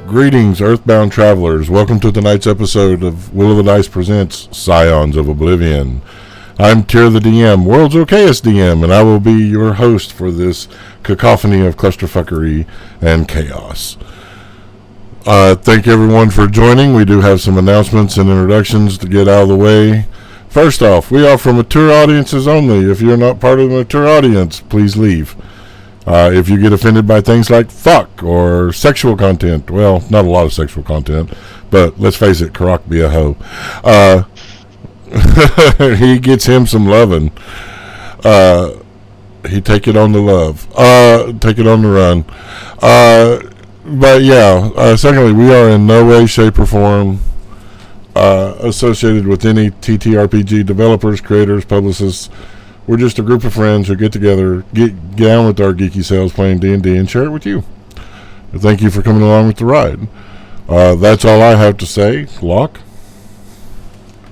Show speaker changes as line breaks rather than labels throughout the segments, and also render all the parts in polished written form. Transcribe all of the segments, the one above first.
Greetings, Earthbound Travelers. Welcome to tonight's episode of Will of the Dice presents Scions of Oblivion. I'm Tyr the DM, world's okayest DM, and I will be your host for this cacophony of clusterfuckery and chaos. Thank everyone for joining. We do have some announcements and introductions to get out of the way. First off, we are for mature audiences only. If you're not part of the mature audience, please leave. If you get offended by things like fuck or sexual content, well, not a lot of sexual content, but let's face it, Croc be a hoe. He gets him some loving. He take it on the love. Take it on the run. But yeah, secondly, we are in no way, shape, or form associated with any TTRPG developers, creators, publicists. We're just a group of friends who get together, get down with our geeky selves playing D&D and share it with you. Thank you for coming along with the ride. That's all I have to say. Locke?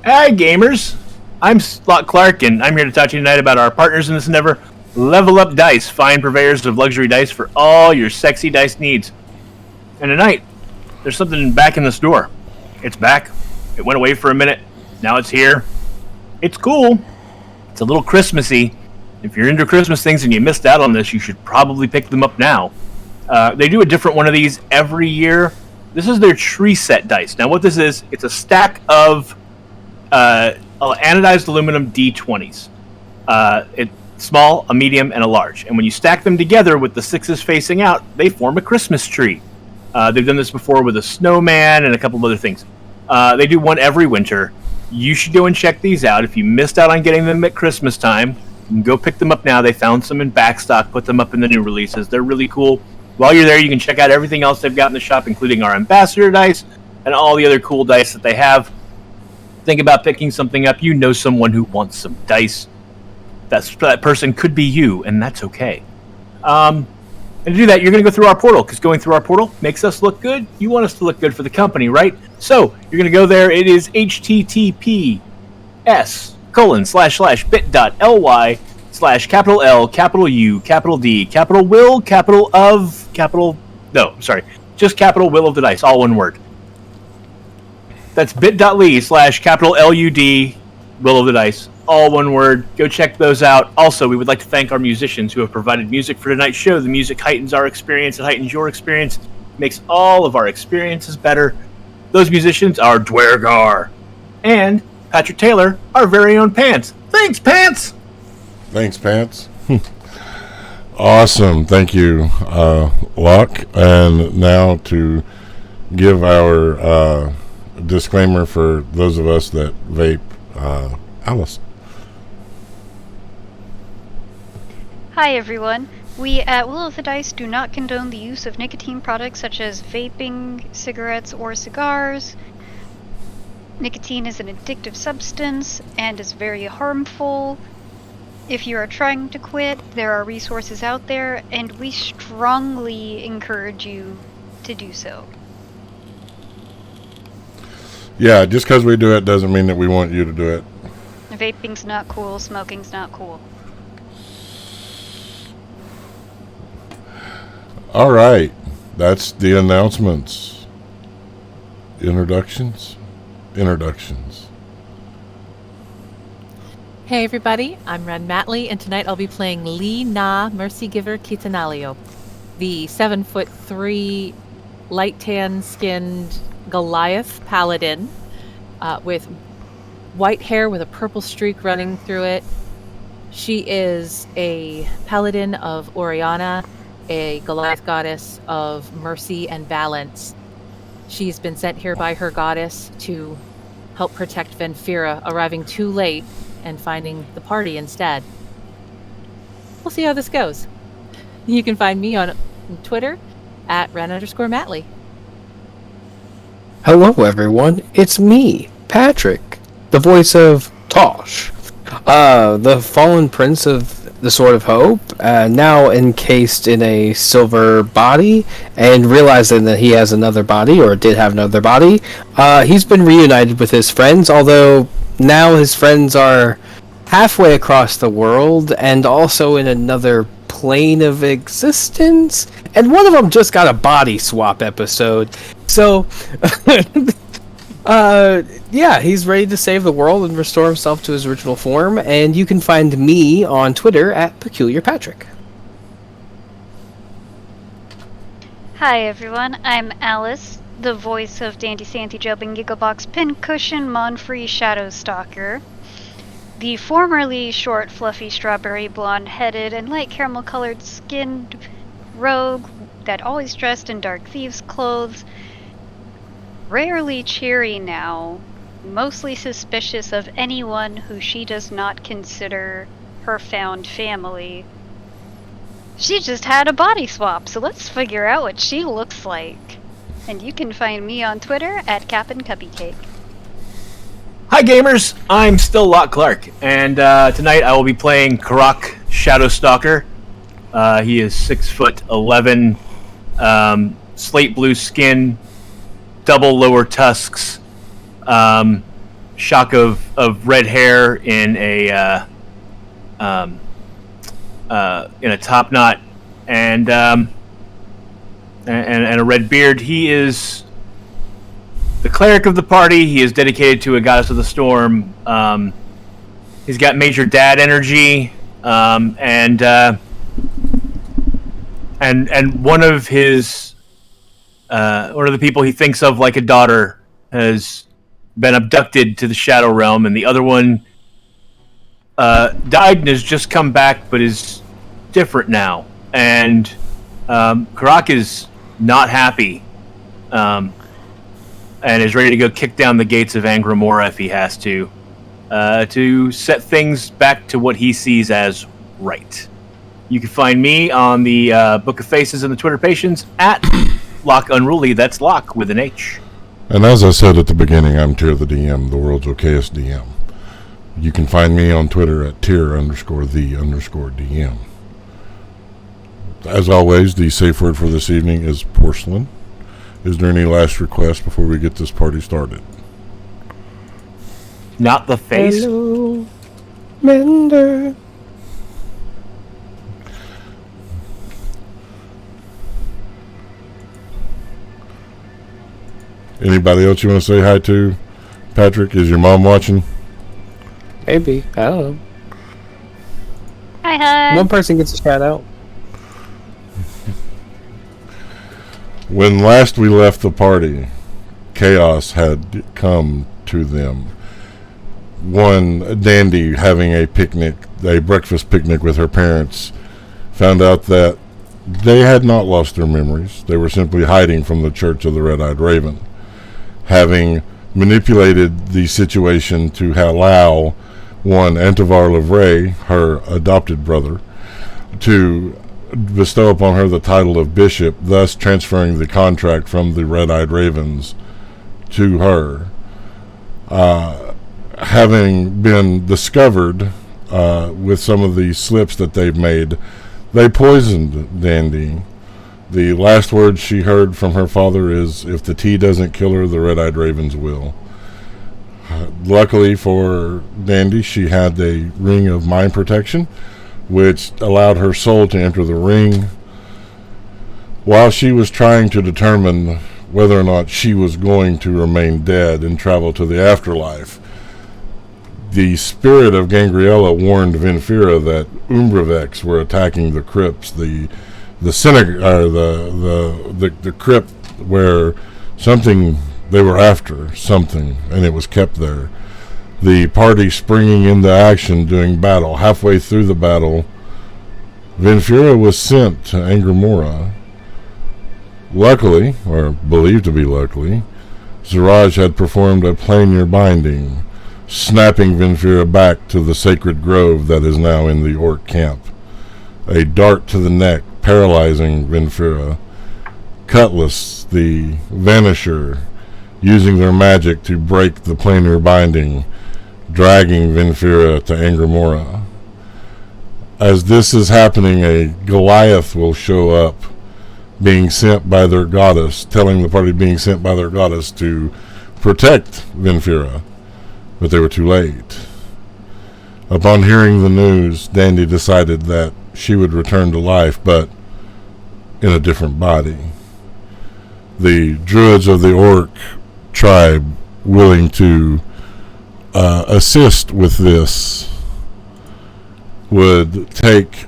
Hi, gamers. I'm Locke Clark, and I'm here to talk to you tonight about our partners in this endeavor, Level Up Dice, fine purveyors of luxury dice for all your sexy dice needs. And tonight, there's something back in the store. It's back. It went away for a minute. Now it's here. It's cool. It's a little Christmassy. If you're into Christmas things and you missed out on this, you should probably pick them up now. They do a different one of these every year. This is their tree set dice. Now what this is, it's a stack of anodized aluminum D20s. It's small, a medium, and a large. And when you stack them together with the sixes facing out, they form a Christmas tree. They've done this before with a snowman and a couple of other things. They do one every winter. You should go and check these out. If you missed out on getting them at Christmas time, you can go pick them up now. They found some in backstock, put them up in the new releases. They're really cool. While you're there, you can check out everything else they've got in the shop, including our ambassador dice and all the other cool dice that they have. Think about picking something up. You know someone who wants some dice. That person could be you, and that's okay. And to do that, you're going to go through our portal, because going through our portal makes us look good. You want us to look good for the company, right? So, you're going to go there. It is just capital Will of the Dice, all one word. That's bit.ly/LUD, Will of the Dice, all one word. Go check those out. Also, we would like to thank our musicians who have provided music for tonight's show. The music heightens our experience. It heightens your experience. Makes all of our experiences better. Those musicians are Dwergar and Patrick Taylor, our very own Pants. Thanks, Pants!
Thanks, Pants. Awesome. Thank you, Locke. And now to give our disclaimer for those of us that vape, Alice.
Hi everyone. We at Will of the Dice do not condone the use of nicotine products such as vaping, cigarettes, or cigars. Nicotine is an addictive substance and is very harmful. If you are trying to quit, there are resources out there, and we strongly encourage you to do so.
Yeah, just because we do it doesn't mean that we want you to do it.
Vaping's not cool, smoking's not cool.
All right, that's the announcements. Introductions.
Hey everybody, I'm Ren Matley, and tonight I'll be playing Li Na Mercygiver Kitanalio, the 7'3", light tan skinned Goliath paladin with white hair with a purple streak running through it. She is a paladin of Oriana, a Goliath goddess of mercy and balance. She's been sent here by her goddess to help protect Venfira, arriving too late and finding the party instead. We'll see how this goes. You can find me on Twitter at Ren_Matley.
Hello everyone, it's me, Patrick, the voice of Tosh, the fallen prince of the Sword of Hope, now encased in a silver body, and realizing that he has another body, or did have another body. He's been reunited with his friends, although now his friends are halfway across the world, and also in another plane of existence, and one of them just got a body swap episode. So, yeah, he's ready to save the world and restore himself to his original form, and you can find me on Twitter at PeculiarPatrick.
Hi everyone, I'm Alice, the voice of Dandy Santy Jubbing Gigglebox Pincushion Monfrey Shadowstalker, the formerly short, fluffy, strawberry blonde-headed and light caramel-colored skinned rogue that always dressed in dark thieves' clothes, rarely cheery now, mostly suspicious of anyone who she does not consider her found family. She just had a body swap, so let's figure out what she looks like. And you can find me on Twitter at Cap'n Cupcake.
Hi gamers, I'm still Locke Clark, and tonight I will be playing Croc Shadowstalker. He is 6'11", slate blue skin, double lower tusks, shock of red hair in a top knot, and a red beard. He is the cleric of the party. He is dedicated to a goddess of the storm. He's got major dad energy, and one of his one of the people he thinks of like a daughter has been abducted to the Shadow Realm, and the other one died and has just come back, but is different now. And Croc is not happy, and is ready to go kick down the gates of Angramora if he has to set things back to what he sees as right. You can find me on the Book of Faces and the Twitter Patients at Locke Unruly. That's Locke with an H.
And as I said at the beginning, I'm Tyr the DM, the world's okayest DM. You can find me on Twitter at Tyr_the_DM. As always, the safe word for this evening is porcelain. Is there any last request before we get this party started?
Not the face.
Hello, Mender.
Anybody else you want to say hi to? Patrick, is your mom watching?
Maybe. I don't know.
Hi.
One person gets a shout out.
When last we left the party, chaos had come to them. One, Dandy, having a breakfast picnic with her parents, found out that they had not lost their memories. They were simply hiding from the Church of the Red-Eyed Raven, having manipulated the situation to allow one, Antivar Levray, her adopted brother, to bestow upon her the title of bishop, thus transferring the contract from the Red-Eyed Ravens to her. Having been discovered with some of the slips that they've made, they poisoned Dandy. The last words she heard from her father is, if the tea doesn't kill her, the Red-Eyed Ravens will. Luckily for Dandy, she had a ring of mind protection, which allowed her soul to enter the ring. While she was trying to determine whether or not she was going to remain dead and travel to the afterlife, the spirit of Gangriella warned Vinfira that Umbravex were attacking the crypts, the crypt where something they were after, something, and it was kept there. The party springing into action during battle. Halfway through the battle, Vinfira was sent to Angramora. Luckily, or believed to be luckily, Ziraj had performed a planar binding, snapping Vinfira back to the sacred grove that is now in the orc camp. A dart to the neck, paralyzing Vinfira. Cutlass, the Vanisher, using their magic to break the planar binding, dragging Vinfira to Angramora. As this is happening, a Goliath will show up, being sent by their goddess, telling the party being sent by their goddess to protect Vinfira, but they were too late. Upon hearing the news, Dandy decided that she would return to life, but in a different body. The druids of the orc tribe willing to assist with this would take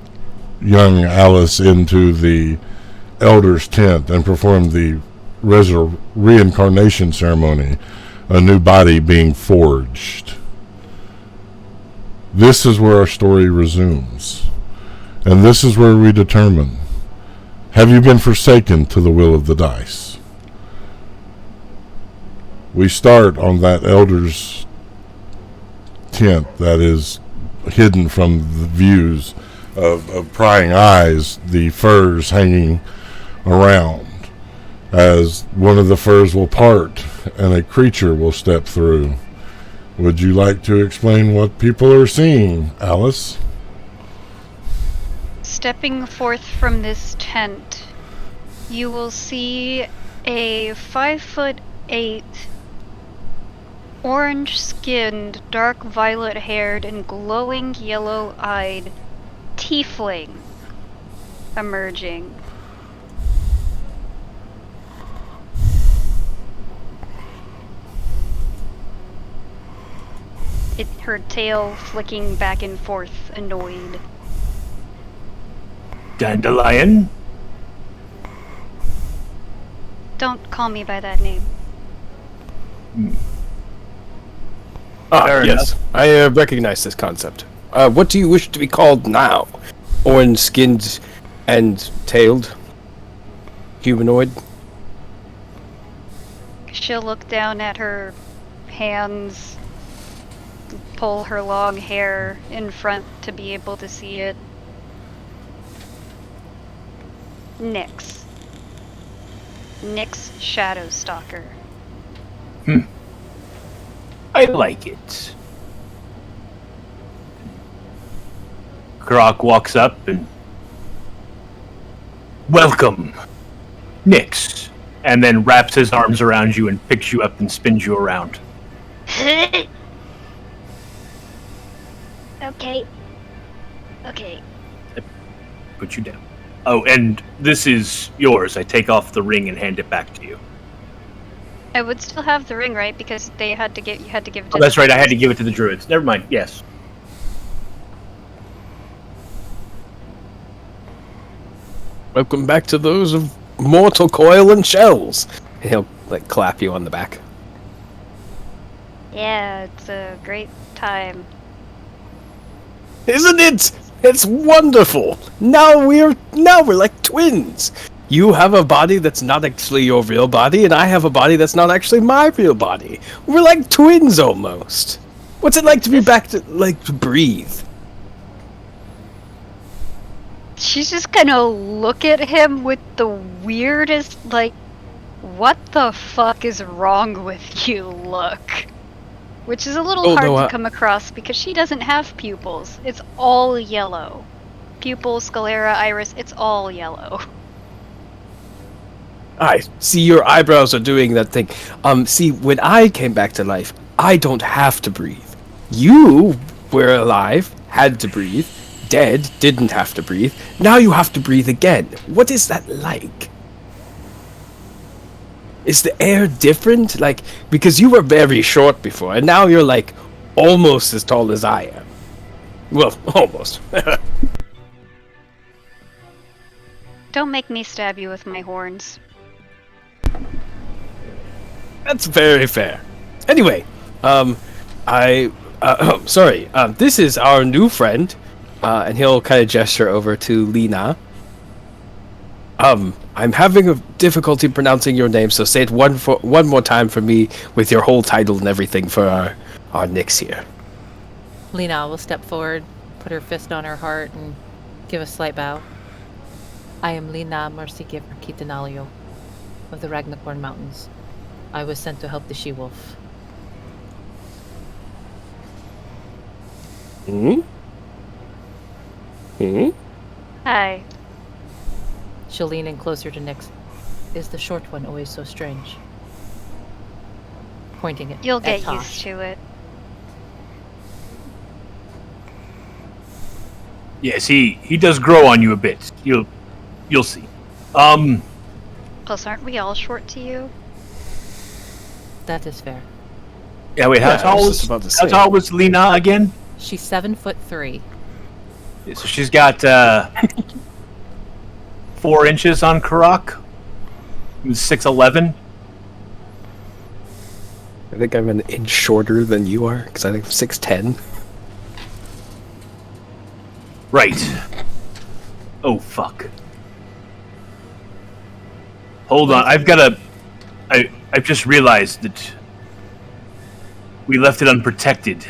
young Alice into the elder's tent and perform the reincarnation ceremony, a new body being forged. This is where our story resumes, and this is where we determine, have you been forsaken to the will of the dice? We start on that elder's tent that is hidden from the views of prying eyes, the furs hanging around, as one of the furs will part and a creature will step through. Would you like to explain what people are seeing, Alice?
Stepping forth from this tent, you will see a 5'8", orange-skinned, dark violet-haired, and glowing yellow-eyed tiefling emerging. Her tail flicking back and forth, annoyed.
Dandelion?
Don't call me by that name.
Fair
yes.
enough.
I recognize this concept. What do you wish to be called now? Orange-skinned and tailed? Humanoid?
She'll look down at her hands, pull her long hair in front to be able to see it. Nyx. Nyx Shadowstalker.
I like it. Croc walks up and... Welcome, Nyx. And then wraps his arms around you and picks you up and spins you around.
Okay. Okay.
Put you down. Oh, and this is yours. I take off the ring and hand it back to you.
I would still have the ring, right? Because you had to give it to
Oh, that's right. I had to give it to the druids. Never mind. Yes.
Welcome back to those of mortal coil and shells. And he'll clap you on the back.
Yeah, it's a great time.
Isn't it? It's wonderful. Now we're like twins. You have a body that's not actually your real body, and I have a body that's not actually my real body. We're like twins almost. What's it like to be back to to breathe?
She's just gonna look at him with the weirdest, what the fuck is wrong with you look. Which is a little hard to come across because she doesn't have pupils. It's all yellow. Pupil, sclera, iris, it's all yellow.
I see your eyebrows are doing that thing. See, when I came back to life, I don't have to breathe. You were alive, had to breathe. Dead, didn't have to breathe. Now you have to breathe again. What is that like? Is the air different? Because you were very short before, and now you're almost as tall as I am. Well, almost.
Don't make me stab you with my horns.
That's very fair. Anyway, sorry. This is our new friend, and he'll kind of gesture over to Lena. I'm having a difficulty pronouncing your name, so say it one more time for me with your whole title and everything for our Nyx here.
Lena will step forward, put her fist on her heart, and give a slight bow. I am Lena Mercygiver Kitanalio of the Ragnacorn Mountains. I was sent to help the she-wolf.
Hi.
She'll lean in closer to Nyx. Is the short one always so strange? Pointing it.
You'll
at
get
Tosh.
used to it.
Yes, he does grow on you a bit. You'll see.
Plus, aren't we all short to you?
That is fair.
Yeah, wait,
Yeah, I was just about to say.
how tall was Lena again?
She's 7'3".
Yeah, so she's got 4 inches on Croc. He was 6'11".
I think I'm an inch shorter than you are, because I think I'm 6'10".
Right. Oh, fuck. Hold on, I've just realized that we left it unprotected.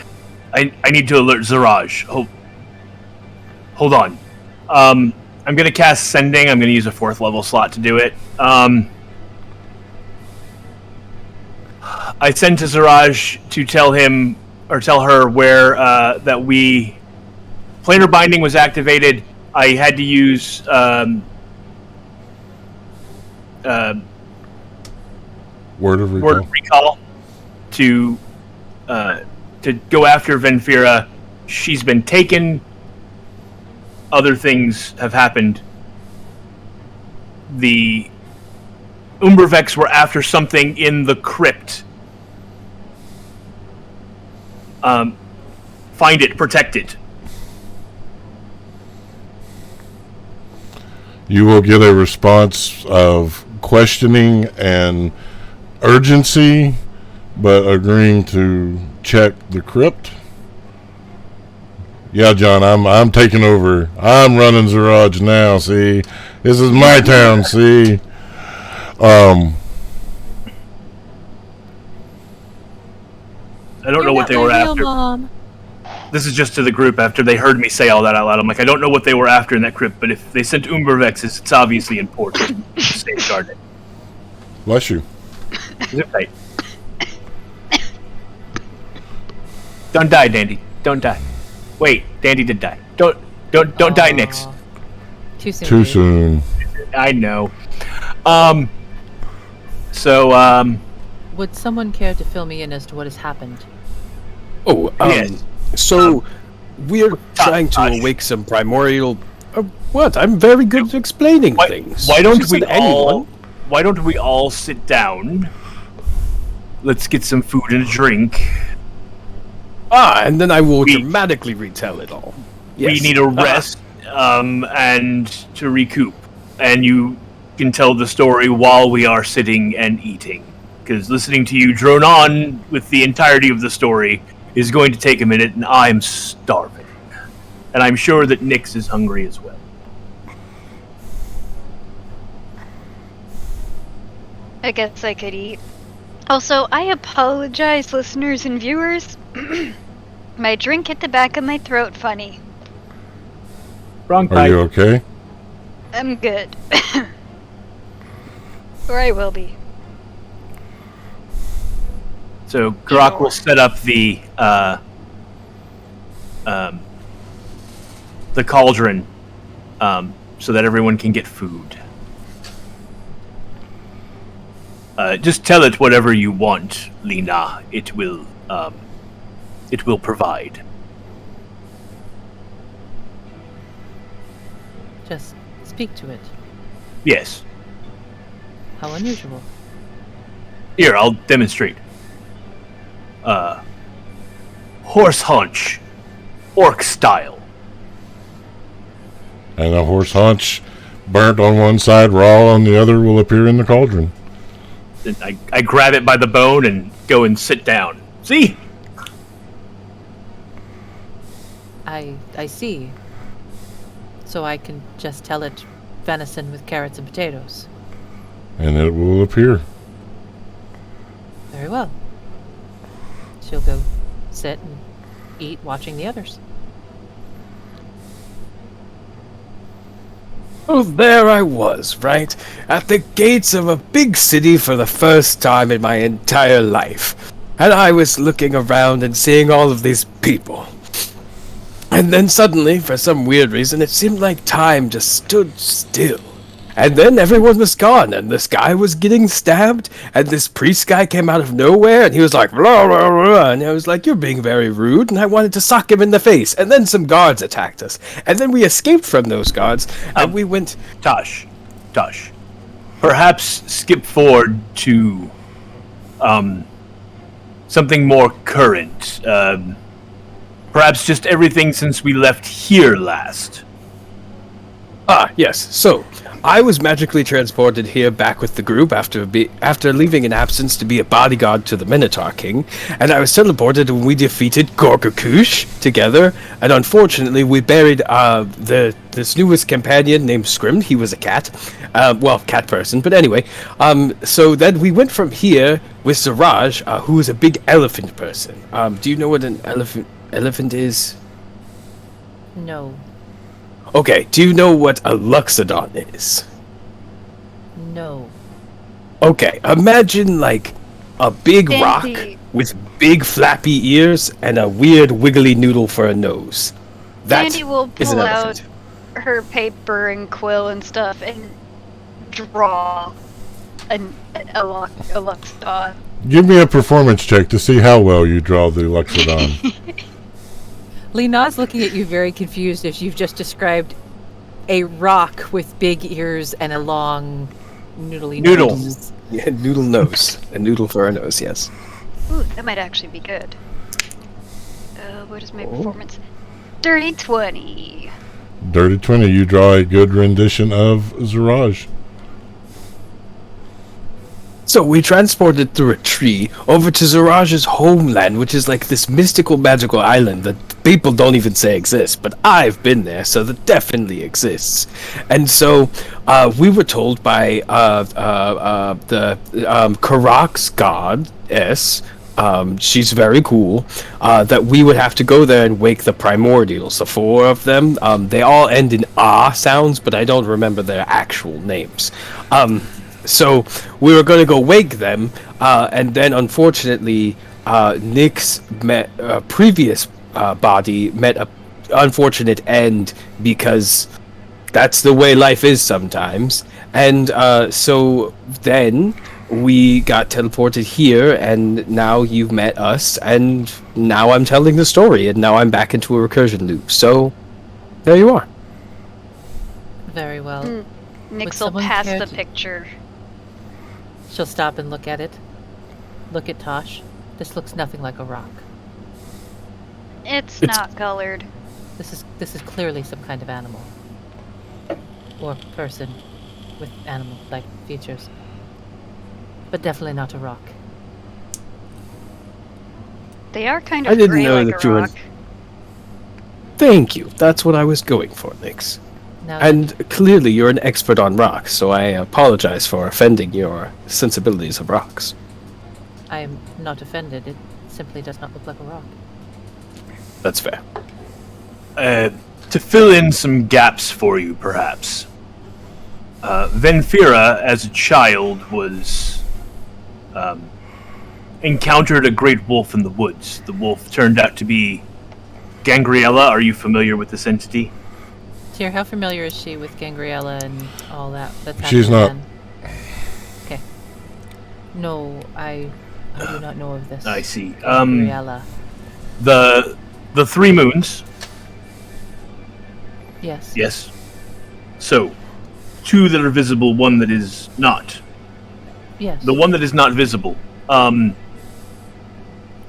I need to alert Zaraj. Hold on. I'm gonna cast Sending. I'm gonna use a 4th level slot to do it. I send to Zaraj to tell him, or tell her where, that Planar Binding was activated. I had to use,
Word of
recall to go after Venfira. She's been taken. Other things have happened. The Umbervex were after something in the crypt. Find it, protect it.
You will get a response of questioning and urgency, but agreeing to check the crypt. Yeah, John, I'm taking over. I'm running Zaraj now. See, this is my town. See,
I don't know what they were after.
Mom.
This is just to the group after they heard me say all that out loud. I'm like, I don't know what they were after in that crypt, but if they sent Umbervexes, it's obviously important. Safeguard it.
bless you.
Zip tight. Don't die, Dandy. Don't die. Wait, Dandy did die. Don't die, Nix.
Too soon.
Too
dude.
soon.
I know.
Would someone care to fill me in as to what has happened?
Oh,
Yes.
So we're trying to
Tosh.
awake some primordial. What? I'm very good at explaining things.
Why don't
Just
we
let anyone-
Why don't we all sit down? Let's get some food and a drink.
And then I will
We-
dramatically retell it all.
We
Yes.
need a rest, and to recoup. And you can tell the story while we are sitting and eating. Because listening to you drone on with the entirety of the story is going to take a minute, and I'm starving. And I'm sure that Nix is hungry as well.
I guess I could eat. Also, I apologize, listeners and viewers. My drink hit the back of my throat funny.
Wrong
Are
pipe.
you okay?
I'm good. Or I will be.
So Grok will set up the cauldron, so that everyone can get food. Just tell it whatever you want, Lena. It will provide.
Just speak to it.
Yes.
How unusual.
Here, I'll demonstrate. Horse hunch, orc style.
And a horse haunch burnt on one side, raw on the other, will appear in the cauldron.
Then I grab it by the bone and go and sit down. See?
I see. So I can just tell it venison with carrots and potatoes.
And it will appear.
Very well. She'll go sit and eat watching the others.
Oh, there I was, right? At the gates of a big city for the first time in my entire life. And I was looking around and seeing all of these people. And then suddenly, for some weird reason, it seemed like time just stood still. And then everyone was gone, and this guy was getting stabbed, and this priest guy came out of nowhere, and he was like, blah, blah, blah, and I was like, you're being very rude, and I wanted to sock him in the face. And then some guards attacked us, and then we escaped from those guards, and we went...
Tosh, perhaps skip forward to something more current. Perhaps just everything since we left here last.
Ah, yes. So, I was magically transported here back with the group after leaving in absence to be a bodyguard to the Minotaur King, and I was teleported when we defeated Gorgakush together, and unfortunately we buried this newest companion named Scrim. He was a cat. Cat person, but anyway. So then we went from here with Siraj, who is a big elephant person. Do you know what an elephant is?
No.
Okay, do you know what a Luxodon is?
No.
Okay, imagine like a big rock
Dandy.
with big flappy ears and a weird wiggly noodle for a nose. That
Sandy will
is an
pull
elephant.
out her paper and quill and stuff and draw a Luxodon.
Give me a performance check to see how well you draw the Luxodon.
Lena's looking at you very confused as you've just described a rock with big ears and a long noodly
Noodle.
nose.
Yeah, noodle nose. A noodle for a nose, yes.
Ooh, that might actually be good. What is my performance? Dirty 20.
Dirty 20, you draw a good rendition of Ziraj.
So we transported through a tree over to Ziraj's homeland, which is like this mystical magical island that people don't even say exists, but I've been there, so that definitely exists. And so we were told by the Karok's goddess, she's very cool, that we would have to go there and wake the primordials, the four of them. They all end in ah sounds, but I don't remember their actual names. So we were going to go wake them, and then unfortunately, Nick's previous body met a unfortunate end because that's the way life is sometimes. And so then we got teleported here, and now you've met us, and now I'm telling the story, and now I'm back into a recursion loop. So there you are.
Very well.
Nix will
someone
pass
care
the
to-
picture.
She'll stop and look at it. Look at Tosh. This looks nothing like a rock.
It's
It's-
not colored.
This is clearly some kind of animal. Or person with animal-like features. But definitely not a rock.
They are kind
I
of
didn't
gray
know
like
that
a
you were-
rock.
Thank you. That's what I was going for, Nix.
Now,
And clearly you're an expert on rocks, so I apologize for offending your sensibilities of rocks.
I am not offended. It simply does not look like a rock.
That's fair.
To fill in some gaps for you, perhaps. Venfira, as a child, was encountered a great wolf in the woods. The wolf turned out to be Gangriella. Are you familiar with this entity?
Tyr, how familiar is she with Gangriella and all that? That's
She's
happened
not.
then? Okay. No, I do not know of this.
I see.
Gangriella.
The three moons.
Yes.
Yes. So, two that are visible, one that is not.
Yes.
The one that is not visible,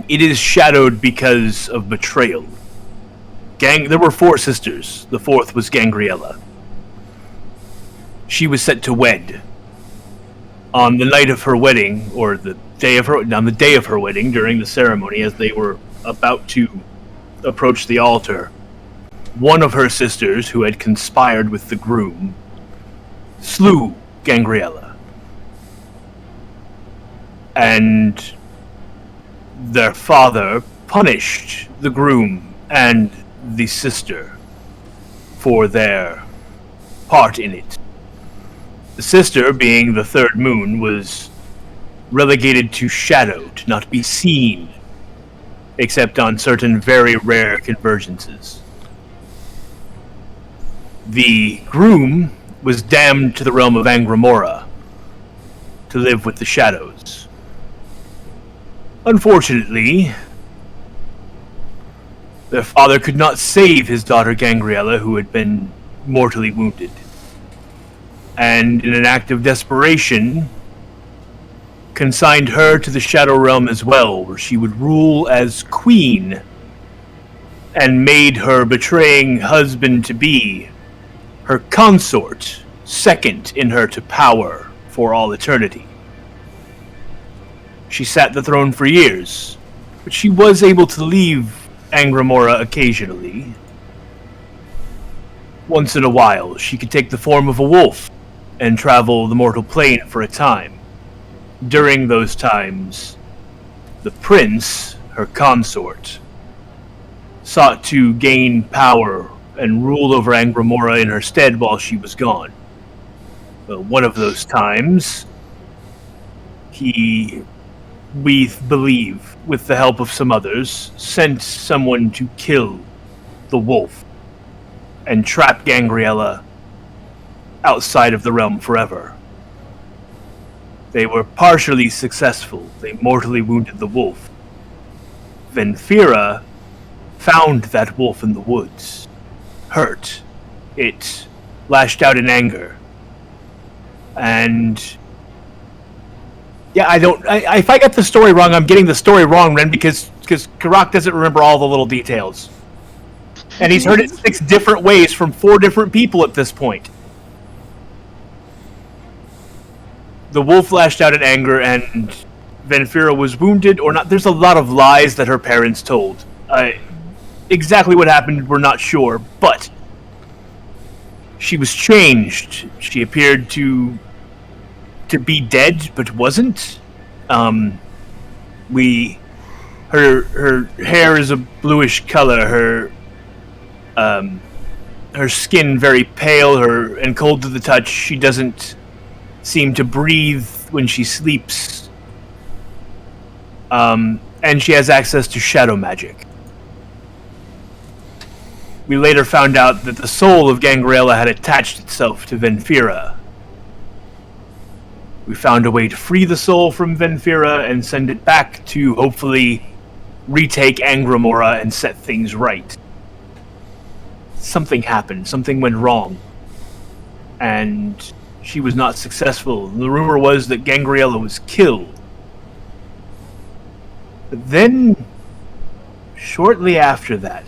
it is shadowed because of betrayal. There were four sisters. The fourth was Gangriella. She was set to wed on the night of her wedding, or on the day of her wedding, during the ceremony, as they were about to approach the altar. One of her sisters, who had conspired with the groom, slew Gangriella. And their father punished the groom and the sister for their part in it. The sister, being the third moon, was relegated to shadow, to not be seen, except on certain very rare convergences. The groom was damned to the realm of Angramora to live with the shadows. Unfortunately, their father could not save his daughter Gangriella, who had been mortally wounded. And in an act of desperation, consigned her to the Shadow Realm as well, where she would rule as queen, and made her betraying husband-to-be, her consort, second in her to power for all eternity. She sat the throne for years, but she was able to leave Angramora occasionally. Once in a while, she could take the form of a wolf and travel the mortal plane for a time. During those times, the prince, her consort, sought to gain power and rule over Angramora in her stead while she was gone. One of those times, we believe, with the help of some others, sent someone to kill the wolf and trap Gangriella outside of the realm forever. They were partially successful. They mortally wounded the wolf. Venfira found that wolf in the woods, hurt. It lashed out in anger. And yeah, if I get the story wrong, I'm getting the story wrong, Ren, because Croc doesn't remember all the little details. And he's heard it 6 different ways from 4 different people at this point. The wolf lashed out in anger, and Venfira was wounded or not. There's a lot of lies that her parents told. Exactly what happened, we're not sure, but she was changed. She appeared to be dead, but wasn't. Her hair is a bluish color. Her skin very pale, and cold to the touch. She doesn't seem to breathe when she sleeps. And she has access to shadow magic. We later found out that the soul of Gangriella had attached itself to Venfira. We found a way to free the soul from Venfira and send it back to hopefully retake Angramora and set things right. Something happened. Something went wrong. And she was not successful. The rumor was that Gangriella was killed. But then, shortly after that,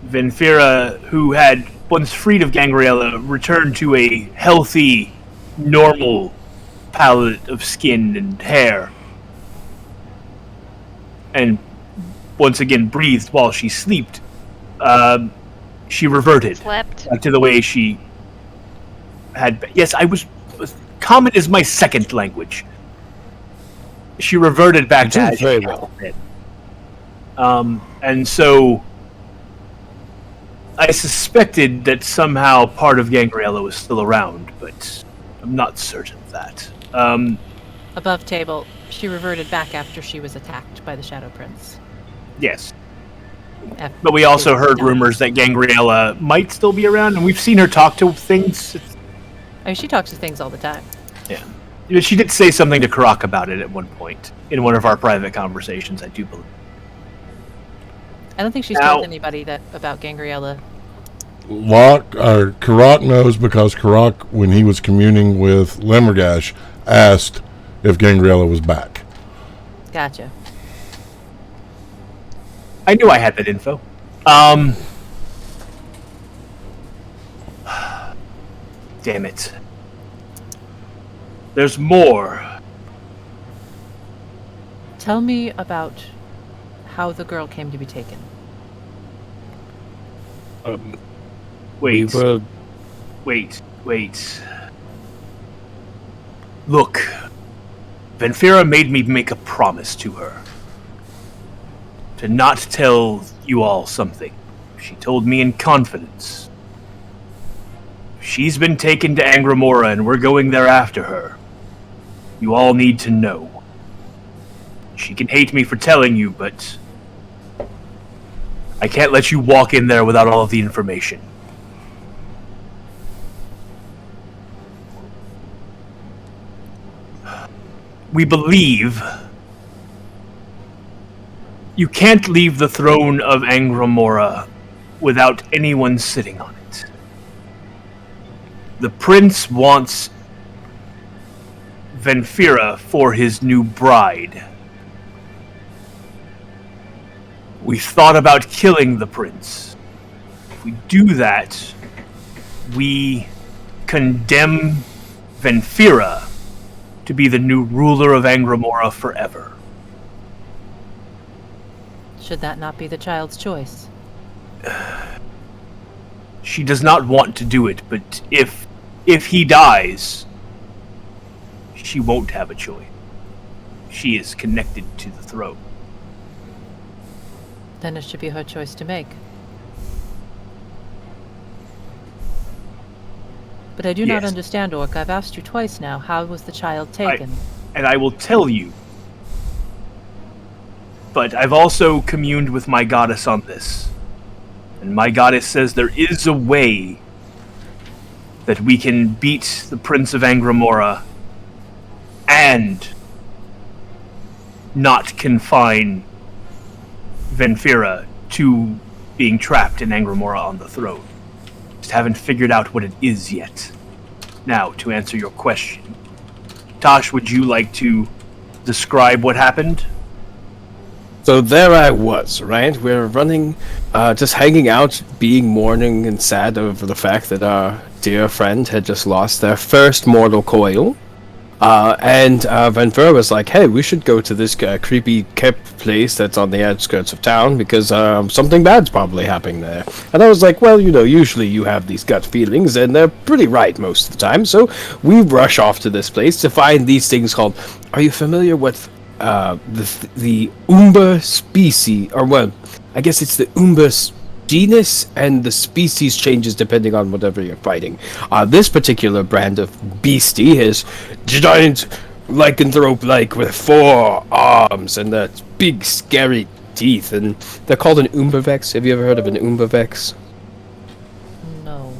Venfira, who had once freed of Gangriella, returned to a healthy, normal palette of skin and hair. And once again breathed while she slept. She reverted.
Slept.
Back to the way she had been. Yes, Common is my second language. She reverted back to as
very
she
well.
had been. And so I suspected that somehow part of Gangriella was still around, but I'm not certain of that.
Above table, she reverted back after she was attacked by the Shadow Prince.
Yes. But we also heard rumors that Gangriella might still be around, and we've seen her talk to things.
I mean, she talks to things all the time.
Yeah. She did say something to Croc about it at one point, in one of our private conversations, I do believe.
I don't think she's told anybody about Gangriella.
Karak knows because Karak, when he was communing with Lemmergash, asked if Gangriella was back.
Gotcha.
I knew I had that info. Damn it. There's more.
Tell me about how the girl came to be taken.
Wait. Wait. Look. Venfira made me make a promise to her. To not tell you all something. She told me in confidence. She's been taken to Angramora and we're going there after her. You all need to know. She can hate me for telling you, but I can't let you walk in there without all of the information. we believe you can't leave the throne of Angramora without anyone sitting on it. The prince wants Venfira for his new bride. We thought about killing the prince. If we do that, we condemn Venfira to be the new ruler of Angramora forever.
Should that not be the child's choice?
She does not want to do it, but if he dies, she won't have a choice. She is connected to the throne.
Then it should be her choice to make. But I do not understand, Orc. I've asked you twice now. How was the child taken?
And I will tell you. But I've also communed with my goddess on this. And my goddess says there is a way that we can beat the Prince of Angramora and not confine Venfira to being trapped in Angramora on the throne. Just haven't figured out what it is yet. Now, to answer your question, Tosh, would you like to describe what happened?
So there I was, right? We're running, just hanging out, being mourning and sad over the fact that our dear friend had just lost their first mortal coil. And Venfira was like, hey, we should go to this creepy kept place that's on the outskirts of town because something bad's probably happening there. And I was like, well, you know, usually you have these gut feelings and they're pretty right most of the time. So we rush off to this place to find these things called, are you familiar with the Umber species? Or, well, I guess it's the Umber genus, and the species changes depending on whatever you're fighting. This particular brand of beastie is giant lycanthrope-like with 4 arms and that big scary teeth, and they're called an Umbervex. Have you ever heard of an Umbervex?
No.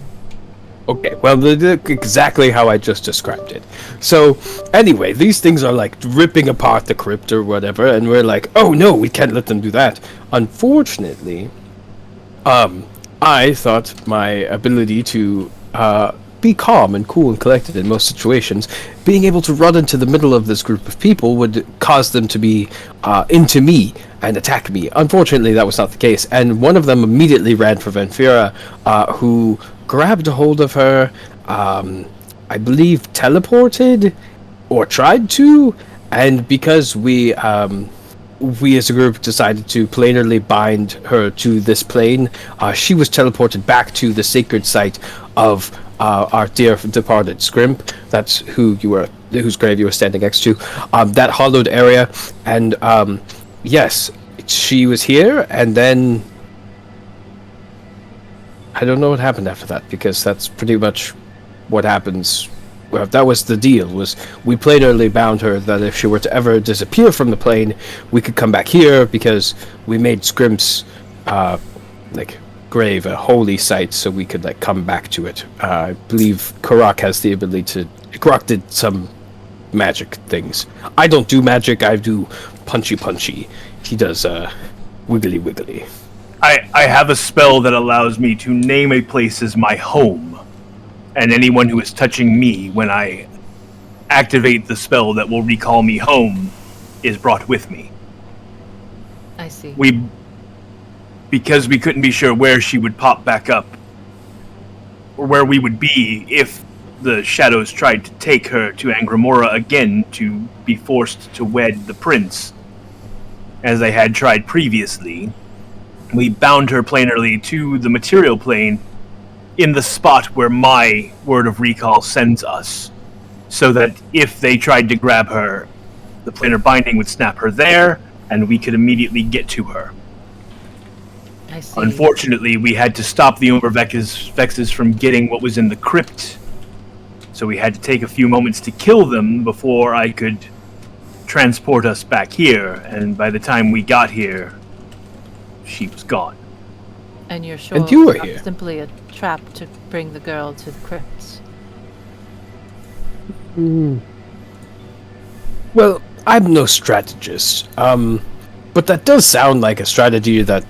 Okay, well, they're exactly how I just described it. So, anyway, these things are like ripping apart the crypt or whatever, and we're like, oh no, we can't let them do that. Unfortunately, I thought my ability to be calm and cool and collected in most situations, being able to run into the middle of this group of people would cause them to be into me and attack me. Unfortunately, that was not the case, and one of them immediately ran for Venfira, who grabbed a hold of her, I believe teleported, or tried to, and because we as a group decided to planarly bind her to this plane, she was teleported back to the sacred site of our dear departed Scrimp. That's whose grave you were standing next to. That hollowed area, and yes, she was here, and then I don't know what happened after that, because that's pretty much what happens. Well, that was the deal, was we planarly bound her that if she were to ever disappear from the plane, we could come back here, because we made Scrimp's grave a holy site, so we could come back to it. I believe Croc has the ability to... Croc did some magic things. I don't do magic, I do punchy. He does wiggly.
I have a spell that allows me to name a place as my home, and anyone who is touching me when I activate the spell that will recall me home is brought with me.
I see.
Because we couldn't be sure where she would pop back up, or where we would be if the shadows tried to take her to Angramora again to be forced to wed the prince, as they had tried previously. We bound her planarly to the material plane in the spot where my word of recall sends us, so that if they tried to grab her, the planar binding would snap her there, and we could immediately get to her.
I see.
Unfortunately, we had to stop the Umbervexes from getting what was in the crypt, so we had to take a few moments to kill them before I could transport us back here, and by the time we got here, she was gone.
And you're sure
And you were
it was
here.
not simply a trap to bring the girl to the crypts?
Well, I'm no strategist. But that does sound like a strategy that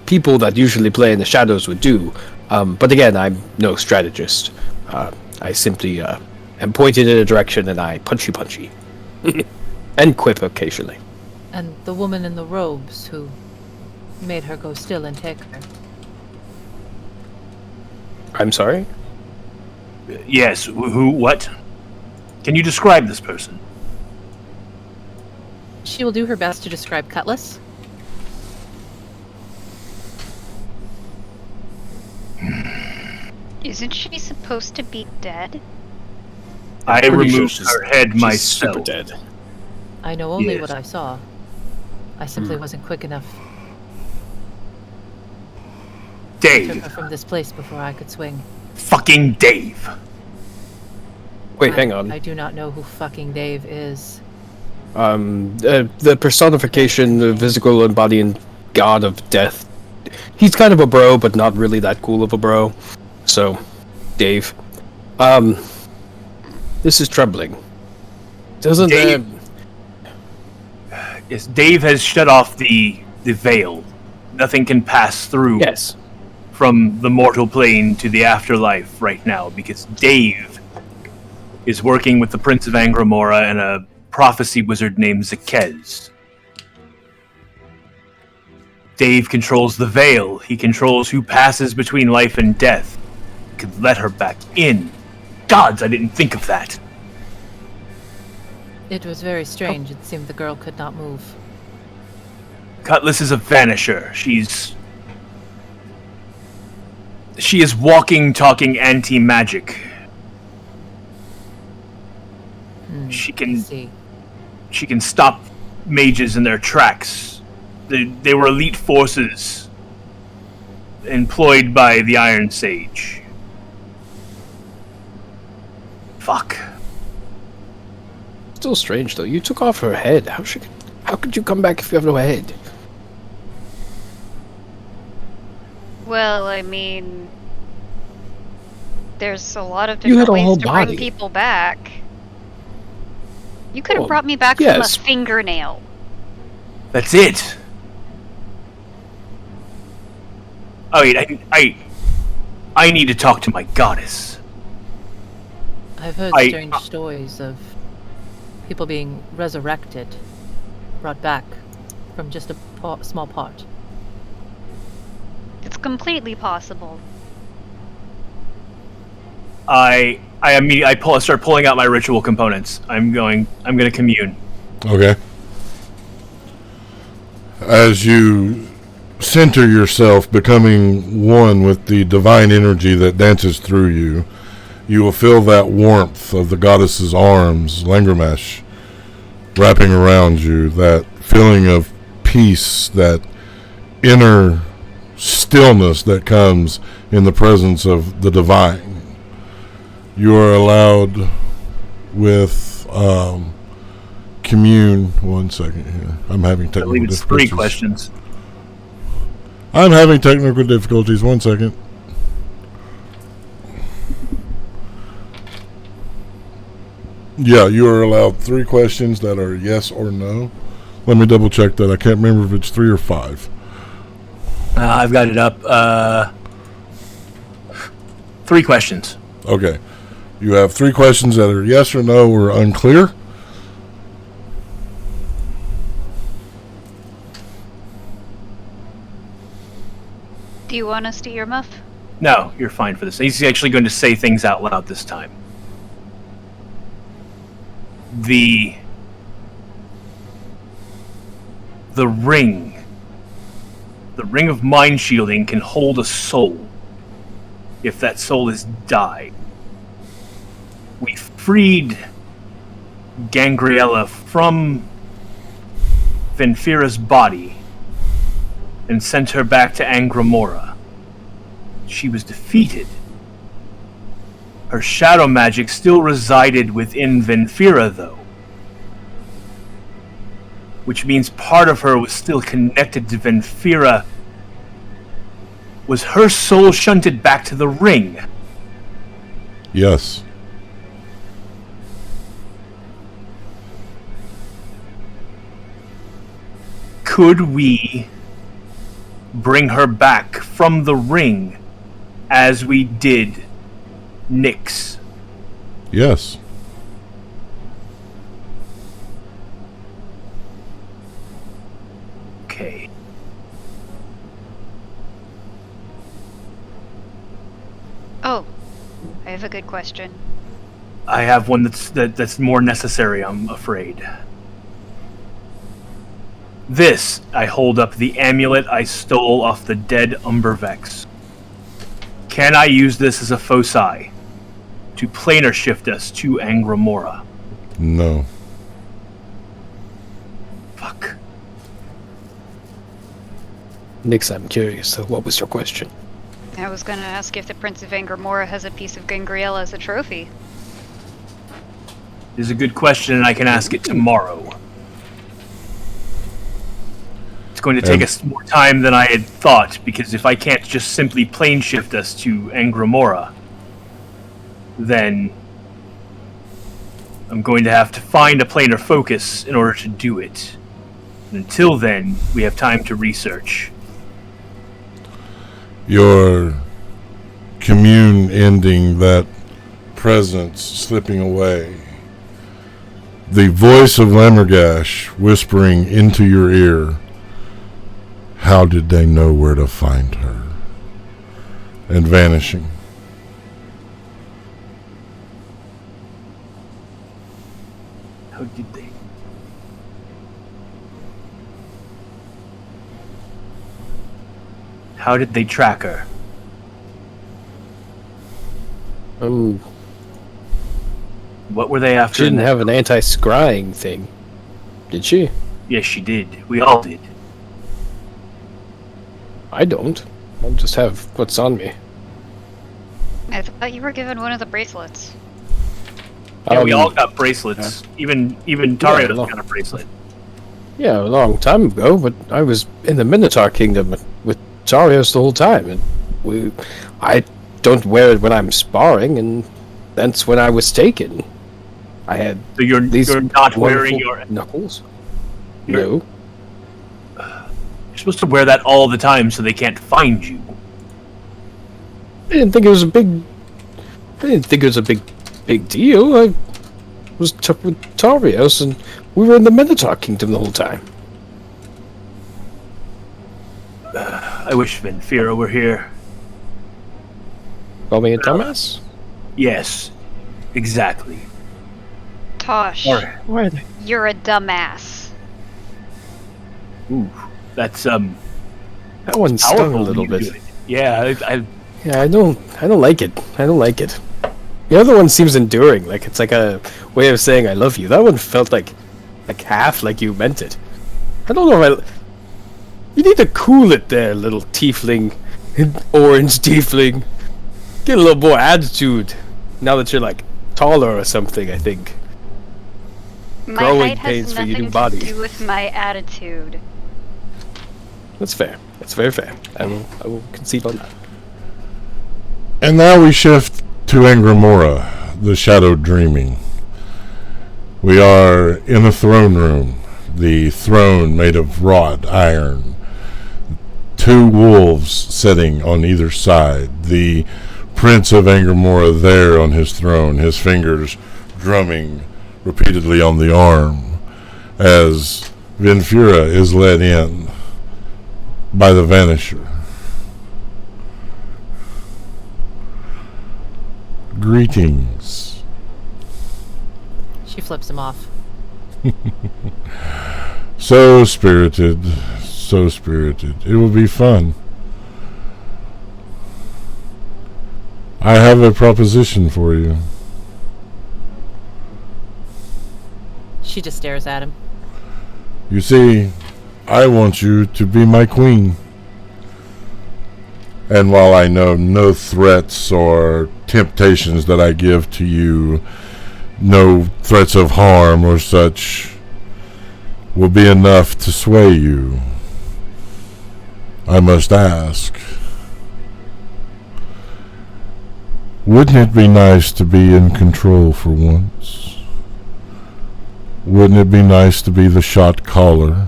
people that usually play in the shadows would do. But again, I'm no strategist. I simply am pointed in a direction and I punchy. And quip occasionally.
And the woman in the robes who made her go still and take her.
I'm sorry?
Yes, who, what? Can you describe this person?
She will do her best to describe Cutlass.
Isn't she supposed to be dead?
I
Pretty
removed
sure
her head
she's
myself.
super dead.
I know only
Yes.
what I saw. I simply wasn't quick enough. Took
Dave.
her from this place before I could swing.
Fucking Dave.
Wait, hang on.
I do not know who fucking Dave is.
The personification, the physical embodying god of death. He's kind of a bro, but not really that cool of a bro. So, Dave. This is troubling. Doesn't
Dave- Yes, Dave has shut off the veil. Nothing can pass through
yes.
from the mortal plane to the afterlife right now because Dave is working with the Prince of Angramora and a prophecy wizard named Zakez. Dave controls the veil. He controls who passes between life and death. He could let her back in. Gods, I didn't think of that.
It was very strange. It seemed the girl could not move.
Cutlass is a vanisher. She is walking, talking anti-magic. She
I
can
see.
she can stop mages in their tracks. They were elite forces employed by the Iron Sage. Fuck.
Still strange though. You took off her head. How could you come back if you have no head?
Well, I mean, there's a lot of
You had
different
a whole
ways to
body.
bring people back. You could have
Well,
brought me back
yes.
from a fingernail.
That's it. Oh wait, I need to talk to my goddess.
I've heard strange stories of people being resurrected, brought back from just a small part.
It's completely possible.
I start pulling out my ritual components. I'm gonna commune.
Okay. As you center yourself, becoming one with the divine energy that dances through you, you will feel that warmth of the goddess's arms, Langermesh, wrapping around you, that feeling of peace, that inner stillness that comes in the presence of the divine. You are allowed with commune. 1 second here. I'm having
I
technical
believe it's
difficulties.
3 questions.
I'm having technical difficulties. 1 second. Yeah, you are allowed 3 questions that are yes or no. Let me double check that. I can't remember if it's 3 or 5.
I've got it up. 3 questions.
Okay. You have 3 questions that are yes or no or unclear.
Do you want us to earmuff?
No, you're fine for this. He's actually going to say things out loud this time. The ring. The ring of mind shielding can hold a soul. If that soul has died. We freed Gangriella from Venfira's body and sent her back to Angramora. She was defeated. Her shadow magic still resided within Venfira, though. Which means part of her was still connected to Venfira. Was her soul shunted back to the ring?
Yes.
could we bring her back from the ring as we did Nyx?
Yes.
Okay.
Oh, I have a good question.
I have one that's more necessary, I'm afraid. This, I hold up the amulet I stole off the dead Umbervex. Can I use this as a foci to planar shift us to Angramora?
No.
Fuck.
Nix, I'm curious. So what was your question?
I was gonna ask if the Prince of Angramora has a piece of Gangriel as a trophy.
It is a good question, and I can ask it tomorrow. It's going to take us more time than I had thought, because if I can't just simply plane shift us to Angramora, then I'm going to have to find a planar focus in order to do it. And until then, we have time to research.
Your commune ending, that presence slipping away. The voice of Lammergash whispering into your ear, how did they know where to find her? And vanishing.
How did they? How did they track her?
Oh,
What were they after?
she didn't have an anti-scrying thing, did she?
Yes, she did. We all did.
I don't. I just have what's on me.
I thought you were given one of the bracelets.
Yeah, we
Um,
all got bracelets. Even Tario's got a bracelet.
Yeah, a long time ago, but I was in the Minotaur Kingdom with Tarios the whole time, and I don't wear it when I'm sparring, and that's when I was taken. I had
So you're
these
not wearing
wonderful
your.
knuckles.
You're-
No,
You're supposed to wear that all the time so they can't find you.
I didn't think it was a big. I didn't think it was a big deal. I was with Tarios, and we were in the Minotaur Kingdom the whole time.
I wish Venfira were here.
Call me a dumbass.
Yes, exactly.
Tosh,
Or
Why are they?
you're a dumbass.
ooh, that's
That one stung
powerful
a little
when you
bit.
do it. Yeah,
Yeah, I don't like it. I don't like it. The other one seems enduring, like it's like a way of saying I love you. That one felt like half like you meant it. I don't know if you need to cool it there, little tiefling, orange tiefling. Get a little more attitude now that you're like taller or something, I think.
My
Growing
height
pains
has
for your new
nothing
body.
to do with my attitude.
That's fair. That's very fair. I will concede on that.
And now we shift to Angramora, the shadow dreaming. We are in a throne room, the throne made of wrought iron. Two wolves sitting on either side. The Prince of Angramora there on his throne, his fingers drumming repeatedly on the arm as Venfira is led in by the Vanisher. Greetings.
She flips him off.
So spirited, so spirited. It will be fun. I have a proposition for you.
She just stares at him.
You see, I want you to be my queen. And while I know no threats or temptations that I give to you, no threats of harm or such, will be enough to sway you, I must ask, wouldn't it be nice to be in control for once? Wouldn't it be nice to be the shot caller?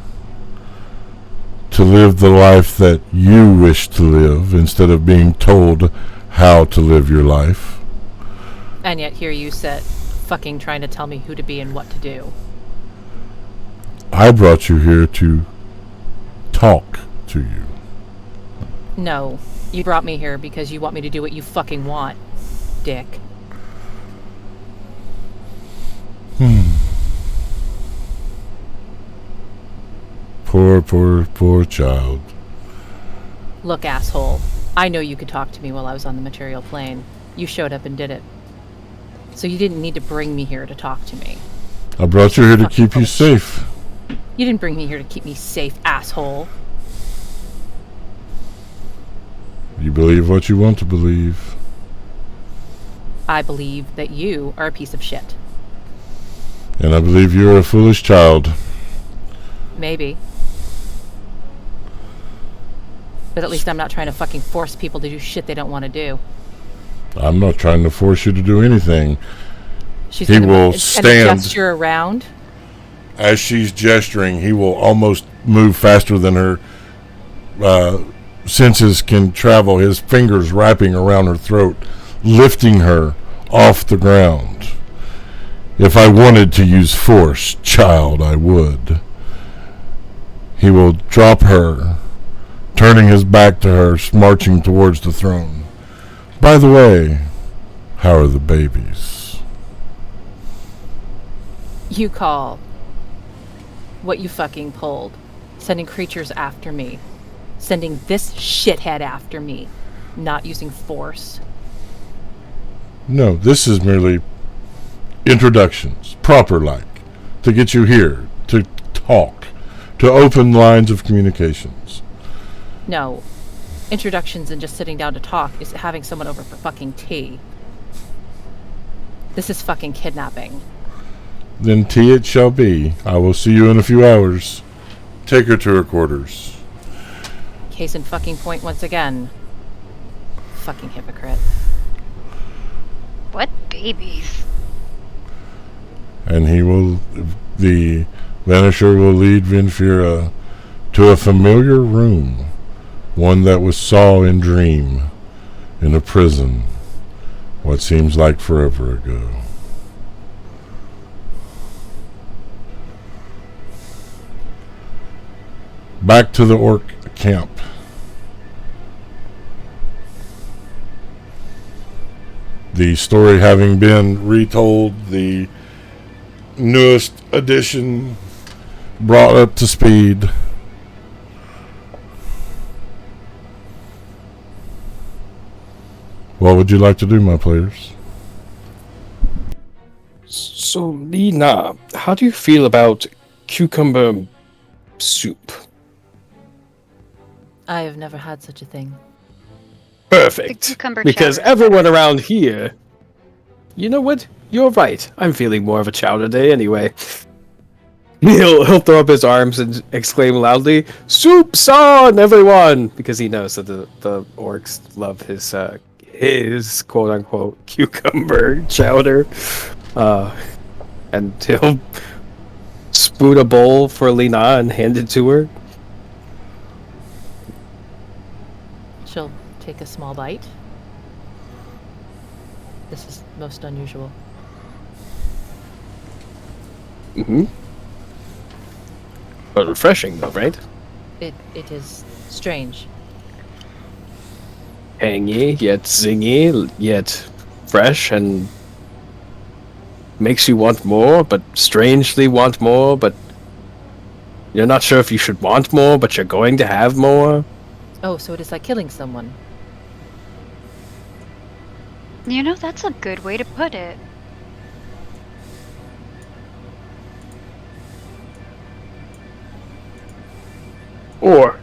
to live the life that you wish to live instead of being told how to live your life.
And yet here you sit, fucking trying to tell me who to be and what to do.
I brought you here to talk to you.
No, you brought me here because you want me to do what you fucking want, dick.
Poor child.
Look, asshole, I know you could talk to me while I was on the material plane. You showed up and did it. So you didn't need to bring me here to talk to me.
I brought you here to
Fucking
keep you
bullshit.
safe.
You didn't bring me here to keep me safe, asshole.
You believe what you want to believe.
I believe that you are a piece of shit.
And I believe you're a foolish child.
Maybe. But at least I'm not trying to fucking force people to do shit they don't want to do.
I'm not trying to force you to do anything.
She's
He
gonna
will
and
stand.
gesture around.
As she's gesturing, he will almost move faster than her senses can travel, his fingers wrapping around her throat, lifting her off the ground. If I wanted to use force, child, I would. He will drop her, turning his back to her, marching towards the throne. By the way, how are the babies?
You call what you fucking pulled. Sending creatures after me. Sending this shithead after me. Not using force.
No, this is merely introductions, proper like, to get you here, to talk, to open lines of communications.
No. Introductions and just sitting down to talk is having someone over for fucking tea. This is fucking kidnapping.
Then tea it shall be. I will see you in a few hours. Take her to her quarters.
Case in fucking point once again. Fucking hypocrite.
What babies?
And the Vanisher will lead Vinfira to a familiar room, one that was saw in dream, in a prison, what seems like forever ago. Back to the orc camp. The story having been retold, the newest edition brought up to speed. What would you like to do, my players?
So, Lena, how do you feel about cucumber soup?
I have never had such a thing.
The
Perfect.
cucumber
Because
chowder.
everyone around here... You know what? You're right. I'm feeling more of a chowder day anyway. He'll throw up his arms and exclaim loudly, "Soup's on, everyone!" Because he knows that the orcs love his quote-unquote cucumber chowder. And he'll spoon a bowl for Lena and hand it to her.
She'll take a small bite. This is most unusual.
Mm-hmm. But refreshing, though, right?
It is strange.
Tangy, yet zingy, yet fresh, and makes you want more, but strangely want more, but you're not sure if you should want more, but you're going to have more.
Oh, so it is like killing someone.
You know, that's a good way to put it.
Or,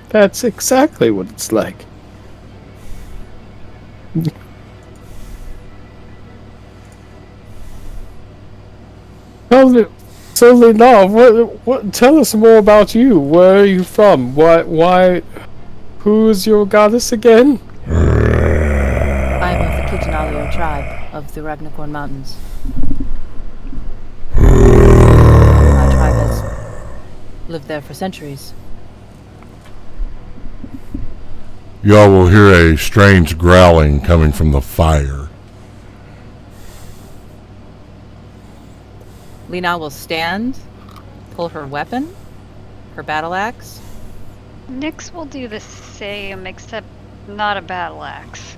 that's exactly what it's like. So now, what? Tell us more about you. Where are you from? Why? Who's your goddess again?
I am of the Kitanalio tribe of the Ragnacorn Mountains. My tribe has lived there for centuries.
y'all will hear a strange growling coming from the fire.
Lena will stand, pull her weapon, her battle axe.
Nyx will do the same, except not a battle axe.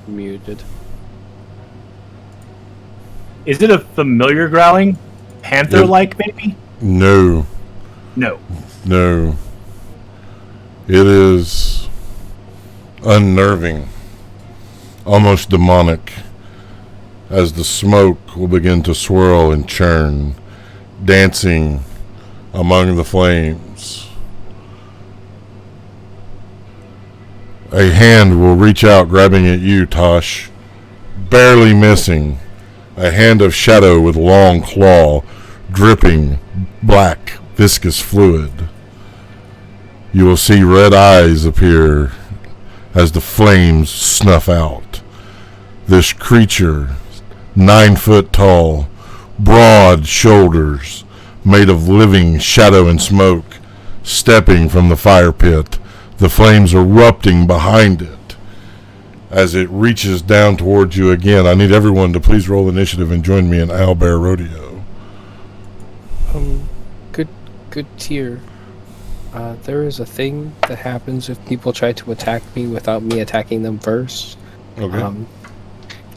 Muted.
Is it a familiar growling? Panther-like, maybe?
No.
No.
No. It is unnerving, almost demonic, as the smoke will begin to swirl and churn, dancing among the flames. A hand will reach out, grabbing at you, Tosh, barely missing. A hand of shadow with long claw, dripping black, viscous fluid. You will see red eyes appear as the flames snuff out. This creature, 9 foot tall, broad shoulders, made of living shadow and smoke, stepping from the fire pit, the flames erupting behind it. As it reaches down towards you again, I need everyone to please roll initiative and join me in Owlbear Rodeo.
Good tier. There is a thing that happens if people try to attack me without me attacking them first.
Okay.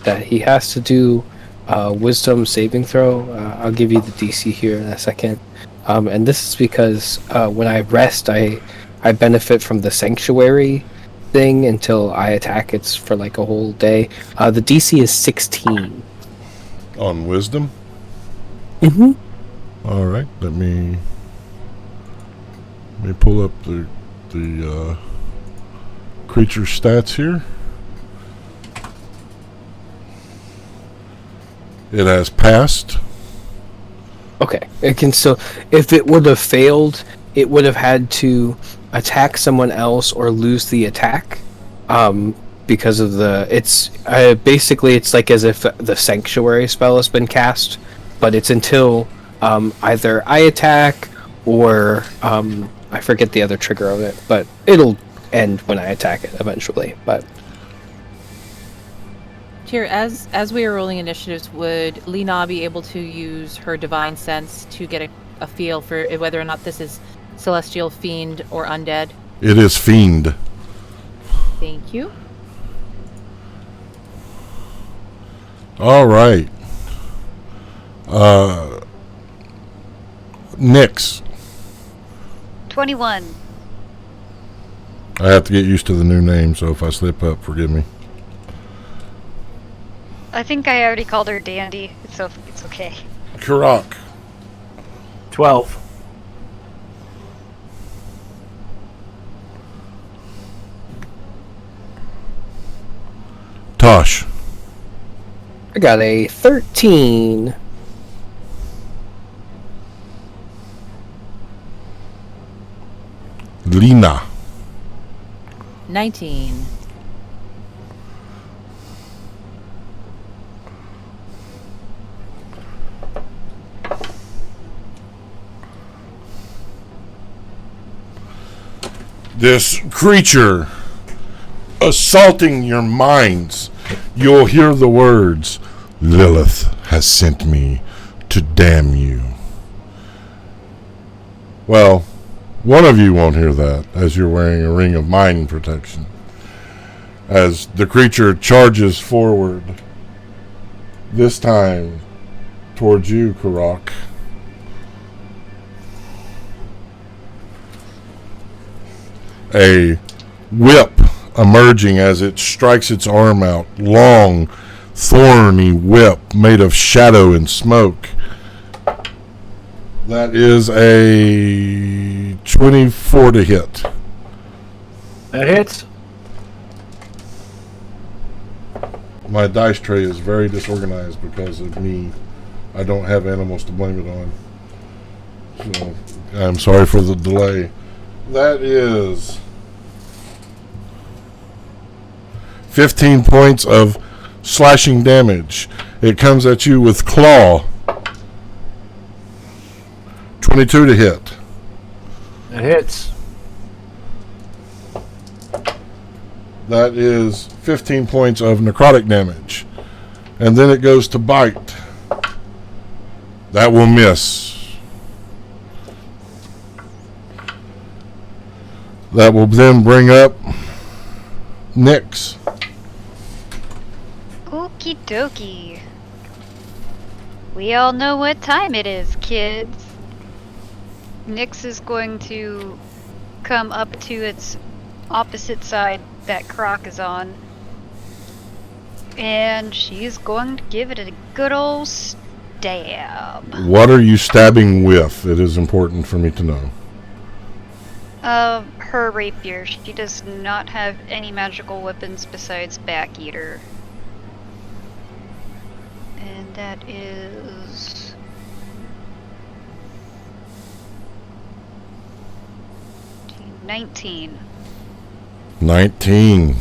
That he has to do wisdom saving throw. I'll give you the DC here in a second. And this is because when I rest, I benefit from the sanctuary thing until I attack. It's for like a whole day. The DC is 16.
On wisdom?
Mm-hmm.
All right. Let me pull up the creature stats here. It has passed.
Okay. It can still. If it would have failed, it would have had to attack someone else or lose the attack. Because of the. It's basically it's like as if the sanctuary spell has been cast, but it's until either I attack or I forget the other trigger of it, but it'll end when I attack it eventually. But
Here, as we are rolling initiatives, would Lena be able to use her divine sense to get a feel for whether or not this is celestial, fiend, or undead?
It is fiend.
Thank you.
All right. Nyx.
21.
I have to get used to the new name, so if I slip up, forgive me.
I think I already called her Dandy, so it's okay.
Croc.
12.
Tosh.
I got a 13.
Lena.
19.
This creature assaulting your minds. You'll hear the words, Lilith has sent me to damn you. Well, one of you won't hear that, as you're wearing a ring of mind protection. As the creature charges forward, this time towards you, Croc. A whip emerging as it strikes its arm out. Long, thorny whip made of shadow and smoke. That is a 24 to hit.
That hits.
My dice tray is very disorganized because of me. I don't have animals to blame it on. So, I'm sorry for the delay. That is 15 points of slashing damage. It comes at you with claw. 22 to hit.
That hits.
That is 15 points of necrotic damage. And then it goes to bite. That will miss. That will then bring up Nyx.
Okie dokie. We all know what time it is, kids. Nyx is going to come up to its opposite side that Croc is on. And she's going to give it a good old stab.
What are you stabbing with? It is important for me to know.
Her rapier. She does not have any magical weapons besides Back Eater. And that is 19.
19.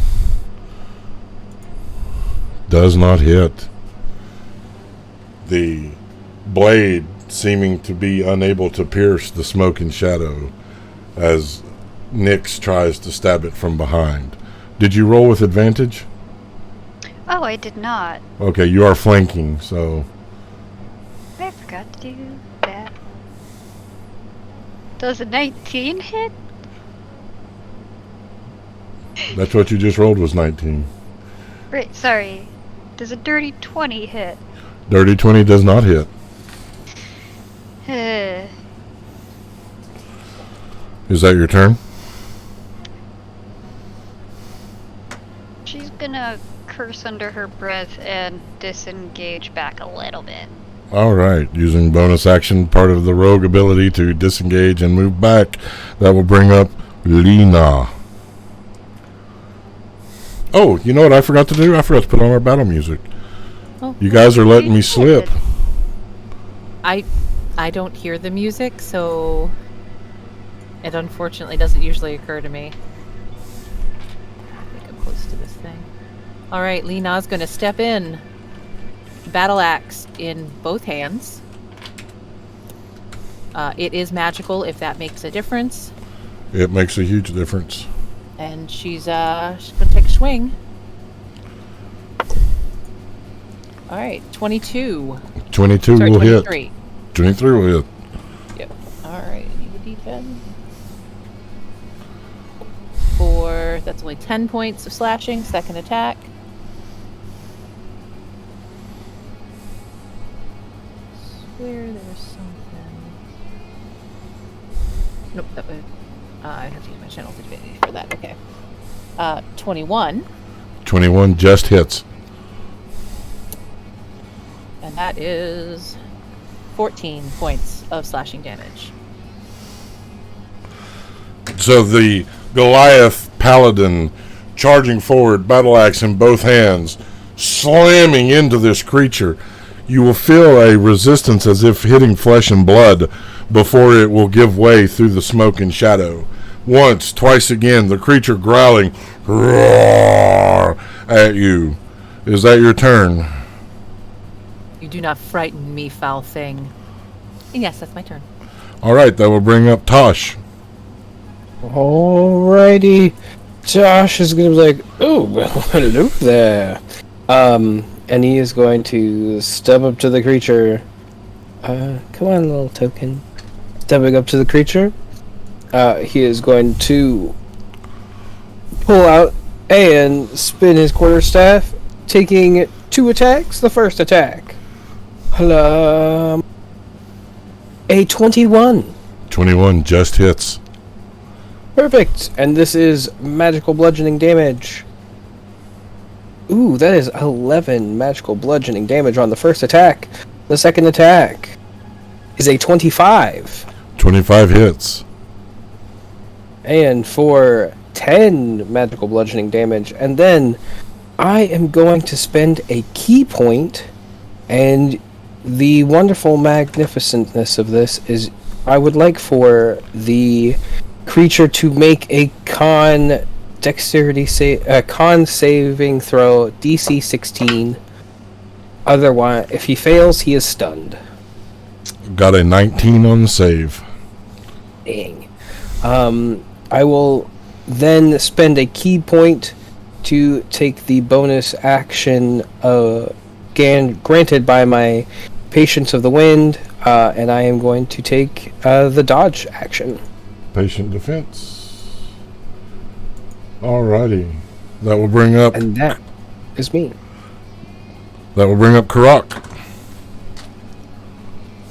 Does not hit. The blade seeming to be unable to pierce the smoke and shadow as Nyx tries to stab it from behind. Did you roll with advantage?
Oh, I did not.
Okay, you are flanking, so...
I forgot to do that. Does a 19 hit?
That's what you just rolled was 19.
Right, sorry. Does a dirty 20 hit?
Dirty 20 does not hit. Is that your turn?
She's gonna curse under her breath and disengage back a little bit.
Alright, using bonus action, part of the rogue ability to disengage and move back. That will bring up Lena. Oh, you know what I forgot to do? I forgot to put on our battle music.
Oh.
You guys are letting me slip.
I don't hear the music, so it unfortunately doesn't usually occur to me. I think I'm close to this thing. Alright, Lena's gonna step in. Battle axe in both hands. It is magical if that makes a difference.
It makes a huge difference.
And she's gonna take a swing. Alright, 22.
22
Sorry,
will
23.
hit. 23 will hit.
Yep. Alright, I need a d10. That's only 10 points of slashing, second attack. Swear there was something. Nope, that would. I have to use my channel divinity for that. Okay. 21.
21 just hits.
And that is 14 points of slashing damage.
So the Goliath paladin charging forward, battle axe in both hands, slamming into this creature. You will feel a resistance as if hitting flesh and blood before it will give way through the smoke and shadow. Once, twice again, the creature growling roar at you. Is that your turn?
You do not frighten me, foul thing. And yes, that's my turn.
Alright, that will bring up Tosh.
Alrighty. Josh is gonna be like, oh, well, hello there. And he is going to step up to the creature. Come on, little token. Stepping up to the creature. He is going to pull out and spin his quarterstaff, taking 2 attacks. The first attack. A 21.
21 just hits.
Perfect. And this is magical bludgeoning damage. Ooh, that is 11 magical bludgeoning damage on the first attack. The second attack is a 25.
25 hits.
And for 10 magical bludgeoning damage. And then I am going to spend a key point. And the wonderful magnificentness of this is I would like for the creature to make a con saving throw DC 16. Otherwise, if he fails, he is stunned.
got a 19 on the save.
Dang. I will then spend a key point to take the bonus action granted by my Patience of the Wind, and I am going to take the dodge action.
Patient defense. Alrighty. That will bring up...
And that is me.
That will bring up Croc.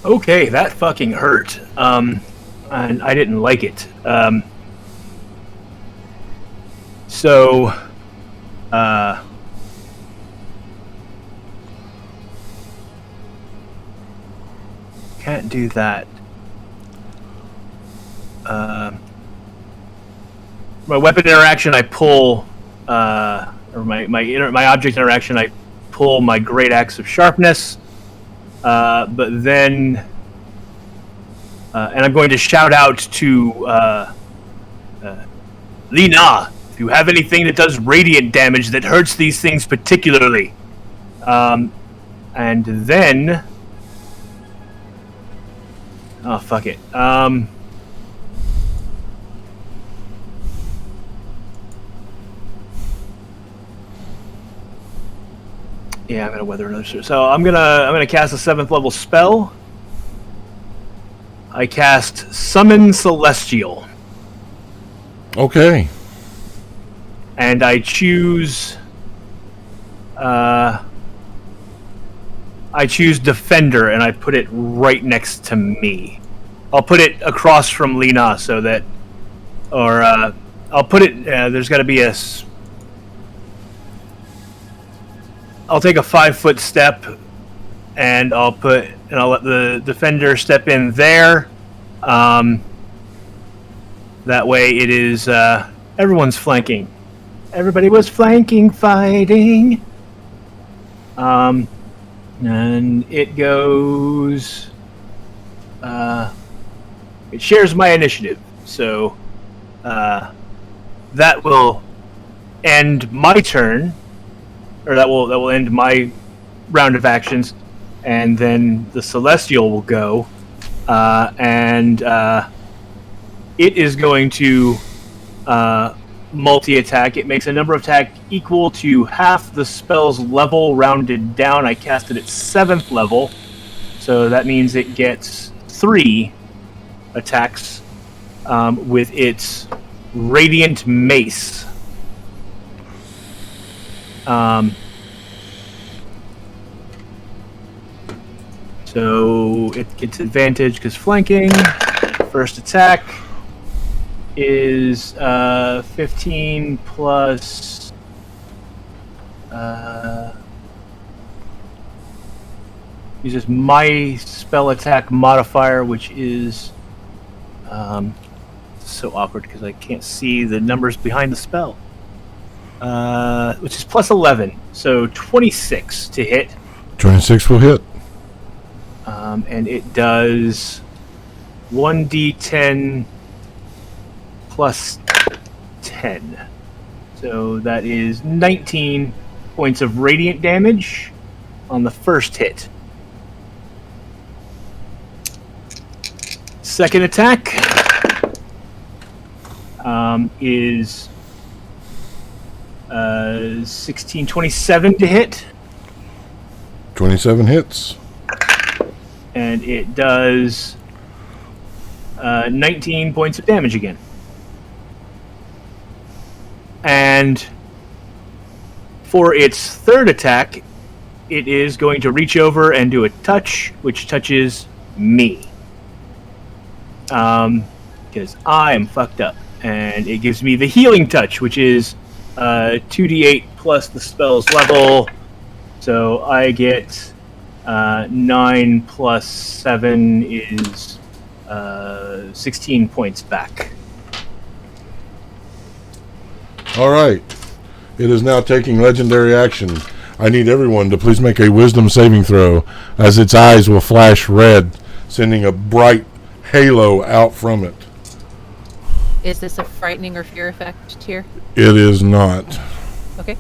Okay, that fucking hurt. And I didn't like it. Can't do that. My weapon interaction, I pull, or my object interaction, I pull my Great Axe of Sharpness. But then, and I'm going to shout out to Lina, if you have anything that does radiant damage that hurts these things particularly. And then, oh fuck it. Yeah, I'm gonna weather another. So I'm gonna cast a 7th level spell. I cast Summon Celestial.
Okay.
And I choose. I choose Defender, and I put it right next to me. I'll put it across from Lina so that, or I'll put it. There's got to be a. I'll take a 5-foot step, and I'll let the Defender step in there. That way, it is everyone's flanking. Everybody was flanking, fighting. And it goes. It shares my initiative, so that will end my turn. Or that will end my round of actions, and then the Celestial will go, and it is going to multi-attack. It makes a number of attack equal to half the spell's level rounded down. I cast it at 7th level, so that means it gets 3 attacks with its Radiant Mace. So it gets advantage because flanking. First attack is 15 plus uses my spell attack modifier, which is so awkward because I can't see the numbers behind the spell. Which is plus 11, so 26 to hit.
26 will hit.
And it does 1d10 plus 10. So that is 19 points of radiant damage on the first hit. Second attack is 27 to hit.
27 hits.
And it does 19 points of damage again. And for its third attack, it is going to reach over and do a touch, which touches me. Because I am fucked up. And it gives me the healing touch, which is 2d8 plus the spell's level. So I get 9 plus 7 is 16 points back.
Alright. It is now taking legendary action. I need everyone to please make a wisdom saving throw, as its eyes will flash red, sending a bright halo out from it.
Is this a frightening or fear effect here?
It is not.
Okay.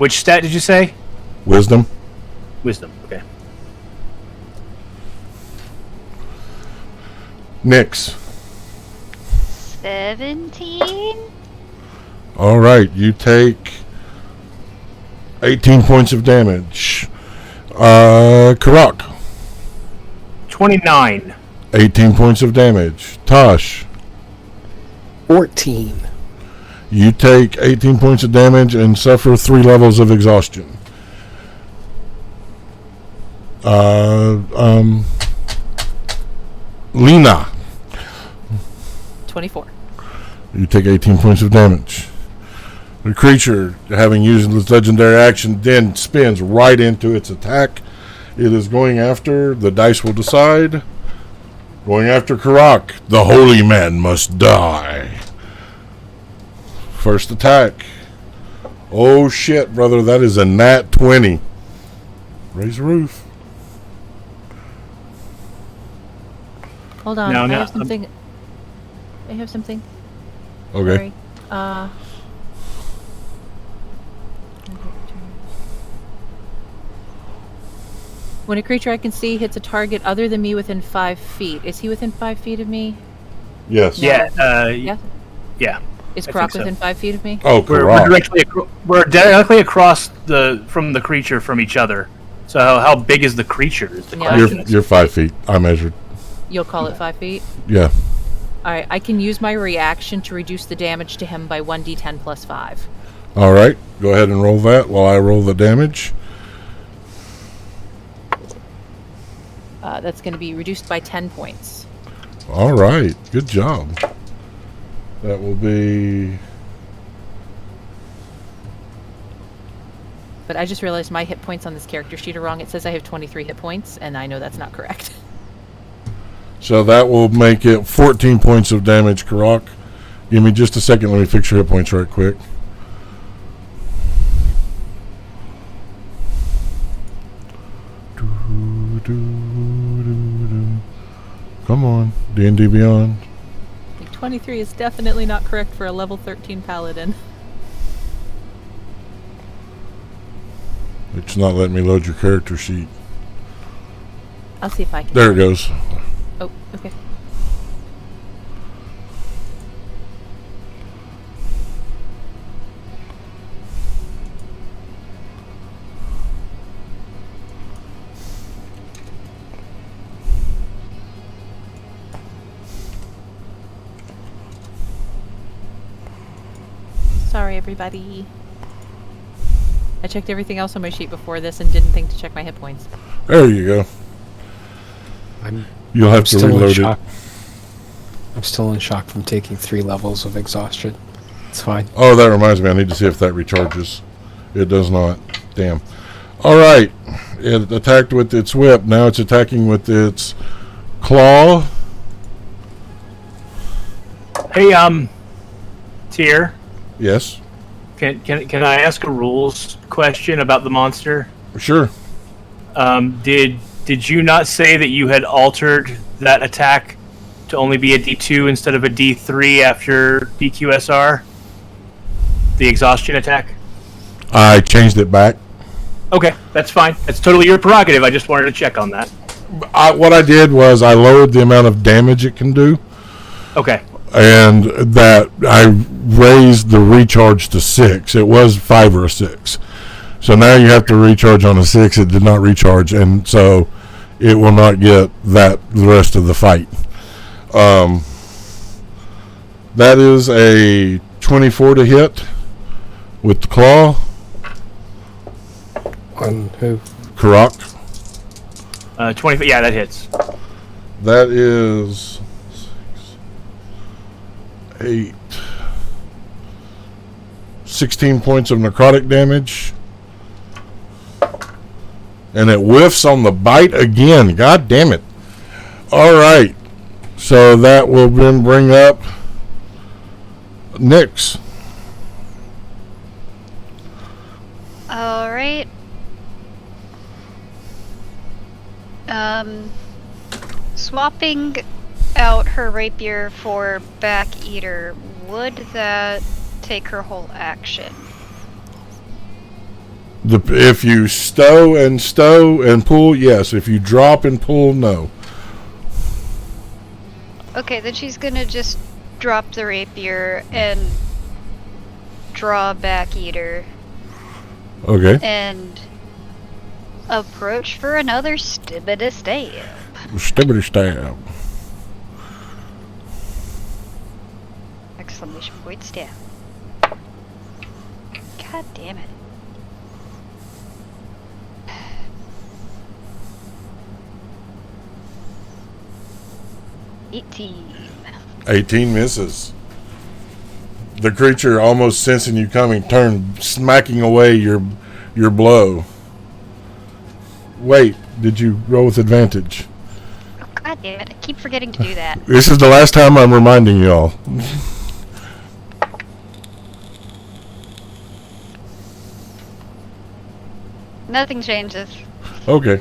Which stat did you say?
Wisdom.
Wisdom. Okay.
Nyx.
17?
All right, you take 18 points of damage. Croc.
29.
18 points of damage. Tosh.
14.
You take 18 points of damage and suffer 3 levels of exhaustion. Lena.
24.
You take 18 points of damage. The creature, having used its legendary action, then spins right into its attack. It is going after, the dice will decide, going after Karak. The holy man must die. First attack. Oh shit, brother, that is a nat 20. Raise the roof.
Hold on.
No,
I
no,
have something. I have something.
Okay.
Sorry. When a creature I can see hits a target other than me within 5 feet, is he within 5 feet of me?
Yes.
Yeah.
Yeah.
Yeah.
Is
I
Croc
think so.
within 5 feet of me?
Oh,
We're
Karak.
directly across from the creature from each other. So how big is the creature? Is the
Yeah.
question.
You're 5 feet. I measured.
You'll call it 5 feet?
Yeah.
Alright, I can use my reaction to reduce the damage to him by 1d10 plus 5.
All right. Go ahead and roll that while I roll the damage.
That's going to be reduced by 10 points.
All right. Good job. That will be...
But I just realized my hit points on this character sheet are wrong. It says I have 23 hit points, and I know that's not correct.
So that will make it 14 points of damage, Karak. Give me just a second. Let me fix your hit points right quick. Come on, D&D Beyond.
23 is definitely not correct for a level 13 paladin.
It's not letting me load your character sheet.
I'll see if I can.
There it goes.
Oh, okay. Sorry, everybody. I checked everything else on my sheet before this and didn't think to check my hit points.
There you go. You'll have to
still in
reload it.
shock. I'm still in shock from taking 3 levels of exhaustion. It's fine.
Oh, that reminds me. I need to see if that recharges. It does not. Damn. All right. It attacked with its whip. Now it's attacking with its claw.
Hey, Tyr,
Yes.
can I ask a rules question about the monster?
Sure.
Did you not say that you had altered that attack to only be a D2 instead of a D3 after DQSR? The exhaustion attack?
I changed it back.
Okay, that's fine. That's totally your prerogative. I just wanted to check on that.
What I did was I lowered the amount of damage it can do,
Okay.
and that I raised the recharge to 6. It was 5 or a 6. So now you have to recharge on a 6. It did not recharge, and so it will not get that the rest of the fight. That is a 24 to hit with the claw.
On who?
Karak.
20. Yeah, that hits.
That is 8. 16 points of necrotic damage. And it whiffs on the bite again. God damn it. Alright. So that will then bring up Nyx.
Alright. Swapping out her rapier for Back Eater, would that take her whole action?
If you stow and pull, yes. If you drop and pull, no.
Okay, then she's gonna just drop the rapier and draw back eater
Okay.
and approach for another stibbity stab.
Stibbity stab.
Exclamation point stab. God damn it. $18.
18 misses. The creature, almost sensing you coming, turned, smacking away your blow. Wait, did you roll with advantage?
Oh, God damn it. I keep forgetting to do that.
This is the last time I'm reminding y'all.
Nothing changes.
Okay.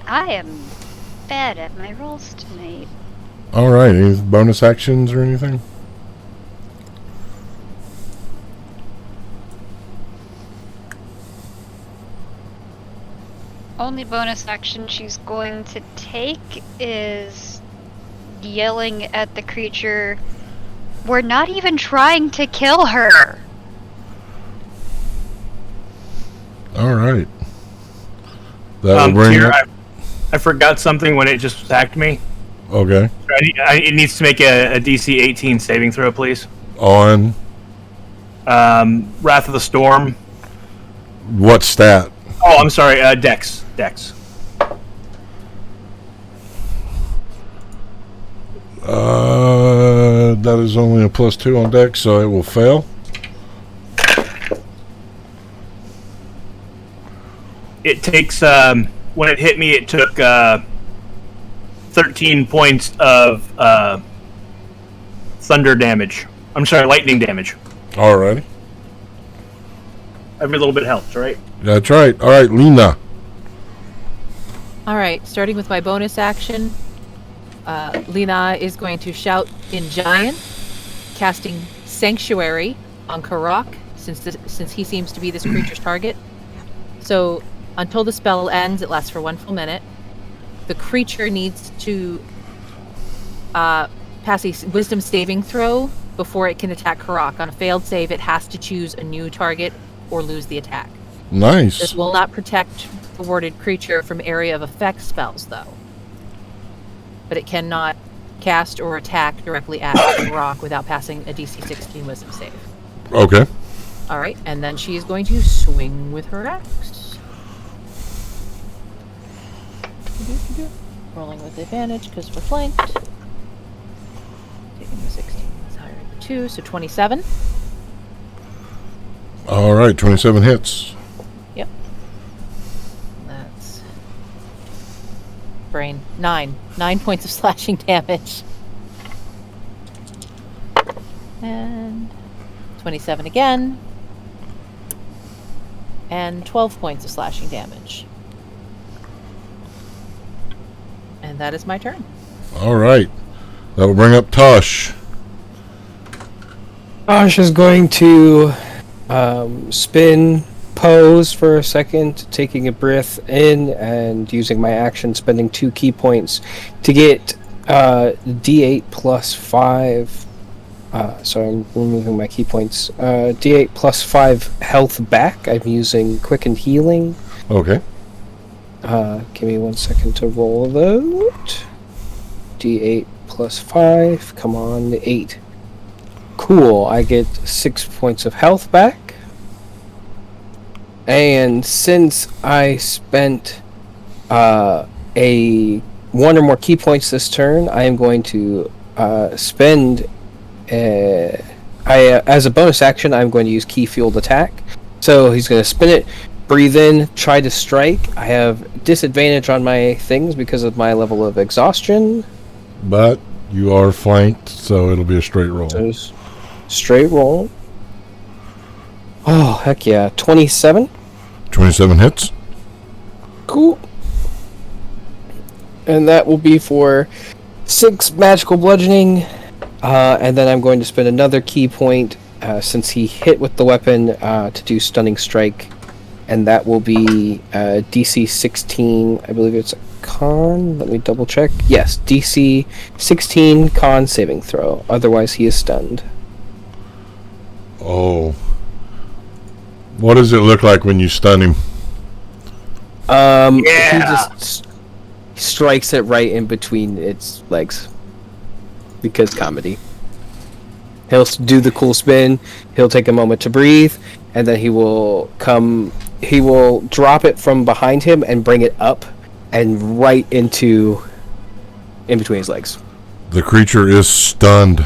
I am bad at my rolls tonight.
Alright, any bonus actions or anything?
Only bonus action she's going to take is yelling at the creature, "We're not even trying to kill her!"
Alright. That will bring
Tyr, I forgot something when it just attacked me.
Okay.
It needs to make a DC 18 saving throw, please.
On
Wrath of the Storm.
what stat?
Oh, I'm sorry. Dex.
That is only a +2 on dex, so it will fail.
It takes, when it hit me, it took 13 points of thunder damage. I'm sorry, lightning damage.
Alrighty.
Every little bit helps, right?
That's right. Alright, Lena.
Alright, starting with my bonus action, Lena is going to shout in Giant, casting Sanctuary on Croc, since he seems to be this creature's target. So, until the spell ends, it lasts for 1 full minute. The creature needs to pass a wisdom saving throw before it can attack Croc. On a failed save, it has to choose a new target or lose the attack.
Nice.
This will not protect the warded creature from area of effect spells, though. But it cannot cast or attack directly at Croc without passing a DC 16 wisdom save.
Okay.
Alright, and then she is going to swing with her axe. Rolling with advantage because we're flanked. Taking the 16 is higher than 2, so 27.
Alright, 27 hits.
Yep. That's brain. 9 points of slashing damage. And 27 again. And 12 points of slashing damage. And that is my turn.
Alright. That will bring up Tosh.
Ash is going to spin, pose for a second, taking a breath in, and using my action, spending 2 key points to get D8 plus 5. So I'm removing my key points. D8 plus 5 health back. I'm using Quickened Healing.
Okay.
Give me 1 second to roll that. D8 plus 5. Come on, 8. Cool. I get 6 points of health back. And since I spent a 1 or more key points this turn, I am going to spend. As a bonus action, I'm going to use Key Fueled Attack. So he's going to spin it, breathe in, try to strike. I have disadvantage on my things because of my level of exhaustion.
But you are flanked, so it'll be a straight roll.
So straight roll. Oh, heck yeah. 27.
27 hits.
Cool. And that will be for 6 magical bludgeoning. And then I'm going to spend another key point since he hit with the weapon to do stunning strike, and that will be DC 16. I believe it's a con. Let me double check. Yes, DC 16 con saving throw. Otherwise, he is stunned.
Oh. What does it look like when you stun him?
He just strikes it right in between its legs. Because comedy. He'll do the cool spin, he'll take a moment to breathe, and then he will drop it from behind him and bring it up and right in between his legs.
The creature is stunned.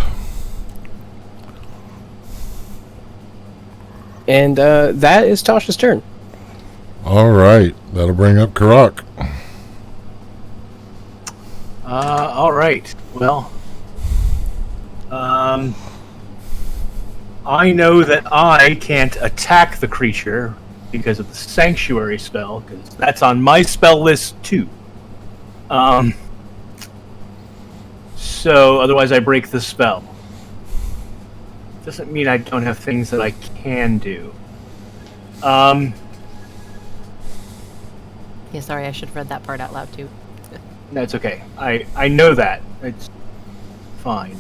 And that is Tasha's turn.
All right. That'll bring up Croc.
All right. Well, I know that I can't attack the creature because of the Sanctuary spell, because that's on my spell list too. So otherwise I break the spell. Doesn't mean I don't have things that I can do.
Yeah, sorry, I should have read that part out loud too.
That's okay. I know that. It's fine.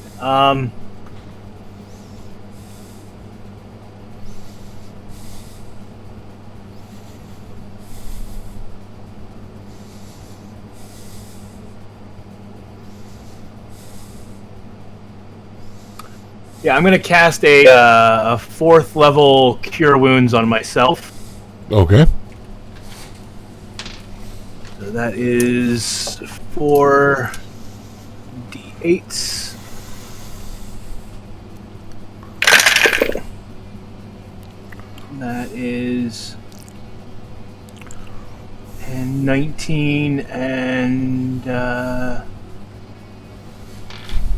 Yeah, I'm going to cast a 4th level Cure Wounds on myself.
Okay.
So that is 4 d8s. That is 19 and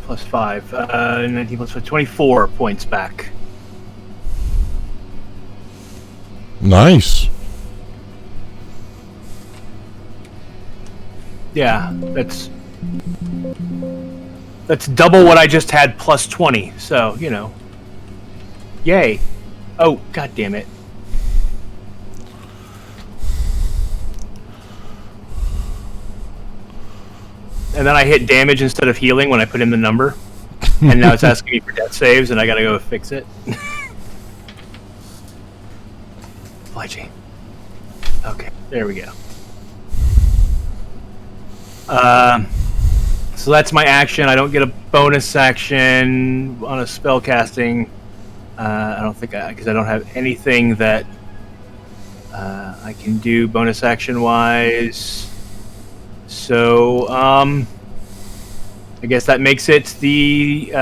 plus 5. 19 plus 5, 24 points back.
Nice.
Yeah, that's double what I just had plus 20. So, yay. Oh, god damn it. And then I hit damage instead of healing when I put in the number. And now it's asking me for death saves, and I gotta go fix it. Fly Okay, there we go. So that's my action. I don't get a bonus action on a spell casting. I don't think because I don't have anything that I can do bonus action wise. So I guess that makes it the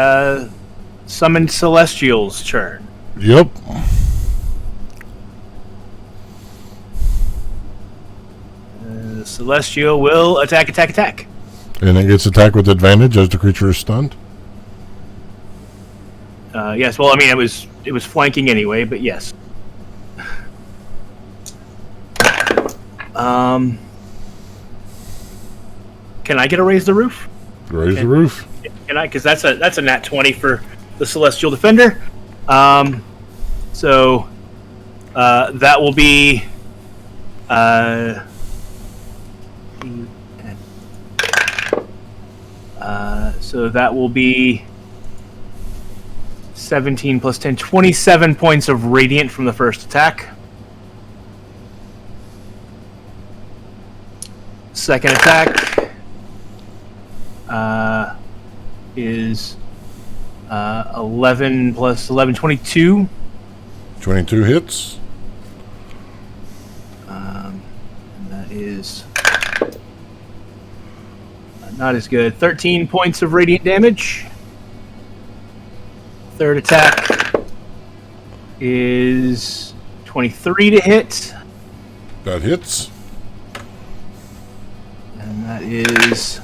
summoned Celestial's turn.
Yep.
The Celestial will attack.
And it gets attacked with advantage as the creature is stunned.
Yes. Well, I mean, it was flanking anyway, but yes. Can I get a raise the roof?
Raise the roof.
Can I? Because that's a nat 20 for the Celestial Defender. So that will be so that will be 17 plus 10, 27 points of radiant from the first attack. Second attack is 11 plus 11, 22.
22 hits.
And that is not as good. 13 points of radiant damage. Third attack is 23 to hit.
That hits.
And that is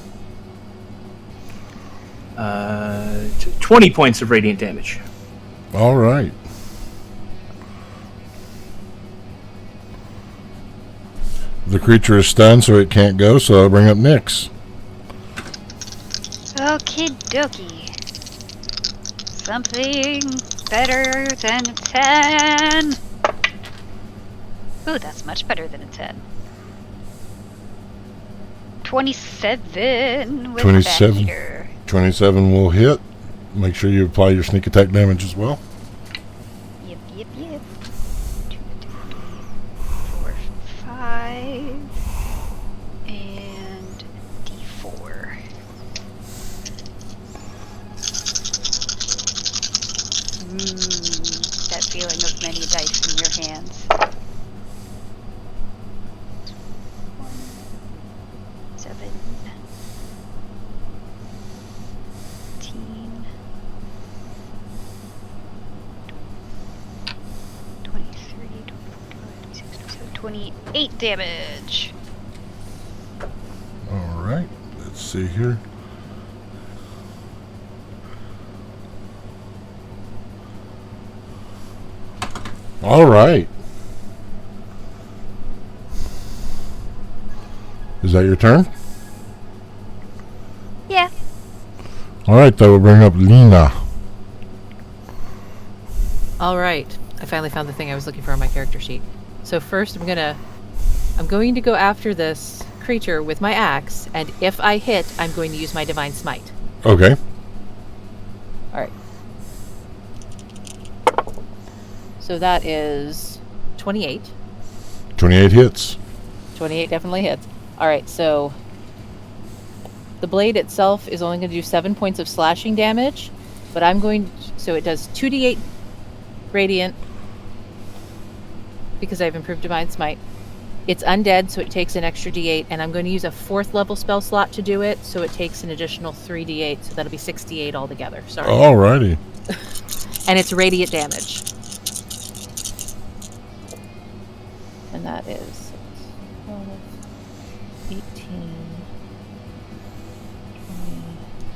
20 points of radiant damage.
All right. The creature is stunned, so it can't go, so I'll bring up Nyx.
Okie dokie. Something better than a 10. Ooh, that's much better than a 10. 27 with
27.
Badger.
27 will hit. Make sure you apply your sneak attack damage as well.
Yep. 2, 4, 5. And D4. That feeling of many dice in your hands. 7, 18, 23, 24, 25, 26, 27, 28 damage.
All right. Let's see here. All right. Is that your turn?
Yeah.
All right. That will bring up Lena.
All right. I finally found the thing I was looking for on my character sheet. So first I'm going to go after this creature with my axe, and if I hit, I'm going to use my Divine Smite.
Okay.
All right. So that is 28.
28 hits.
28 definitely hits. All right, so the blade itself is only going to do 7 points of slashing damage, but so it does 2d8 radiant because I've improved Divine Smite. It's undead, so it takes an extra d8, and I'm going to use a 4th level spell slot to do it, so it takes an additional 3d8, so that'll be 6d8 altogether. Sorry.
Alrighty.
And it's radiant damage. And that is 12, 18,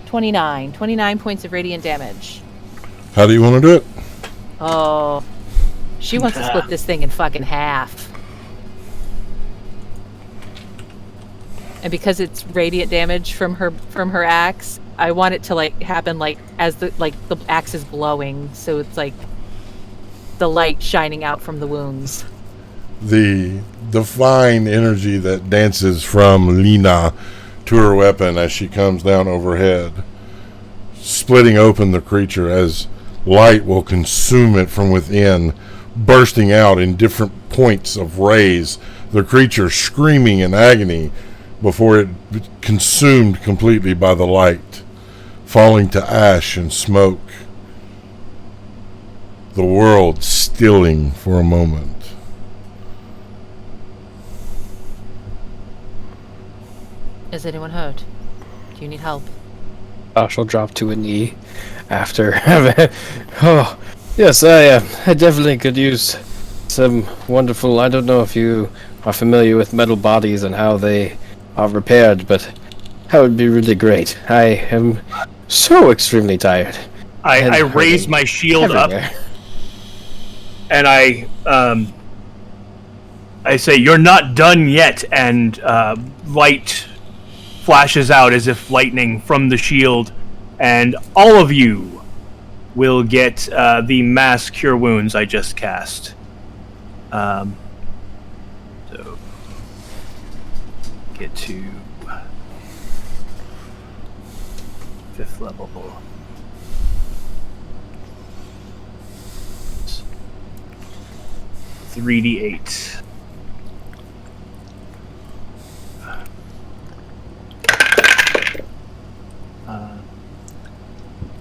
20, 29 points of radiant damage.
How do you want to do it?
Oh, she wants to split this thing in fucking half. And because it's radiant damage from her axe, I want it to happen as the axe is glowing, so it's like the light shining out from the wounds.
The fine energy that dances from Lena to her weapon as she comes down overhead, splitting open the creature as light will consume it from within, bursting out in different points of rays, the creature screaming in agony before it consumed completely by the light, falling to ash and smoke, the world stilling for a moment.
Is anyone hurt? Do you need help?
Josh will drop to a knee after having... Oh, yes, I definitely could use some wonderful... I don't know if you are familiar with metal bodies and how they are repaired, but that would be really great. I am so extremely tired.
I raise my shield
everywhere.
up, and I say, "You're not done yet," and light flashes out as if lightning from the shield, and all of you will get the mass cure wounds I just cast. So get to 5th level. 3d8.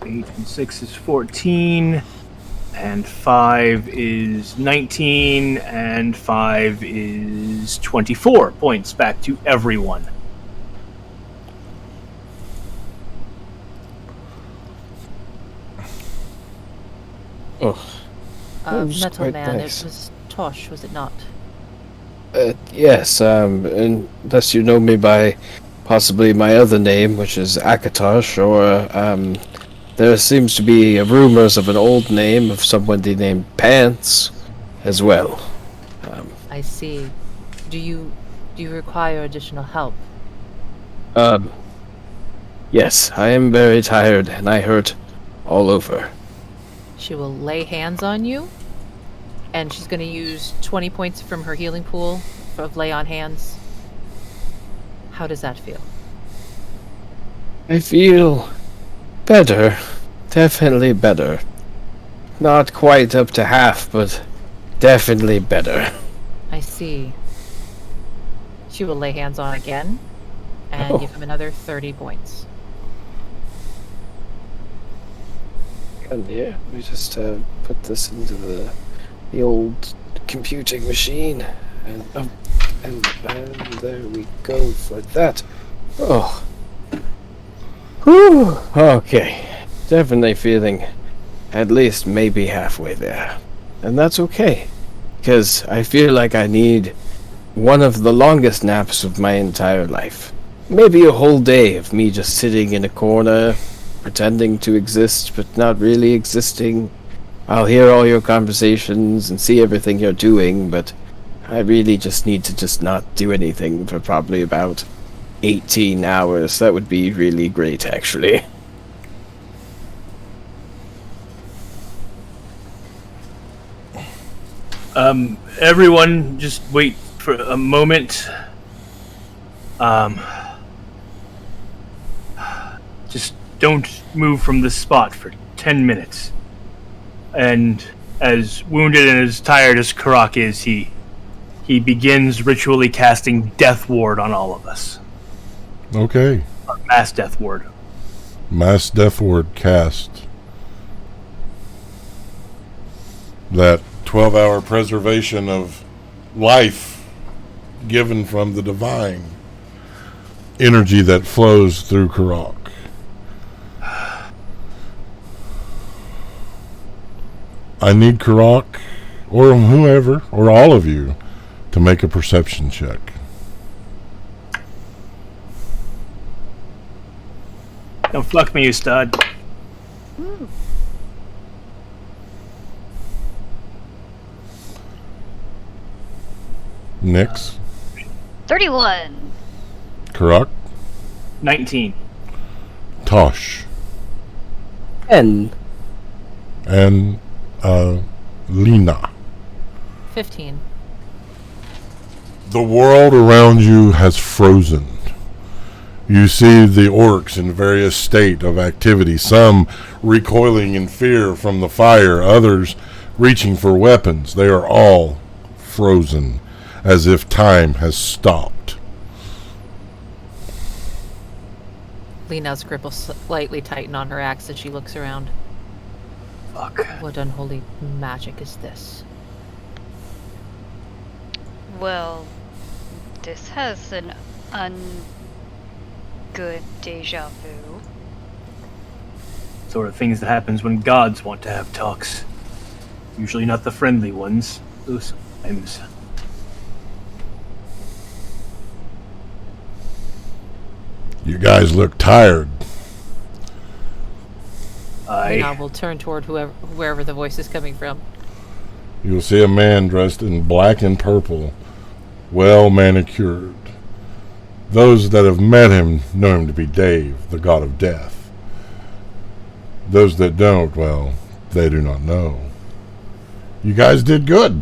8 and 6 is 14, and 5 is 19, and 5 is 24 points back to everyone.
Oh, that was
Metal
quite
Man,
nice.
it was Tosh, was it not?
Yes, unless you know me by possibly my other name, which is Akatosh, or there seems to be rumors of an old name of somebody named Pants as well.
I see. Do you require additional help?
Yes, I am very tired and I hurt all over.
She will lay hands on you, and she's going to use 20 points from her healing pool of lay on hands. How does that feel?
I feel better. Definitely better. Not quite up to half, but definitely better.
I see. She will lay hands on again and give him another 30 points.
And yeah, we just put this into the old computing machine, and there we go for that. Oh, whew. Okay, definitely feeling at least maybe halfway there, and that's okay, because I feel like I need one of the longest naps of my entire life. Maybe a whole day of me just sitting in a corner, pretending to exist but not really existing. I'll hear all your conversations and see everything you're doing, but I really just need to just not do anything for probably about 18 hours. That would be really great, actually.
Everyone, just wait for a moment. Just don't move from this spot for 10 minutes. And as wounded and as tired as Croc is, he begins ritually casting Death Ward on all of us.
Okay.
Mass Death Ward.
Mass Death Ward cast. That 12-hour preservation of life given from the divine energy that flows through Croc. I need Croc, or whoever, or all of you, to make a perception check.
Don't fuck me, you stud.
Ooh.
Nix,
31.
Croc,
19.
Tosh,
And
Lena.
15.
The world around you has frozen. You see the orcs in various state of activity, some recoiling in fear from the fire, others reaching for weapons. They are all frozen, as if time has stopped.
Lena's grip will slightly tighten on her axe as she looks around.
Fuck.
What unholy magic is this?
Well, this has an good deja vu.
Sort of things that happens when gods want to have talks. Usually not the friendly ones. Those times.
You guys look tired.
Lena will turn toward wherever the voice is coming from.
You'll see a man dressed in black and purple, well manicured. Those that have met him know him to be Dave, the god of death. Those that don't, well, they do not know. You guys did good.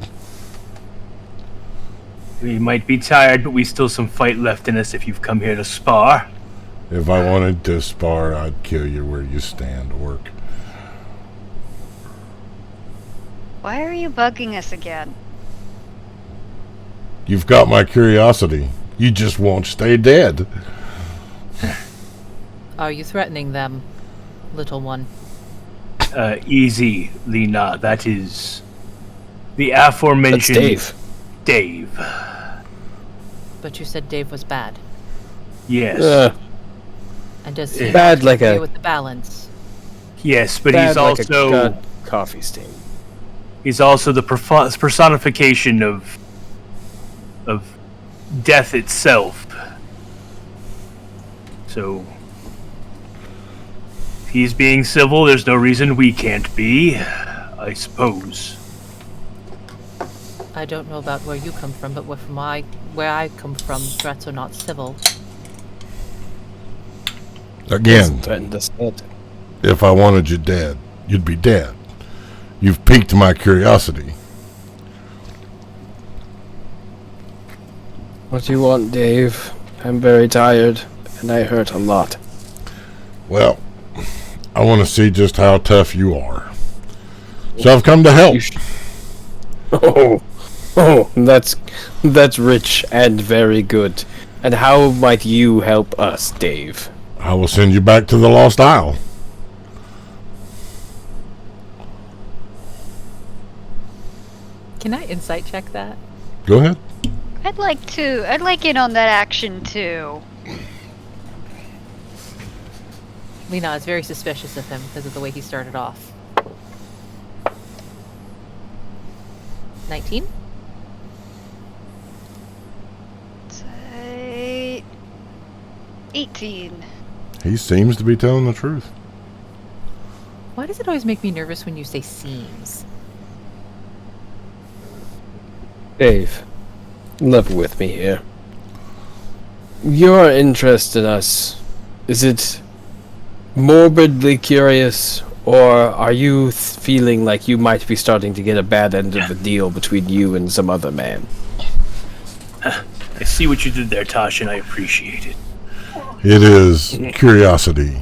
We might be tired, but we still some fight left in us if you've come here to spar.
If I wanted to spar, I'd kill you where you stand, orc.
Why are you bugging us again?
You've got my curiosity. You just won't stay dead.
Are you threatening them, little one?
Easy, Lena. That is the aforementioned
that's Dave.
Dave.
But you said Dave was bad.
Yes.
And does he
Bad like
interfere
a-
with the balance?
Yes, but
bad
he's
like
also
a god coffee stain.
he's also the personification of death itself. So if he's being civil, there's no reason we can't be, I suppose.
I don't know about where you come from, but where I come from, threats are not civil.
Again,
Threatened us dead.
if I wanted you dead, you'd be dead. you've piqued my curiosity.
What do you want, Dave? I'm very tired, and I hurt a lot.
Well, I want to see just how tough you are. So I've come to help.
That's rich and very good. And how might you help us, Dave?
I will send you back to the Lost Isle.
Can I insight check that?
Go ahead.
I'd like in on that action too.
Lena is very suspicious of him because of the way he started off. 19?
Say 18.
He seems to be telling the truth.
Why does it always make me nervous when you say seems?
Dave, level with me here. Your interest in us, is it morbidly curious, or are you feeling like you might be starting to get a bad end of the deal between you and some other man?
I see what you did there, Tosh, and I appreciate it.
It is curiosity.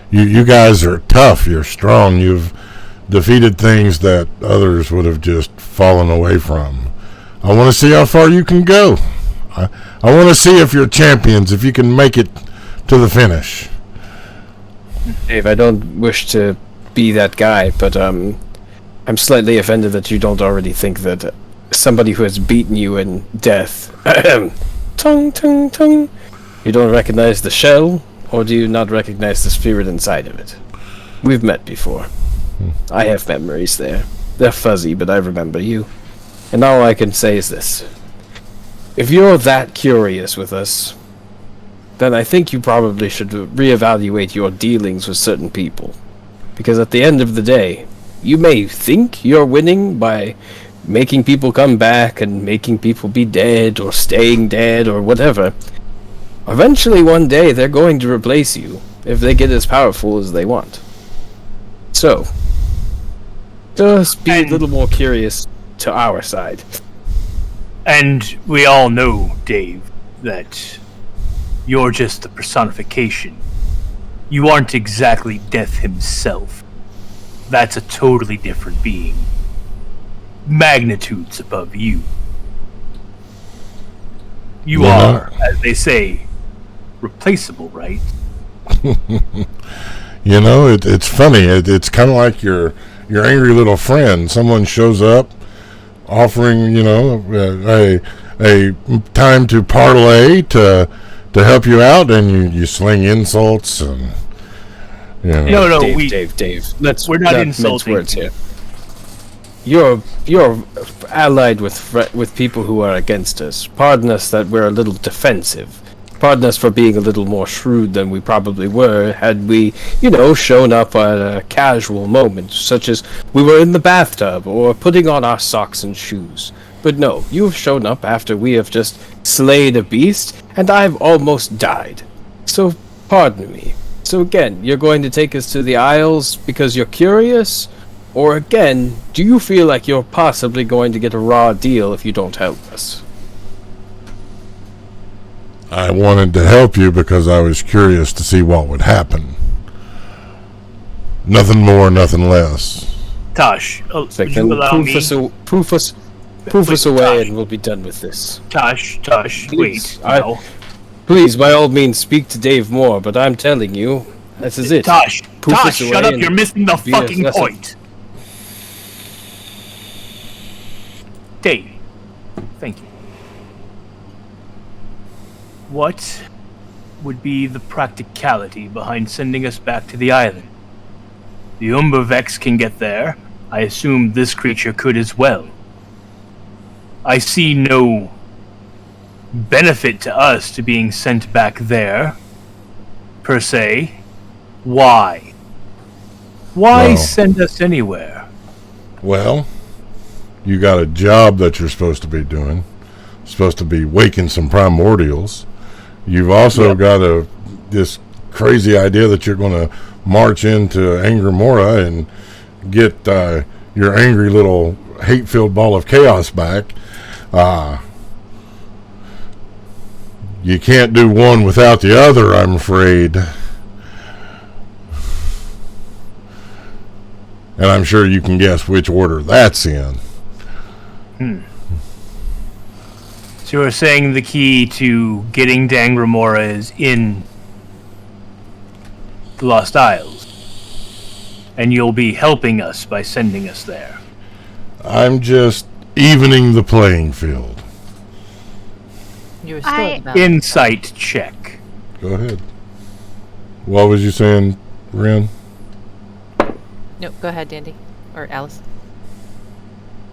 You guys are tough. You're strong. You've defeated things that others would have just fallen away from. I want to see how far you can go. I want to see if you're champions, if you can make it to the finish.
Dave, I don't wish to be that guy, but I'm slightly offended that you don't already think that somebody who has beaten you in death... tongue, tongue, tongue. You don't recognize the shell, or do you not recognize the spirit inside of it? We've met before. I have memories there. They're fuzzy, but I remember you. And all I can say is this. If you're that curious with us, then I think you probably should reevaluate your dealings with certain people. Because at the end of the day, you may think you're winning by making people come back and making people be dead or staying dead or whatever. Eventually one day they're going to replace you if they get as powerful as they want. So, just be a little more curious to our side.
And we all know, Dave, that you're just the personification. You aren't exactly Death himself. That's a totally different being. Magnitudes above you. You are, as they say, replaceable, right?
You know, it's funny. It's kind of like your angry little friend. Someone shows up offering, you know, a time to parlay to help you out, and you sling insults and you know.
No,
Dave. We're
not insulting
words here. You're allied with people who are against us. Pardon us that we're a little defensive. Pardon us for being a little more shrewd than we probably were had we, shown up at a casual moment, such as we were in the bathtub or putting on our socks and shoes. But no, you've shown up after we have just slayed a beast, and I've almost died. So, pardon me. So again, you're going to take us to the Isles because you're curious? Or again, do you feel like you're possibly going to get a raw deal if you don't help us?
I wanted to help you because I was curious to see what would happen. Nothing more, nothing less.
Tosh, would you allow me?
Proof us away and we'll be done with this.
Tosh,
Please,
wait. No.
Please, by all means, speak to Dave more, but I'm telling you, this is it.
Tosh, shut up, you're missing the fucking point. Dave, thank you. What would be the practicality behind sending us back to the island? The Umbervex can get there. I assume this creature could as well. I see no benefit to us to being sent back there, per se. Why? Why send us anywhere?
Well, you got a job that you're supposed to be doing. Supposed to be waking some primordials. You've also got this crazy idea that you're going to march into Angramora and get your angry little hate-filled ball of chaos back. You can't do one without the other, I'm afraid. And I'm sure you can guess which order that's in.
So you're saying the key to getting Dangramora is in the Lost Isles, and you'll be helping us by sending us there.
I'm just evening the playing field.
You were still about
Insight check.
Go ahead. What was you saying, Ren?
No, go ahead, Dandy. Or Alice.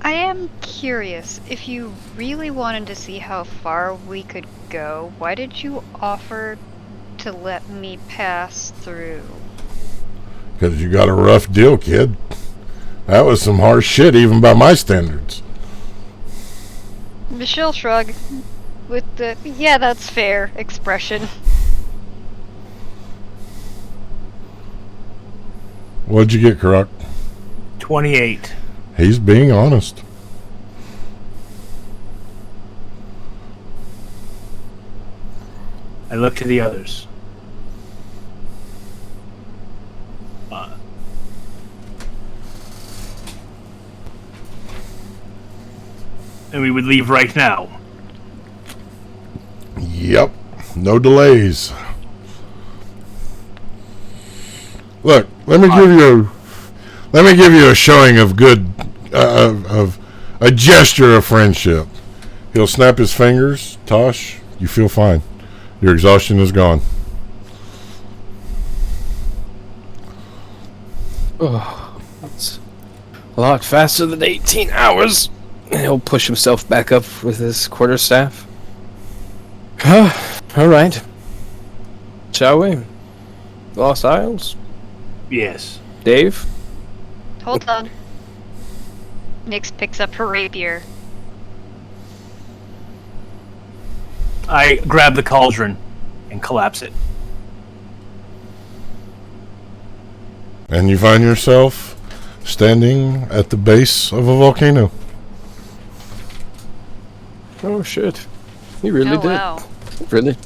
I am curious, if you really wanted to see how far we could go, why did you offer to let me pass through?
Because you got a rough deal, kid. That was some harsh shit, even by my standards.
Michelle shrug with the, yeah, that's fair expression.
What'd you get, Croc?
28.
He's being honest.
I look to the others. And we would leave right now.
Yep. No delays. Look, let me give you a showing of good, of a gesture of friendship. He'll snap his fingers. Tosh, you feel fine. Your exhaustion is gone.
Oh, that's a lot faster than 18 hours. And he'll push himself back up with his quarterstaff. Alright. Shall we? Lost Isles?
Yes.
Dave?
Hold on. Nyx picks up her rapier.
I grab the cauldron and collapse it.
And you find yourself standing at the base of a volcano.
Oh shit. He really did.
Wow.
Really?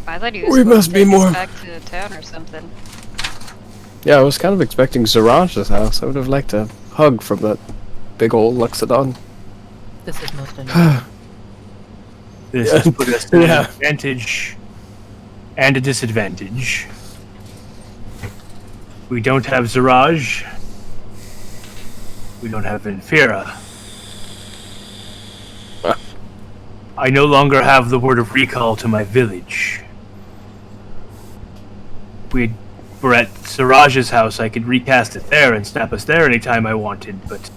I thought he was
We
going
must
to
be
take us
more-
back to town or something.
Yeah, I was kind of expecting Ziraj's house. I would have liked a hug from that big old Luxodon.
This is most unusual.
This has put us to an advantage and a disadvantage. We don't have Ziraj. We don't have Infera. I no longer have the word of recall to my village. If we were at Siraj's house, I could recast it there and snap us there anytime I wanted, but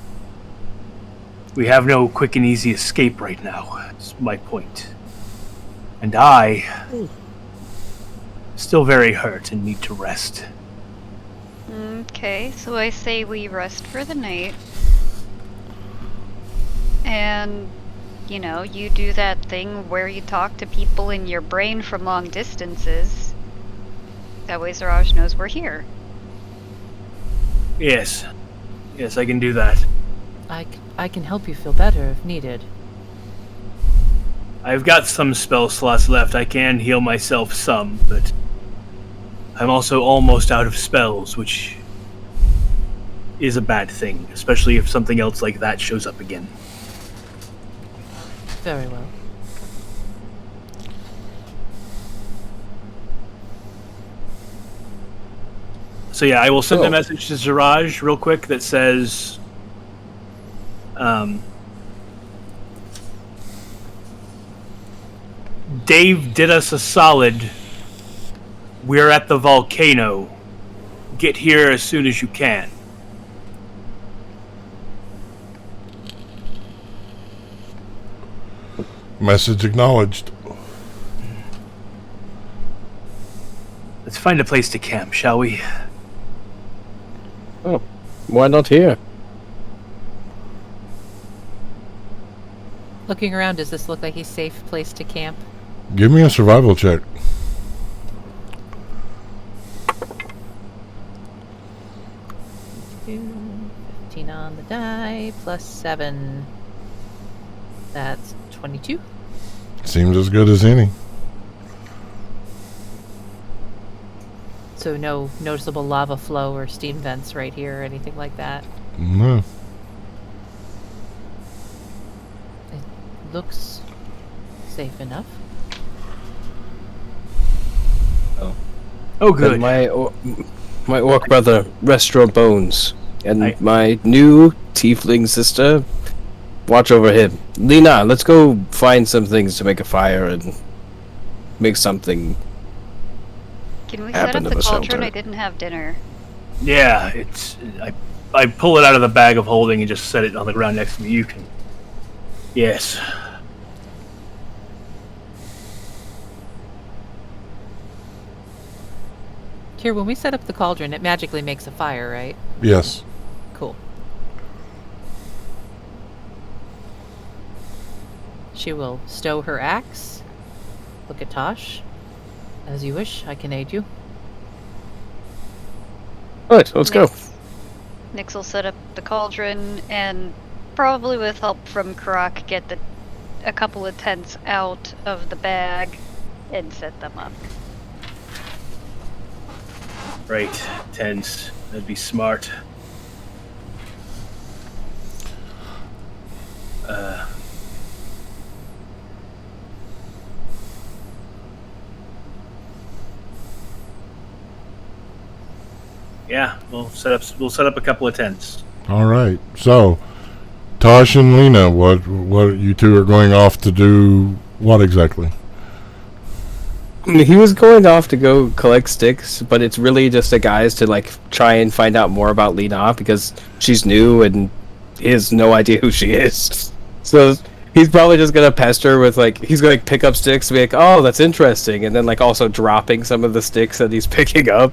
we have no quick and easy escape right now. That's my point. And I still very hurt and need to rest.
Okay, so I say we rest for the night. And, you know, you do that thing where you talk to people in your brain from long distances. That way Siraj knows we're here.
Yes. Yes, I can do that.
I can help you feel better if needed.
I've got some spell slots left. I can heal myself some, but I'm also almost out of spells, which is a bad thing, especially if something else like that shows up again.
Very well.
So yeah, I will send
Oh.
a message to Ziraj real quick that says, Dave did us a solid. We're at the volcano. Get here as soon as you can.
Message acknowledged.
Let's find a place to camp, shall we?
Oh, why not here?
Looking around, does this look like a safe place to camp?
Give me a survival check.
on the die, plus 7. That's 22.
Seems as good as any.
So no noticeable lava flow or steam vents right here or anything like that.
No.
It looks safe enough.
Oh, good.
And my orc brother, rest your bones. And
I-
my new tiefling sister, watch over him. Lena, let's go find some things to make a fire and make something.
Can we set up
Happened
the
to the
cauldron?
shelter.
I didn't have dinner.
Yeah, it's. I pull it out of the bag of holding and just set it on the ground next to me. You can. Yes.
Here, when we set up the cauldron, it magically makes a fire, right?
Yes.
Cool. She will stow her axe. Look at Tosh. As you wish, I can aid you.
Alright, let's go.
Nyx will set up the cauldron and probably with help from Croc get a couple of tents out of the bag and set them up.
Right. Tens. That'd be smart. Yeah, we'll set up a couple of tents.
All right. So, Tosh and Lena, what you two are going off to do? What exactly?
He was going off to go collect sticks, but it's really just a guise to like try and find out more about Lena because she's new and he has no idea who she is. So he's probably just gonna pester with like he's gonna pick up sticks and be like, "Oh, that's interesting," and then like also dropping some of the sticks that he's picking up.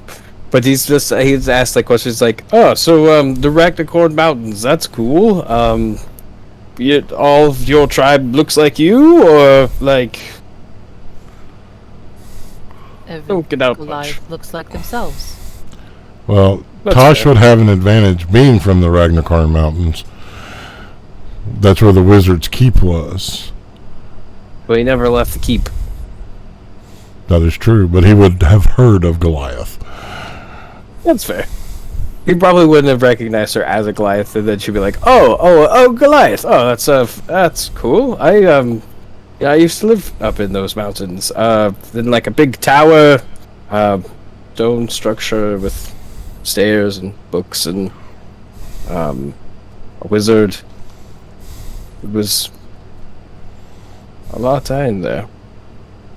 But he's asked like questions like, "Oh, so the Ragnacorn Mountains, that's cool. All of your tribe looks like you, or like."
Every
Don't get out
Goliath
much.
looks like themselves.
Well,
That's
Tosh
fair.
would have an advantage being from the Ragnakarn Mountains. That's where the wizard's keep was.
But he never left the keep.
That is true, but he would have heard of Goliath.
That's fair. He probably wouldn't have recognized her as a Goliath, and then she'd be like, "Oh, Goliath. Oh, that's cool. I used to live up in those mountains. In like a big tower, stone structure with stairs and books and a wizard. It was a lot of time there."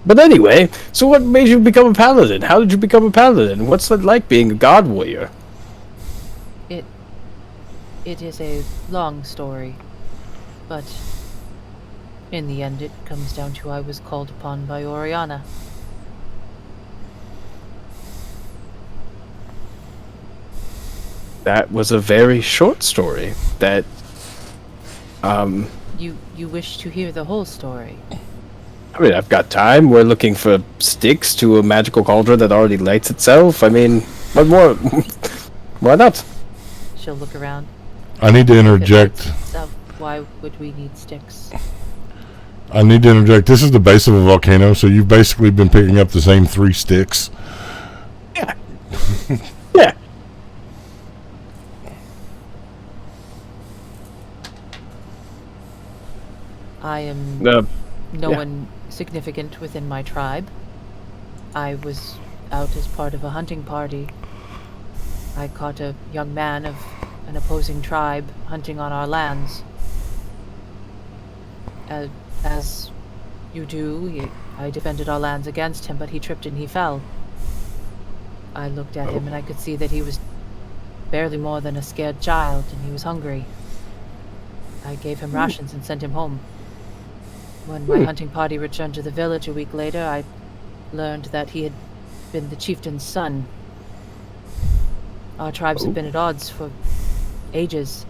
But anyway, so what made you become a paladin? How did you become a paladin? What's it like being a god warrior?
It is a long story, but in the end it comes down to I was called upon by Oriana.
That was a very short story. That,
You wish to hear the whole story?
I mean, I've got time. We're looking for sticks to a magical cauldron that already lights itself. I mean, what more? Why not?
She'll look around.
I need to
It
interject.
lights itself. Why would we need sticks?
This is the base of a volcano, so you've basically been picking up the same 3 sticks.
Yeah. Yeah.
I am
Uh,
no
yeah.
one significant within my tribe. I was out as part of a hunting party. I caught a young man of an opposing tribe hunting on our lands. As you do, I defended our lands against him, but he tripped and he fell. I looked at him and I could see that he was barely more than a scared child and he was hungry. I gave him rations and sent him home. When my hunting party returned to the village a week later, I learned that he had been the chieftain's son. Our tribes have been at odds for ages,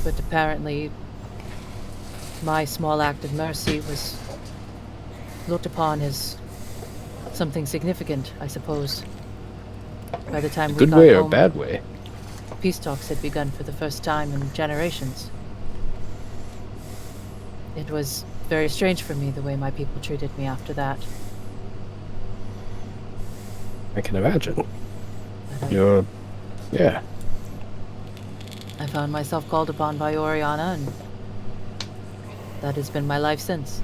but apparently my small act of mercy was looked upon as something significant, I suppose. By the time we
good
got
way or
home,
bad way?
Peace talks had begun for the first time in generations. It was very strange for me the way my people treated me after that.
I can imagine.
But
Yeah.
I found myself called upon by Oriana, and that has been my life since.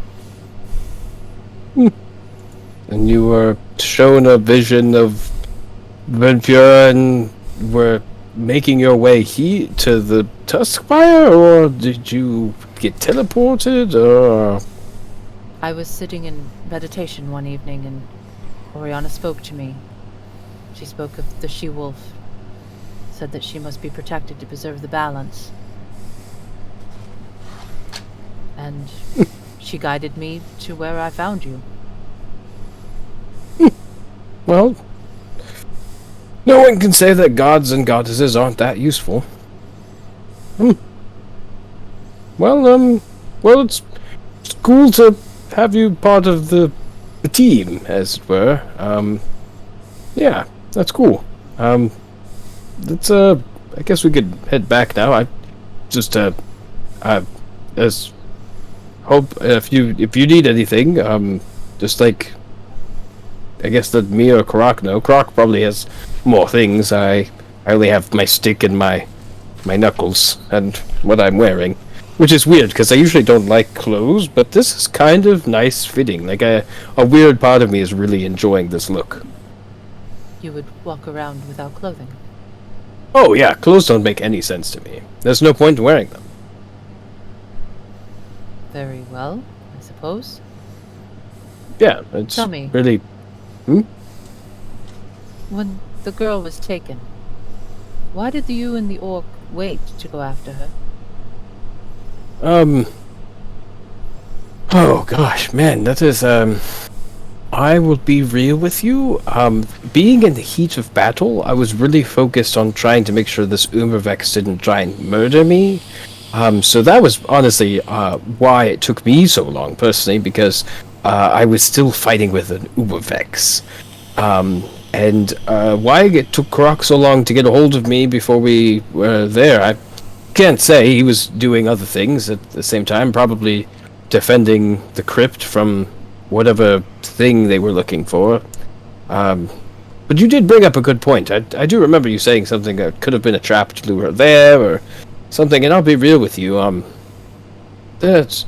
And you were shown a vision of Venpura and were making your way to the Tuskfire, or did you get teleported, or...
I was sitting in meditation one evening, and Oriana spoke to me. She spoke of the she-wolf, said that she must be protected to preserve the balance. And she guided me to where I found you.
Well, no one can say that gods and goddesses aren't that useful. Well, it's cool to have you part of the team, as it were. Yeah, that's cool. Let's, I guess we could head back now. I just, as hope if you need anything, just like, I guess that me or Croc know. Croc probably has more things. I only have my stick and my knuckles and what I'm wearing, which is weird because I usually don't like clothes, but this is kind of nice fitting. Like a weird part of me is really enjoying this look.
You would walk around without clothing.
Oh yeah, clothes don't make any sense to me. There's no point in wearing them.
Very well, I suppose.
Yeah, it's
Tell me.
really...
When the girl was taken, why did you and the orc wait to go after her?
Oh gosh, man, that is, I will be real with you. Being in the heat of battle, I was really focused on trying to make sure this Ubervex didn't try and murder me. So that was honestly why it took me so long, personally, because I was still fighting with an Ubervex. And why it took Croc so long to get a hold of me before we were there, I can't say. He was doing other things at the same time, probably defending the crypt from whatever thing they were looking for. But you did bring up a good point. I do remember you saying something that could have been a trap to lure her there, or something, and I'll be real with you. That's...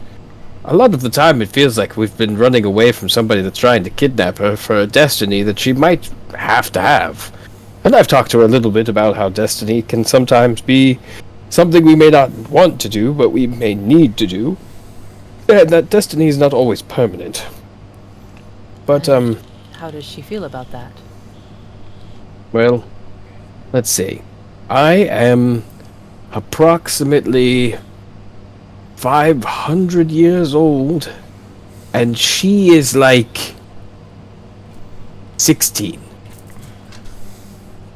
A lot of the time it feels like we've been running away from somebody that's trying to kidnap her for a destiny that she might have to have. And I've talked to her a little bit about how destiny can sometimes be something we may not want to do, but we may need to do. And that destiny is not always permanent. But,
How does she feel about that?
well, let's see. I am approximately 500 years old, and she is like 16.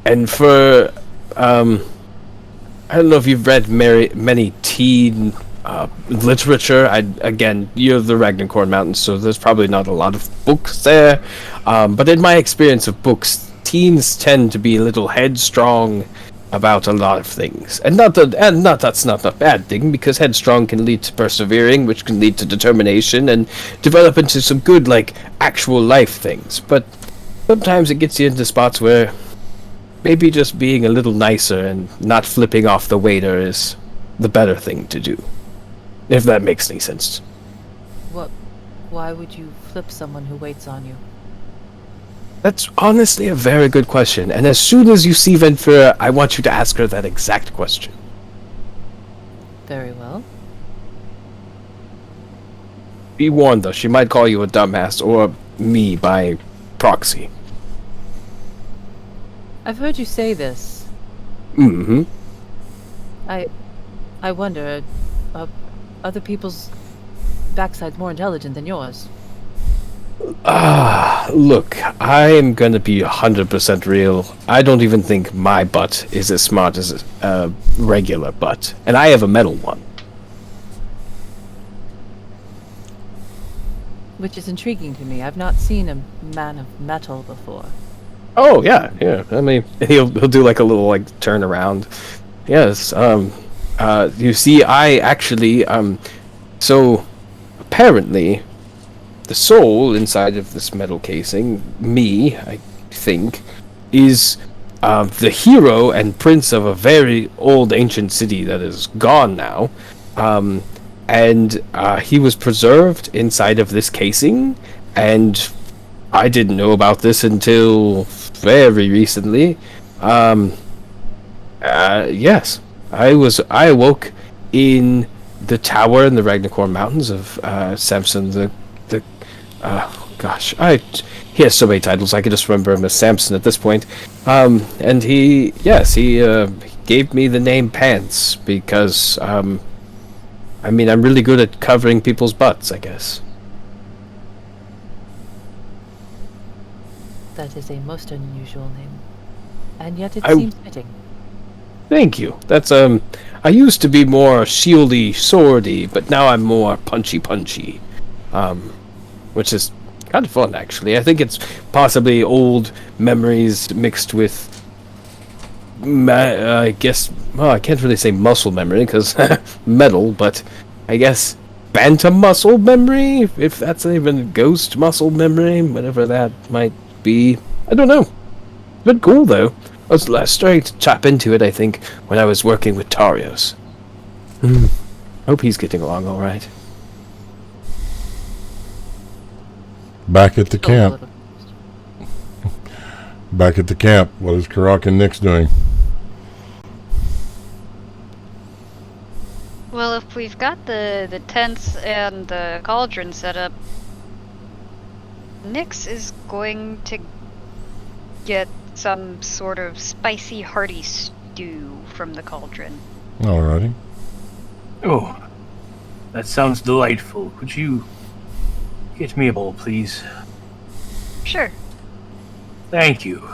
And for, I don't know if you've read many teen literature. Again, you're the Ragnarkorn Mountains, so there's probably not a lot of books there. But in my experience of books, teens tend to be a little headstrong about a lot of things, and that's not a bad thing, because headstrong can lead to persevering, which can lead to determination and develop into some good, like, actual life things. But sometimes it gets you into spots where maybe just being a little nicer and not flipping off the waiter is the better thing to do, if that makes any sense.
Why would you flip someone who waits on you?
That's honestly a very good question, and as soon as you see Venfura, I want you to ask her that exact question.
Very well.
Be warned, though, she might call you a dumbass, or me by proxy.
I've heard you say this.
Mm-hmm.
I wonder, other people's backside's more intelligent than yours.
Look, I'm gonna be 100% real. I don't even think my butt is as smart as a regular butt. And I have a metal one.
Which is intriguing to me. I've not seen a man of metal before.
Oh yeah, yeah. I mean, he'll do like a little like turn around. Yes. You see, I actually So apparently, the soul inside of this metal casing, me, I think, is the hero and prince of a very old ancient city that is gone now. Um, and he was preserved inside of this casing, and I didn't know about this until very recently. Um, yes, I awoke in the tower in the Ragnakor Mountains of Samson. The gosh, he has so many titles. I could just remember him as Samson at this point. And he gave me the name Pants because I mean, I'm really good at covering people's butts, I guess.
That is a most unusual name. And yet it
I-
seems fitting.
Thank you. That's I used to be more shieldy, swordy, but now I'm more punchy. Which is kind of fun actually. I think it's possibly old memories mixed with I guess, well, I can't really say muscle memory because metal, but I guess phantom muscle memory, if that's even ghost muscle memory, whatever that might be. I don't know. It's been cool though. I was starting to tap into it, I think, when I was working with Tarios. Hope he's getting along all right.
Back at the
Still a
camp.
little confused.
Back at the camp. What is Croc and Nyx doing?
Well, if we've got the tents and the cauldron set up, Nyx is going to get some sort of spicy, hearty stew from the cauldron.
Alrighty.
Oh, that sounds delightful. Could you get me a bowl, please?
Sure.
Thank you.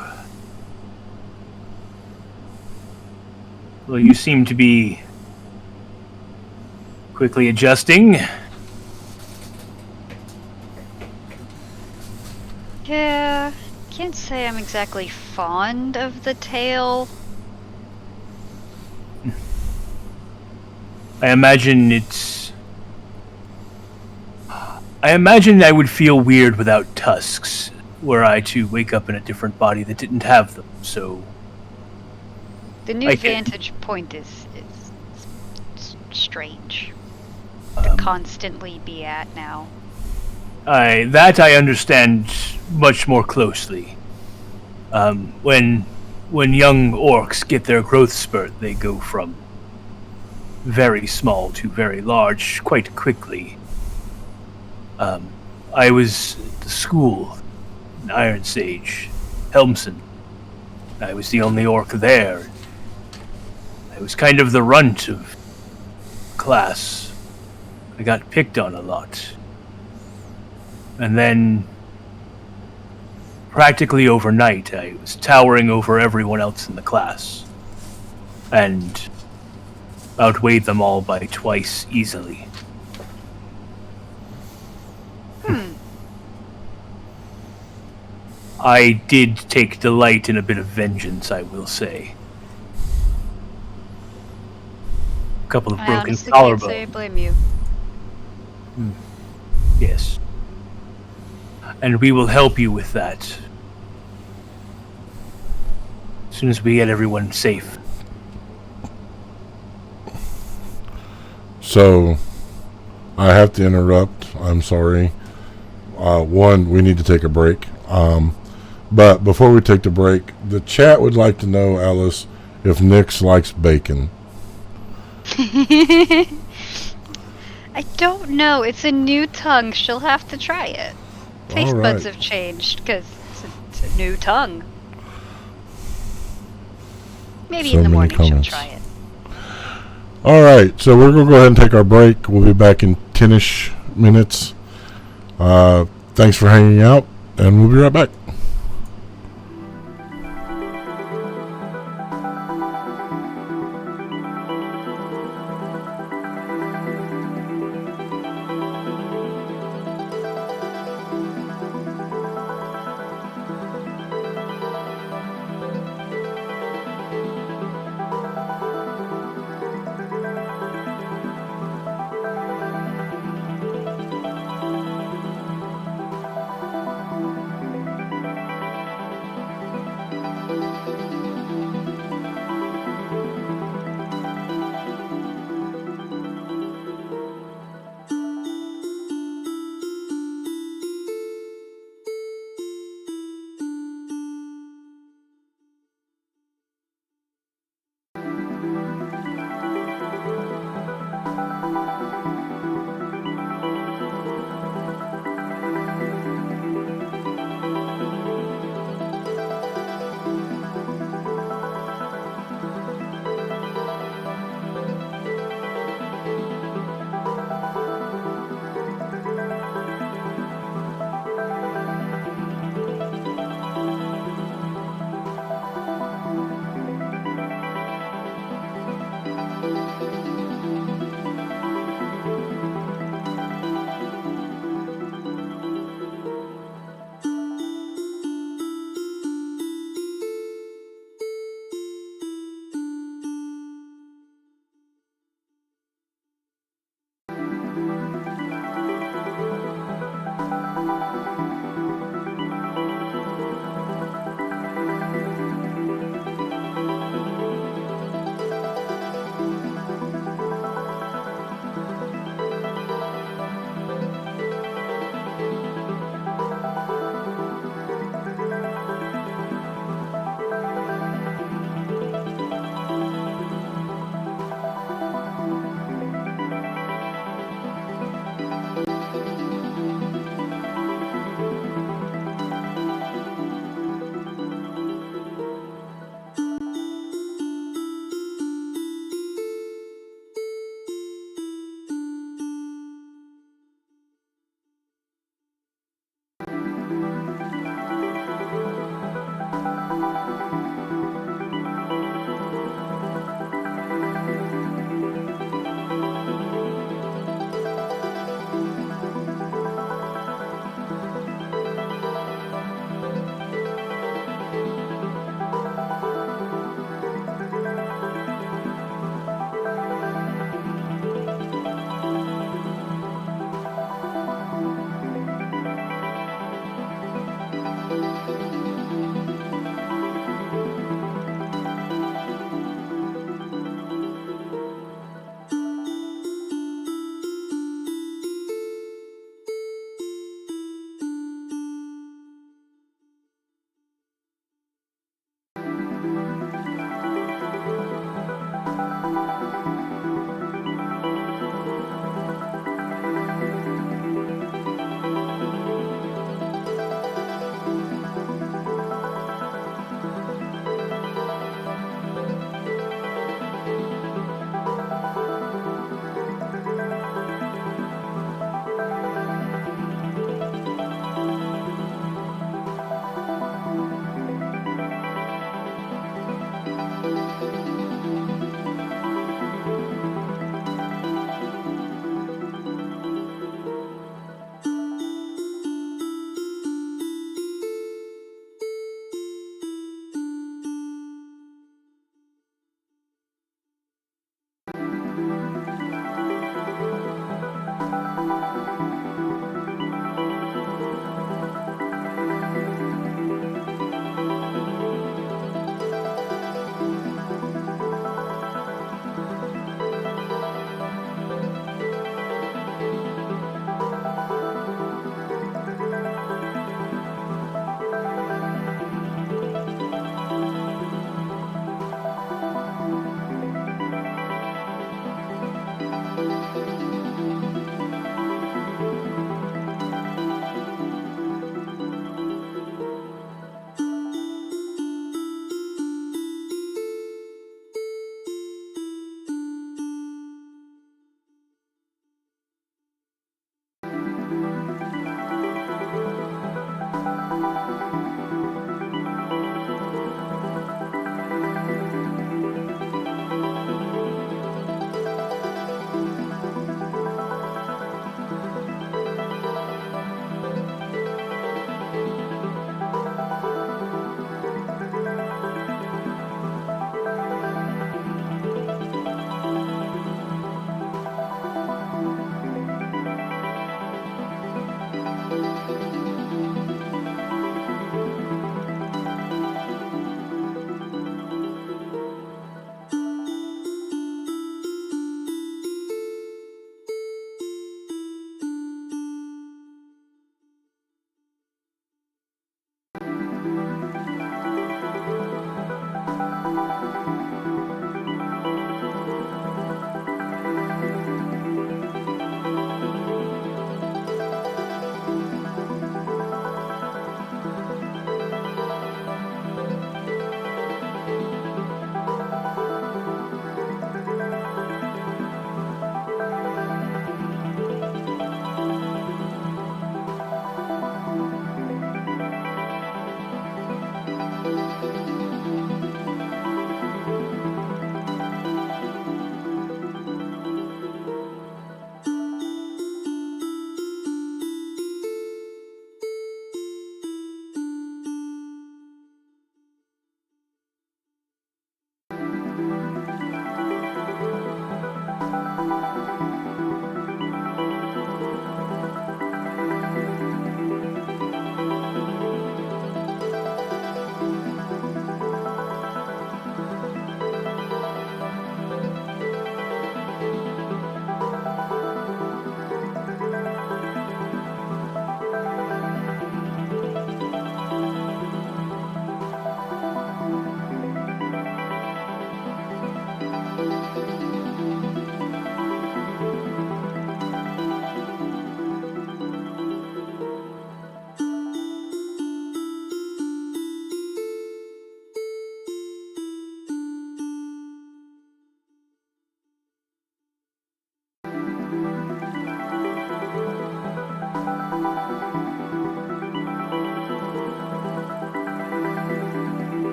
Well, you seem to be quickly adjusting.
Yeah, can't say I'm exactly fond of the tail.
I imagine I would feel weird without tusks, were I to wake up in a different body that didn't have them, so...
The new
I can-
vantage point is strange to constantly be at now.
That I understand much more closely. When young orcs get their growth spurt, they go from very small to very large quite quickly. I was at the school in Iron Sage, Helmson. I was the only orc there. I was kind of the runt of class. I got picked on a lot. And then, practically overnight, I was towering over everyone else in the class. And outweighed them all by twice easily. I did take delight in a bit of vengeance, I will say. A couple of
I
broken
honestly can't say I
collarbones.
blame you.
Yes. And we will help you with that. As soon as we get everyone safe.
So, I have to interrupt. I'm sorry. One, we need to take a break. But before we take the break, the chat would like to know, Alice, if Nyx likes bacon.
I don't know. It's a new tongue. She'll have to try it. Taste
All
buds
right.
have changed because it's a new tongue. Maybe
So
in the
many
morning
comments.
she'll try it.
All right, so we're going to go ahead and take our break. We'll be back in 10-ish minutes. Thanks for hanging out, and we'll be right back.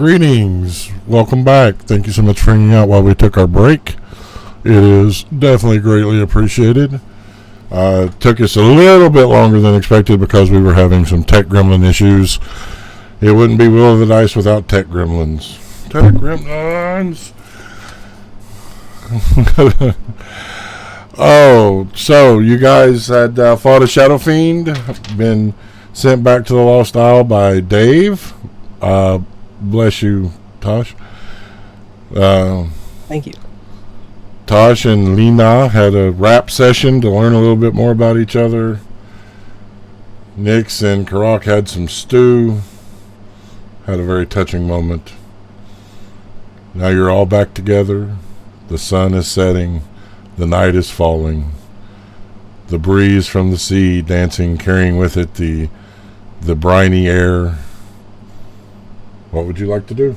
Greetings. Welcome back. Thank you so much for hanging out while we took our break. It is definitely greatly appreciated. Took us a little bit longer than expected because we were having some tech gremlin issues. It wouldn't be Will of the Dice without tech gremlins. Tech gremlins! Oh, so you guys had fought a Shadow Fiend, been sent back to the Lost Isle by Dave. Bless you, Tosh.
Thank you.
Tosh and Lena had a rap session to learn a little bit more about each other. Nix and Croc had some stew. Had a very touching moment. Now you're all back together. The sun is setting. The night is falling. The breeze from the sea dancing, carrying with it the briny air. What would you like to do?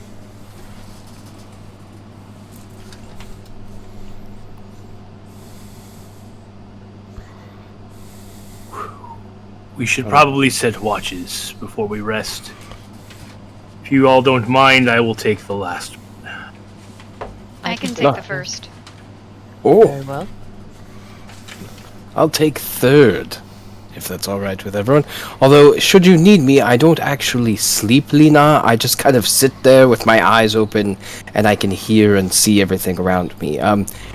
We should probably set watches before we rest. If you all don't mind, I will take the last.
I can take the first.
Oh,
Very well.
I'll take third, if that's all right with everyone. Although, should you need me, I don't actually sleep, Lena. I just kind of sit there with my eyes open, and I can hear and see everything around me.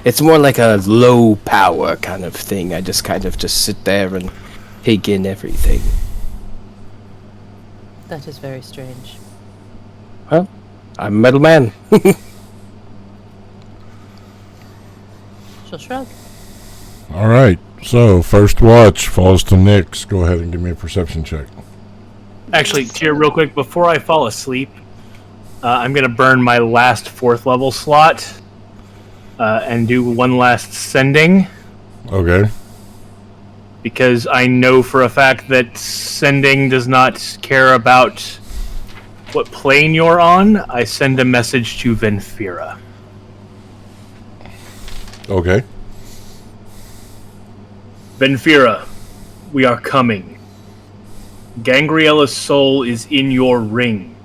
It's more like a low power kind of thing. I just kind of just sit there and take in everything.
That is very strange.
Well, I'm a metal man.
She'll shrug.
All right. So, first watch falls to Nix. Go ahead and give me a perception check.
Actually, Tyr, real quick, before I fall asleep, I'm going to burn my last 4th level slot and do one last sending.
Okay.
Because I know for a fact that sending does not care about what plane you're on. I send a message to Venfira.
Okay.
Venfira, we are coming. Gangriella's soul is in your ring.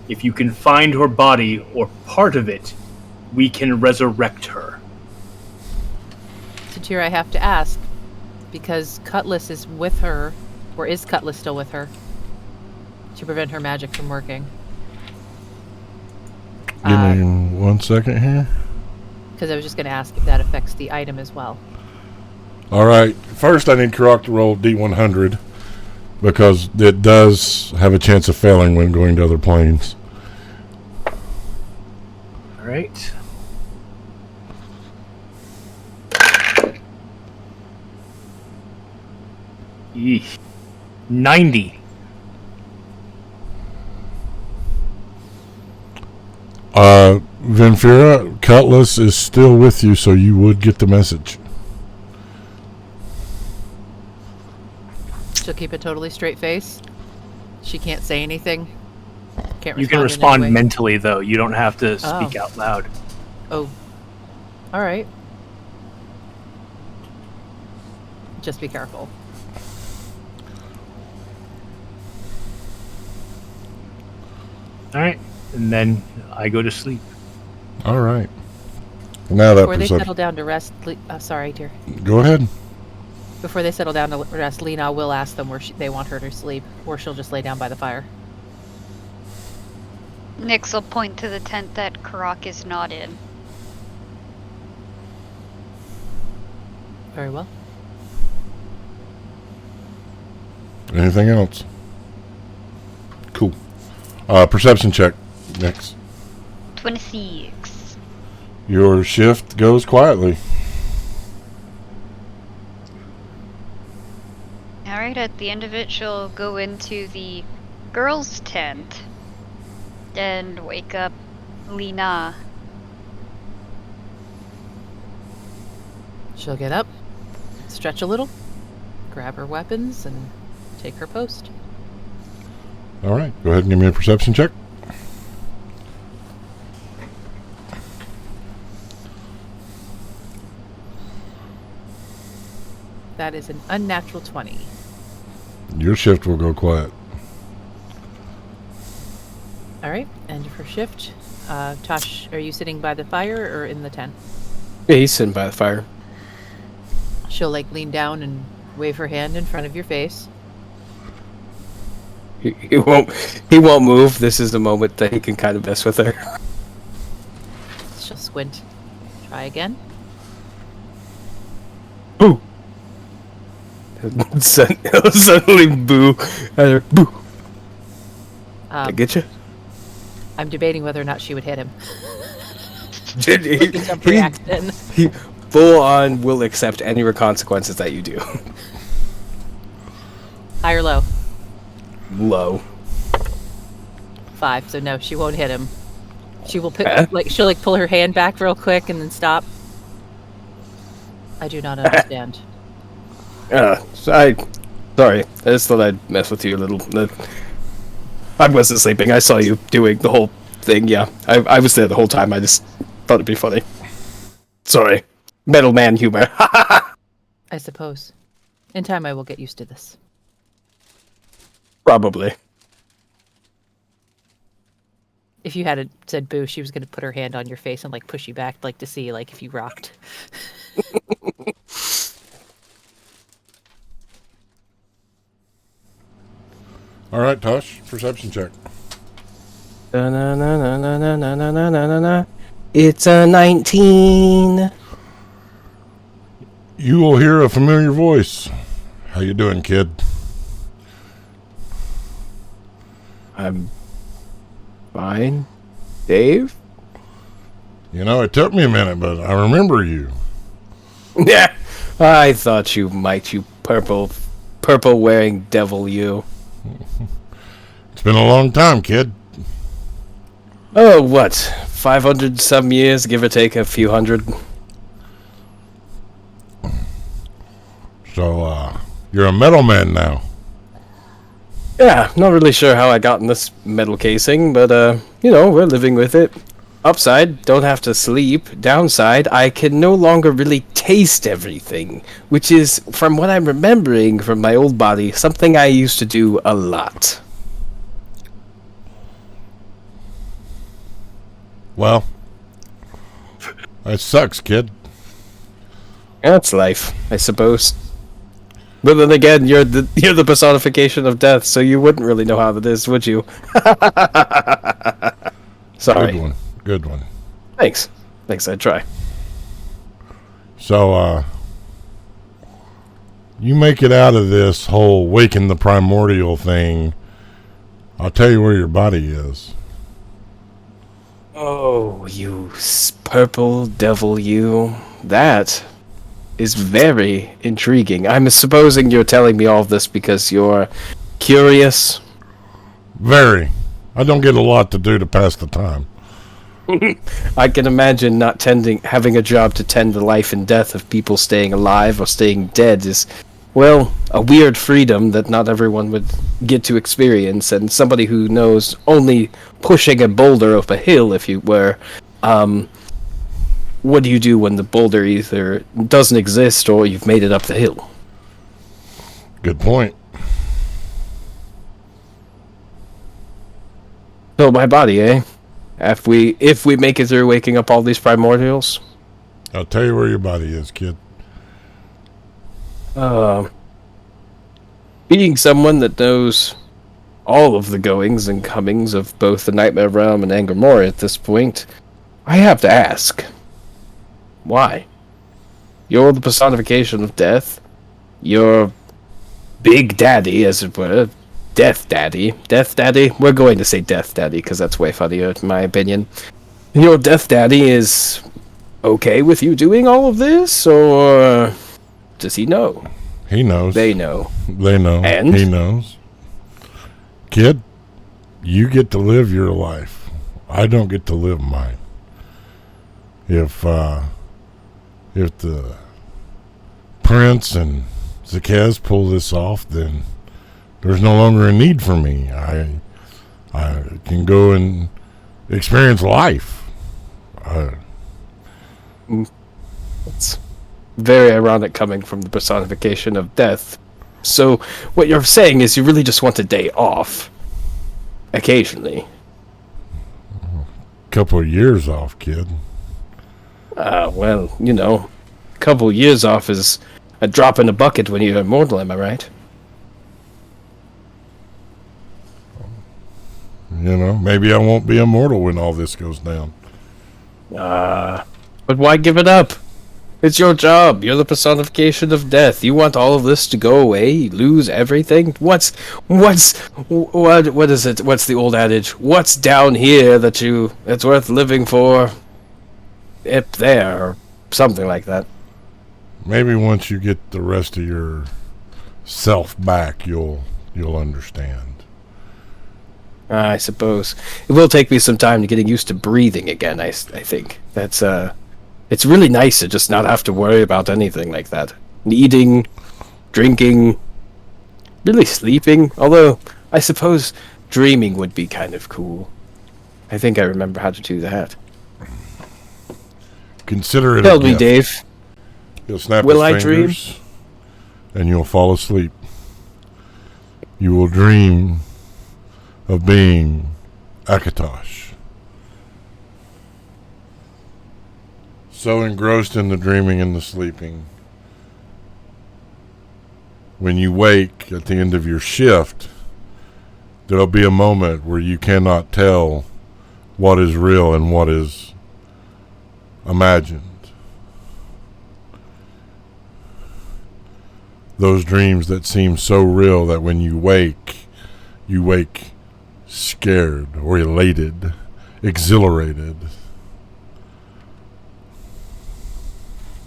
If you can find her body or part of it, we can resurrect her.
So, Tyr, I have to ask, because Cutlass is with her, or is Cutlass still with her, to prevent her magic from working?
Give me 1 second here.
Because I was just going to ask if that affects the item as well.
All right. First, I need Croc to roll D100 because it does have a chance of failing when going to other planes.
All right. Eesh. 90.
Venfira, Cutlass is still with you, so you would get the message.
She'll keep a totally straight face. She can't say anything. Can't
You can
respond in any
respond
way.
mentally, though. You don't have to speak out loud.
Oh. All right. Just be careful.
All right. And then I go to sleep.
All right. Now that
Before they settle
perception.
down to rest, sorry, dear.
Go ahead.
Before they settle down to rest, Lena will ask them where they want her to sleep, or she'll just lay down by the fire.
Nix will point to the tent that Croc is not in.
Very well.
Anything else? Cool. Perception check. Next.
26.
Your shift goes quietly.
Alright, at the end of it, she'll go into the girls' tent and wake up Lena.
She'll get up, stretch a little, grab her weapons, and take her post.
All right. Go ahead and give me a perception check.
That is an unnatural 20.
Your shift will go quiet.
All right, end of her shift. Tosh, are you sitting by the fire or in the tent?
Yeah, he's sitting by the fire.
She'll lean down and wave her hand in front of your face.
He won't move. This is the moment that he can kind of mess with her.
She'll squint. Try again.
Boo! Suddenly boo. Boo! I get you?
I'm debating whether or not she would hit him.
he,
Jump reaction.
he full on will accept any consequences that you do.
High or low?
Low.
5, so no, she won't hit him. She will
Huh?
she'll pull her hand back real quick and then stop. I do not understand.
Sorry. I just thought I'd mess with you a little. I wasn't sleeping. I saw you doing the whole thing. Yeah, I was there the whole time. I just thought it'd be funny. Sorry. Metal man humor.
I suppose. In time I will get used to this.
Probably.
If you had said boo, she was going to put her hand on your face and push you back, to see if you rocked.
All right, Tosh, perception check.
It's a 19.
You will hear a familiar voice. How you doing, kid?
I'm fine. Dave?
You know, it took me a minute, but I remember you.
Yeah. I thought you might, you purple wearing devil, you.
It's been a long time, kid.
Oh, what? 500 some years, give or take a few hundred.
So, you're a metal man now.
Yeah, not really sure how I got in this metal casing, but, we're living with it. Upside, don't have to sleep. Downside, I can no longer really taste everything, which is, from what I'm remembering from my old body, something I used to do a lot.
Well, that sucks, kid.
That's life, I suppose. But then again, you're the personification of death, so you wouldn't really know how it is, would you? Sorry.
Good one.
Thanks, I try.
So, you make it out of this whole waking the primordial thing. I'll tell you where your body is.
Oh, you purple devil, you. That is very intriguing. I'm supposing you're telling me all of this because you're curious.
Very. I don't get a lot to do to pass the time.
I can imagine not having a job to tend the life and death of people staying alive or staying dead is, well, a weird freedom that not everyone would get to experience, and somebody who knows only pushing a boulder up a hill, if you were, what do you do when the boulder either doesn't exist or you've made it up the hill?
Good point.
So my body, eh? If we make it through waking up all these primordials?
I'll tell you where your body is, kid.
Being someone that knows all of the goings and comings of both the Nightmare Realm and Angmor at this point, I have to ask. Why? You're the personification of death. You're Big Daddy, as it were. Death Daddy. Death Daddy? We're going to say Death Daddy, because that's way funnier, in my opinion. Your Death Daddy is okay with you doing all of this, or does he know?
He knows.
They know.
They know.
And?
He knows. Kid, you get to live your life. I don't get to live mine. If the Prince and Zakez pull this off, then there's no longer a need for me. I can go and experience life.
It's very ironic coming from the personification of death. So, what you're saying is you really just want a day off. Occasionally.
Couple of years off, kid.
Well, a couple years off is a drop in the bucket when you're immortal, am I right?
Maybe I won't be immortal when all this goes down.
But why give it up? It's your job. You're the personification of death. You want all of this to go away, lose everything? What is it? What's the old adage? What's down here that's worth living for? Up there, or something like that.
Maybe once you get the rest of your self back, you'll understand.
I suppose it will take me some time to getting used to breathing again. I think that's it's really nice to just not have to worry about anything like that. Eating, drinking, really sleeping. Although I suppose dreaming would be kind of cool. I think I remember how to do that.
Consider it.
Tell me, Dave.
You'll snap
will
his
I
fingers, and you'll fall asleep. You will dream of being Akatosh. So engrossed in the dreaming and the sleeping. When you wake at the end of your shift, there'll be a moment where you cannot tell what is real and what is imagined. Those dreams that seem so real that when you wake scared or elated, exhilarated.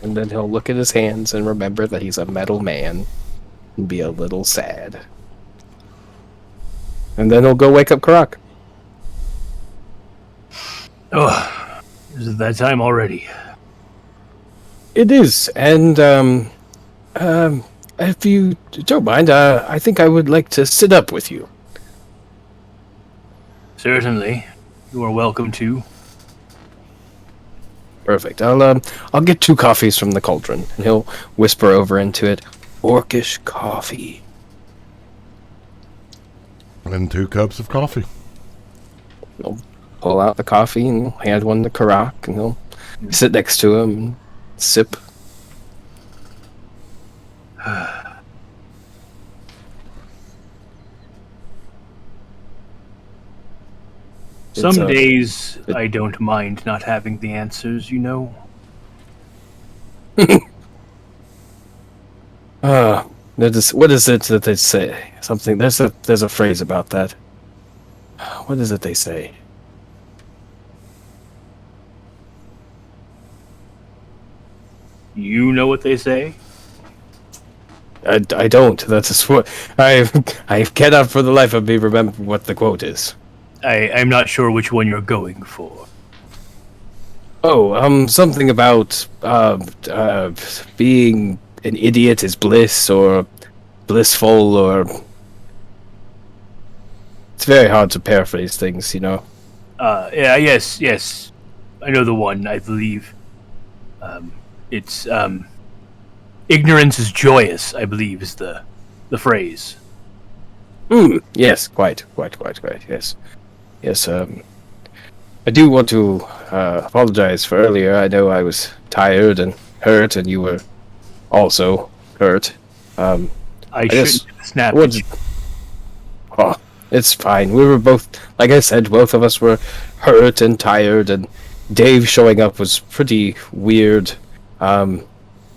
And then he'll look at his hands and remember that he's a metal man and be a little sad. And then he'll go wake up Croc.
Oh, is it that time already?
It is, and if you don't mind, I think I would like to sit up with you.
Certainly. You are welcome to.
Perfect. I'll get 2 coffees from the cauldron, and he'll whisper over into it, orcish coffee.
And 2 cups of coffee.
He'll pull out the coffee and hand one to Croc, and he'll sit next to him and sip.
Some days I don't mind not having the answers,
What is it that they say? Something. There's a phrase about that. What is it they say?
You know what they say?
I don't. That's what I cannot for the life of me remember what the quote is.
I'm not sure which one you're going for.
Oh, something about being an idiot is bliss, or blissful, or... It's very hard to paraphrase things,
Yes. I know the one, I believe. It's, ignorance is joyous, I believe, is the phrase.
Yes, quite, yes. Yes, I do want to apologize for earlier. I know I was tired and hurt, and you were also hurt.
I shouldn't snap at you.
Oh, it's fine. We were both, like I said, both of us were hurt and tired, and Dave showing up was pretty weird,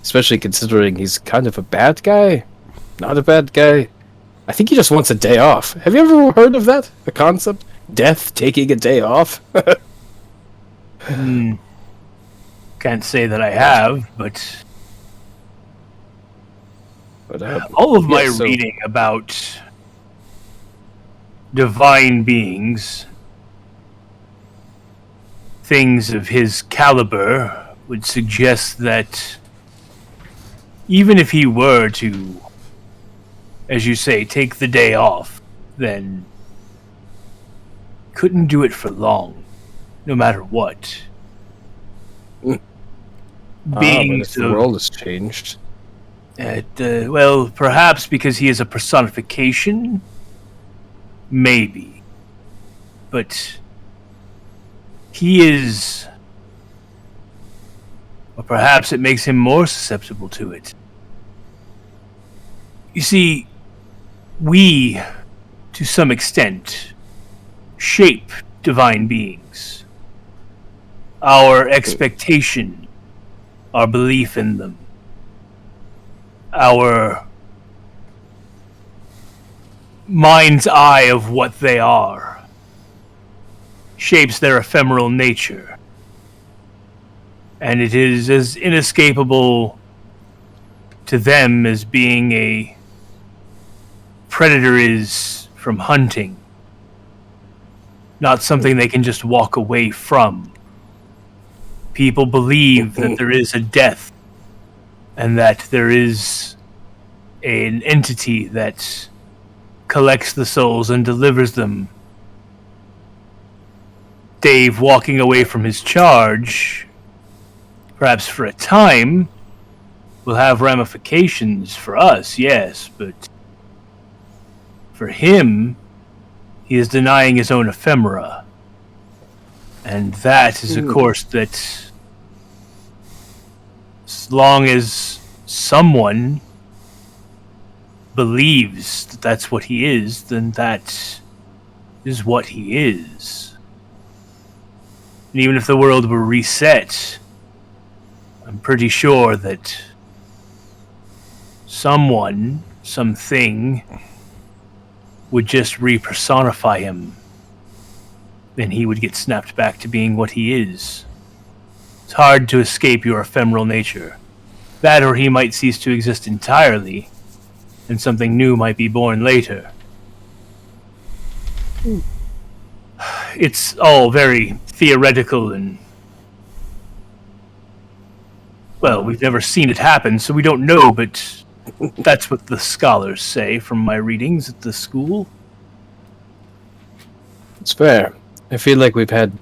especially considering he's kind of a bad guy. Not a bad guy. I think he just wants a day off. Have you ever heard of that? The concept? Death taking a day off?
Can't say that I have, but all of my reading about divine beings, things of his caliber, would suggest that even if he were to, as you say, take the day off, then couldn't do it for long, no matter what. Beings
the world has changed.
Well, perhaps because he is a personification? Maybe. But he is, or perhaps it makes him more susceptible to it. You see, we, to some extent, shape divine beings. Our expectation, our belief in them, our mind's eye of what they are, shapes their ephemeral nature. And it is as inescapable to them as being a predator is from hunting. Not something they can just walk away from. People believe that there is a death, and that there is an entity that collects the souls and delivers them. Dave walking away from his charge, perhaps for a time, will have ramifications for us, yes, but for him, he is denying his own ephemera. And that is a course that, as long as someone believes that that's what he is, then that is what he is. And even if the world were reset, I'm pretty sure that someone, something, would just repersonify him. Then he would get snapped back to being what he is. It's hard to escape your ephemeral nature. That, or he might cease to exist entirely, and something new might be born later. It's all very theoretical and... well, we've never seen it happen, so we don't know, but that's what the scholars say from my readings at the school.
It's fair. I feel like we've had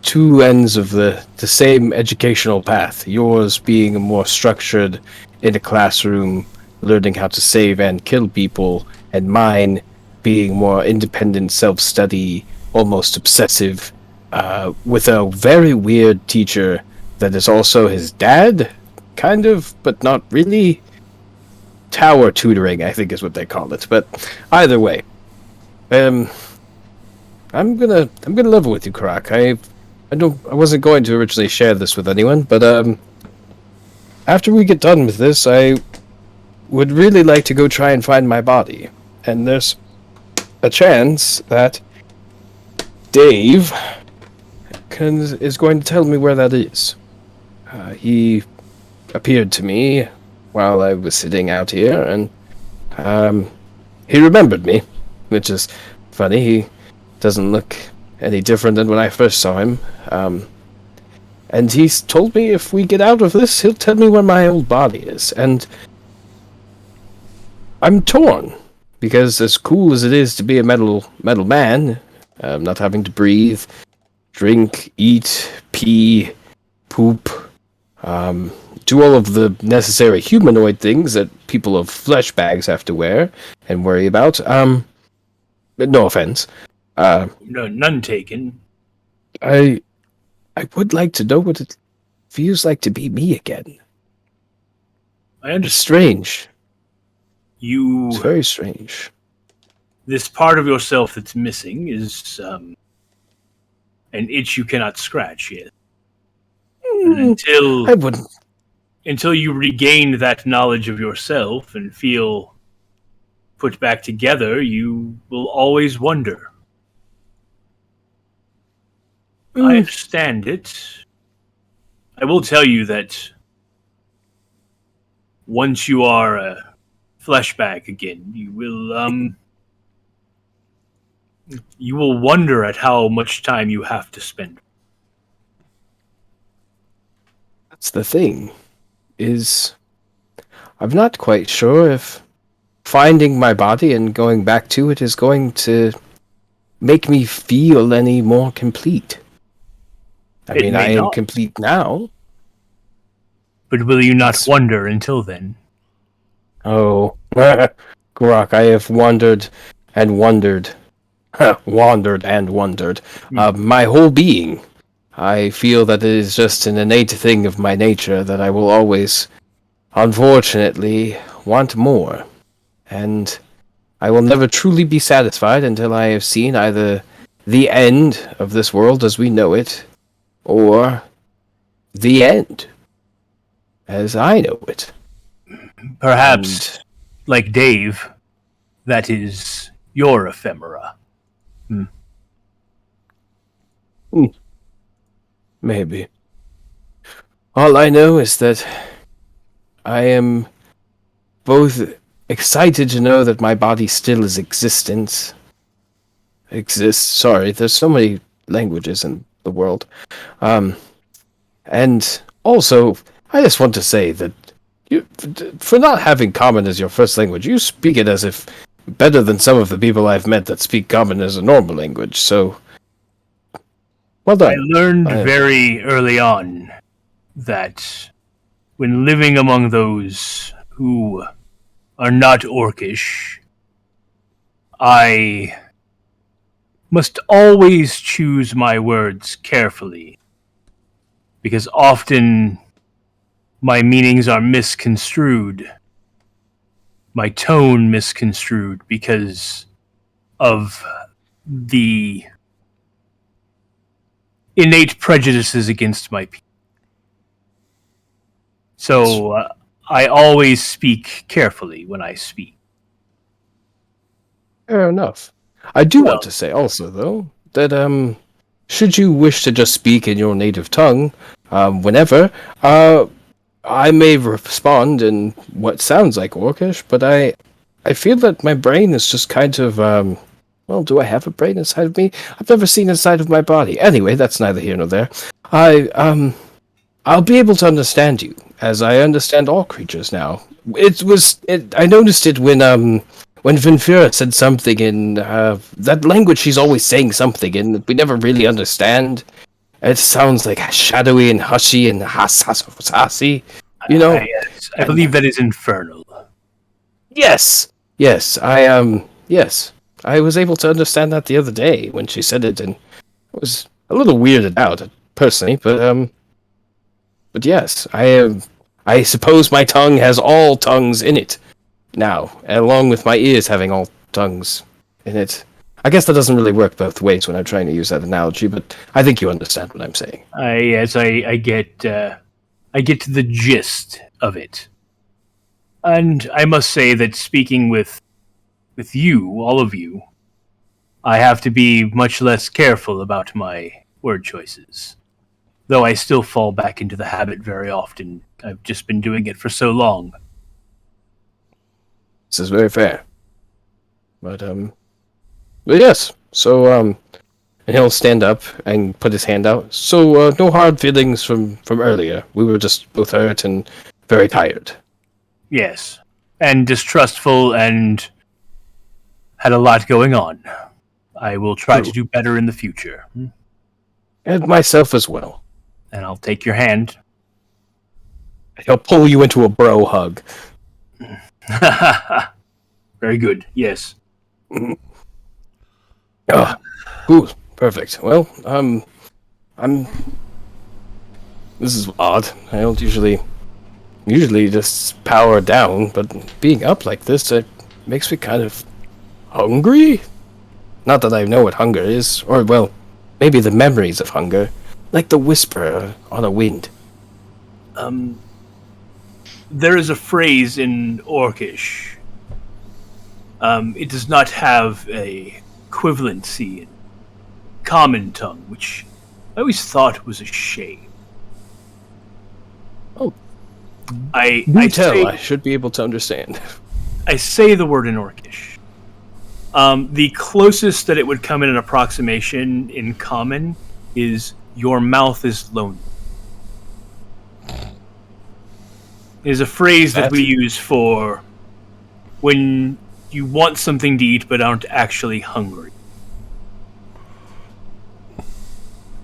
two ends of the same educational path. Yours being more structured in a classroom, learning how to save and kill people, and mine being more independent, self-study, almost obsessive, with a very weird teacher that is also his dad, kind of, but not really. Tower tutoring, I think is what they call it. But either way, I'm gonna level with you, Croc. I wasn't going to originally share this with anyone, but after we get done with this, I would really like to go try and find my body. And there's a chance that Dave is going to tell me where that is. He appeared to me while I was sitting out here, and he remembered me, which is funny. He doesn't look any different than when I first saw him. And he's told me if we get out of this, he'll tell me where my old body is. And I'm torn, because as cool as it is to be a metal man, not having to breathe, drink, eat, pee, poop, do all of the necessary humanoid things that people of flesh bags have to wear and worry about. No offense.
No, none taken.
I would like to know what it feels like to be me again.
I understand.
It's strange.
It's
very strange.
This part of yourself that's missing is an itch you cannot scratch yet. And
I wouldn't.
Until you regain that knowledge of yourself and feel put back together, you will always wonder. I understand it. I will tell you that once you are a flesh bag again, you will wonder at how much time you have to spend.
That's the thing, is I'm not quite sure if finding my body and going back to it is going to make me feel any more complete. I mean, I am complete now.
But will you not wonder until then?
Oh, Grok, I have wandered and wondered. Wandered and wondered. My whole being. I feel that it is just an innate thing of my nature that I will always, unfortunately, want more. And I will never truly be satisfied until I have seen either the end of this world as we know it, or the end as I know it.
Perhaps, like Dave, that is your ephemera.
Maybe. All I know is that I am both excited to know that my body still exists. Sorry, there's so many languages in the world. And also, I just want to say that for not having Common as your first language, you speak it as if better than some of the people I've met that speak Common as a normal language, so well done.
I learned very early on that when living among those who are not Orcish, I must always choose my words carefully, because often my meanings are misconstrued, my tone misconstrued because of the innate prejudices against my people. So I always speak carefully when I speak.
Fair enough. I do want to say also, though, that should you wish to just speak in your native tongue, whenever, I may respond in what sounds like Orcish, but I feel that my brain is just kind of, well, do I have a brain inside of me? I've never seen inside of my body. Anyway, that's neither here nor there. I'll be able to understand you, as I understand all creatures now. I noticed it when Vinfira said something in, that language she's always saying something in that we never really understand. It sounds like shadowy and hushy and hassy, you know?
I believe that is infernal.
Yes! Yes, yes. I was able to understand that the other day when she said it, and I was a little weirded out, personally, but yes, I suppose my tongue has all tongues in it now, along with my ears having all tongues in it. I guess that doesn't really work both ways when I'm trying to use that analogy, but I think you understand what I'm saying.
Yes, I get the gist of it. And I must say that speaking with you, all of you, I have to be much less careful about my word choices. Though I still fall back into the habit very often. I've just been doing it for so long.
This is very fair. But yes. So, and he'll stand up and put his hand out. So, no hard feelings from earlier. We were just both hurt and very tired.
Yes. And distrustful and had a lot going on. I will try to do better in the future.
And myself as well.
And I'll take your hand.
He'll pull you into a bro hug.
Very good, yes.
Cool, perfect. Well, this is odd. I don't usually just power down, but being up like this, it makes me kind of hungry? Not that I know what hunger is, or, well, maybe the memories of hunger. Like the whisper on a wind.
There is a phrase in Orcish. It does not have a equivalency in Common tongue, which I always thought was a shame.
Oh.
I
should be able to understand.
I say the word in Orcish. The closest that it would come in an approximation in Common is "your mouth is lonely." It is a phrase that we use for when you want something to eat but aren't actually hungry.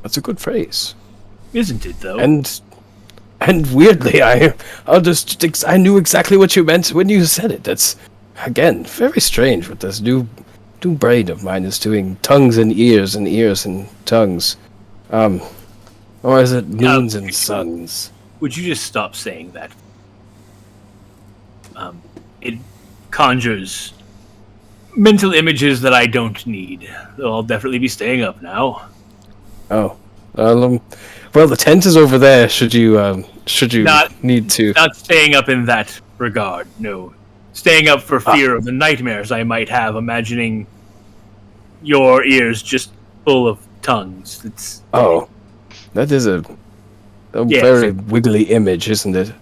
That's a good phrase.
Isn't it, though?
And weirdly, I knew exactly what you meant when you said it. That's, again, very strange what this new brain of mine is doing. Tongues and ears and tongues. Or is it moons and suns?
Would you just stop saying that? It conjures mental images that I don't need. I'll definitely be staying up now.
Oh. Well, the tent is over there, should you need to...
Not staying up in that regard, no. Staying up for fear of the nightmares I might have, imagining your ears just full of tongues.
That is a very wiggly image, isn't it?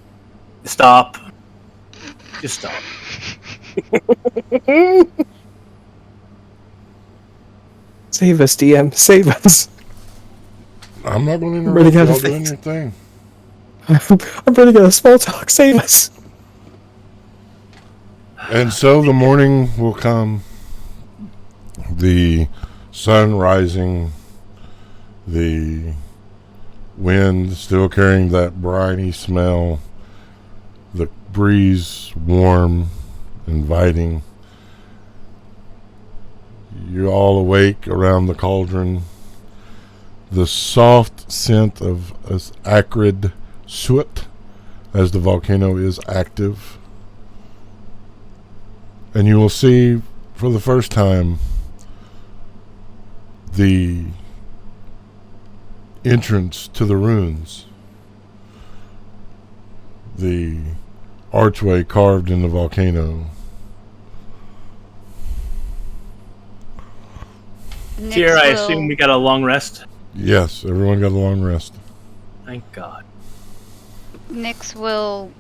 Stop. Just stop.
Save us, DM. Save us.
I'm not going to
I'm running
interrupt
out
you
of
all doing your thing.
I'm running out of small talk. Save us.
And so the morning will come. The sun rising. The wind still carrying that briny smell. The breeze warm, inviting. You're all awake around the cauldron. The soft scent of acrid soot as the volcano is active. And you will see for the first time the entrance to the ruins. The archway carved in the volcano.
Here, I assume we got a long rest?
Yes, everyone got a long rest.
Thank God.
Nyx will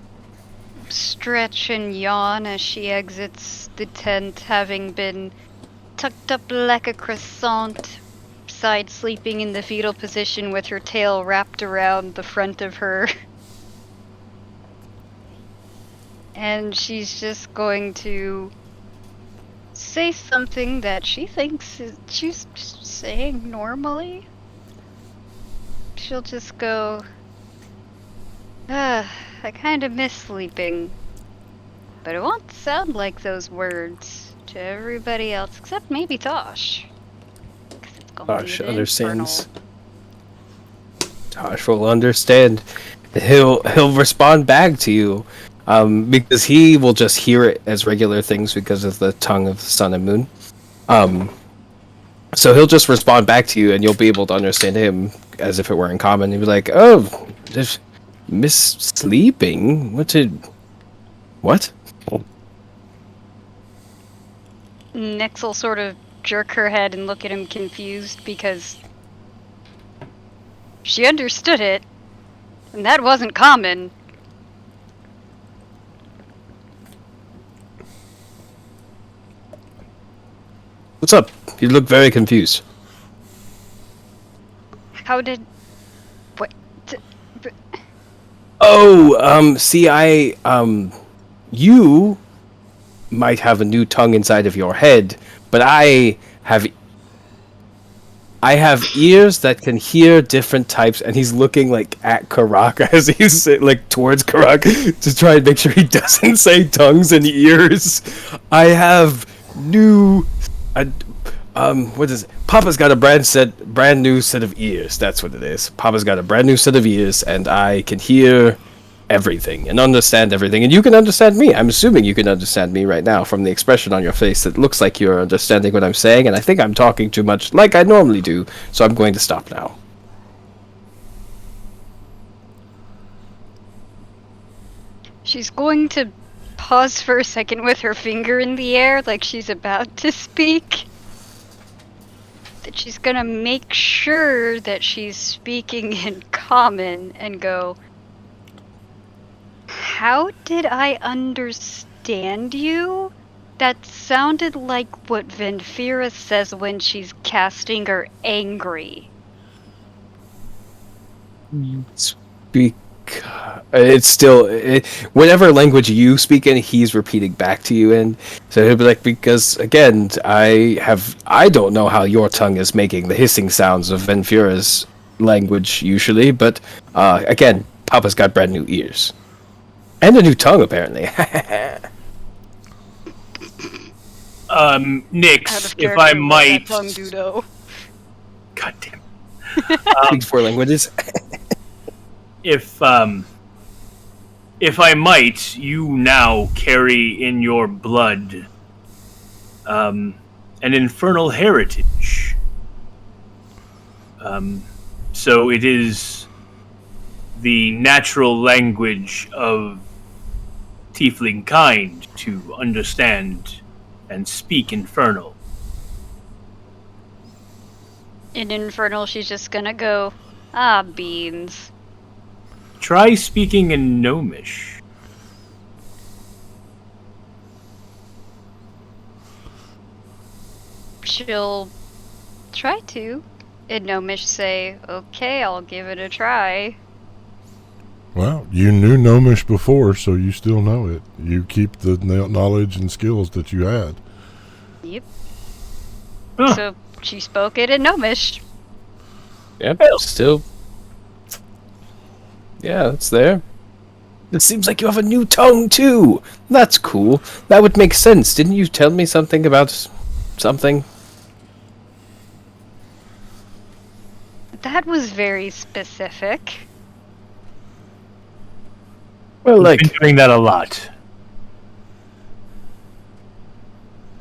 stretch and yawn as she exits the tent, having been tucked up like a croissant, side sleeping in the fetal position with her tail wrapped around the front of her. And she's just going to say something that she thinks she's saying normally. She'll just go, I kind of miss sleeping. But it won't sound like those words to everybody else, except maybe Tosh.
Tosh understands. Tosh will understand. He'll respond back to you. Because he will just hear it as regular things because of the tongue of the sun and moon. So he'll just respond back to you, and you'll be able to understand him as if it were in common. He'll be like, "Oh, just miss sleeping? What?"
Nyx will sort of jerk her head and look at him confused because she understood it, and that wasn't common.
What's up? You look very confused.
How did... What?
You might have a new tongue inside of your head, but I have ears that can hear different types, and he's looking like at Karak as he's like towards Karak to try and make sure he doesn't say tongues and ears. I have new... what is it? Papa's got a brand new set of ears. That's what it is. Papa's got a brand new set of ears, and I can hear everything and understand everything. And you can understand me. I'm assuming you can understand me right now from the expression on your face. It looks like you're understanding what I'm saying, and I think I'm talking too much like I normally do, so I'm going to stop now.
She's going to pause for a second with her finger in the air like she's about to speak. That she's gonna make sure that she's speaking in common and go, "How did I understand you? That sounded like what Venfira says when she's casting her angry."
It's still whatever language you speak in, he's repeating back to you in. So he'll be like, because again, I don't know how your tongue is making the hissing sounds of Venfira's language usually, but again, Papa's got brand new ears and a new tongue apparently.
Nyx, if I might.
Tongue, Dudo.
God damn.
Speaks 4 languages.
If I might, you now carry in your blood an infernal heritage. So it is the natural language of tiefling kind to understand and speak infernal.
In Infernal, she's just gonna go, beans.
Try speaking in Gnomish.
She'll try to. In Gnomish say, okay, I'll give it a try.
Well, you knew Gnomish before, so you still know it. You keep the knowledge and skills that you had.
Yep.
Huh.
So she spoke it in Gnomish.
Yep, still. Yeah, it's there. It seems like you have a new tongue, too. That's cool. That would make sense. Didn't you tell me something about something?
That was very specific.
Well,
I've
like,
been doing that a lot.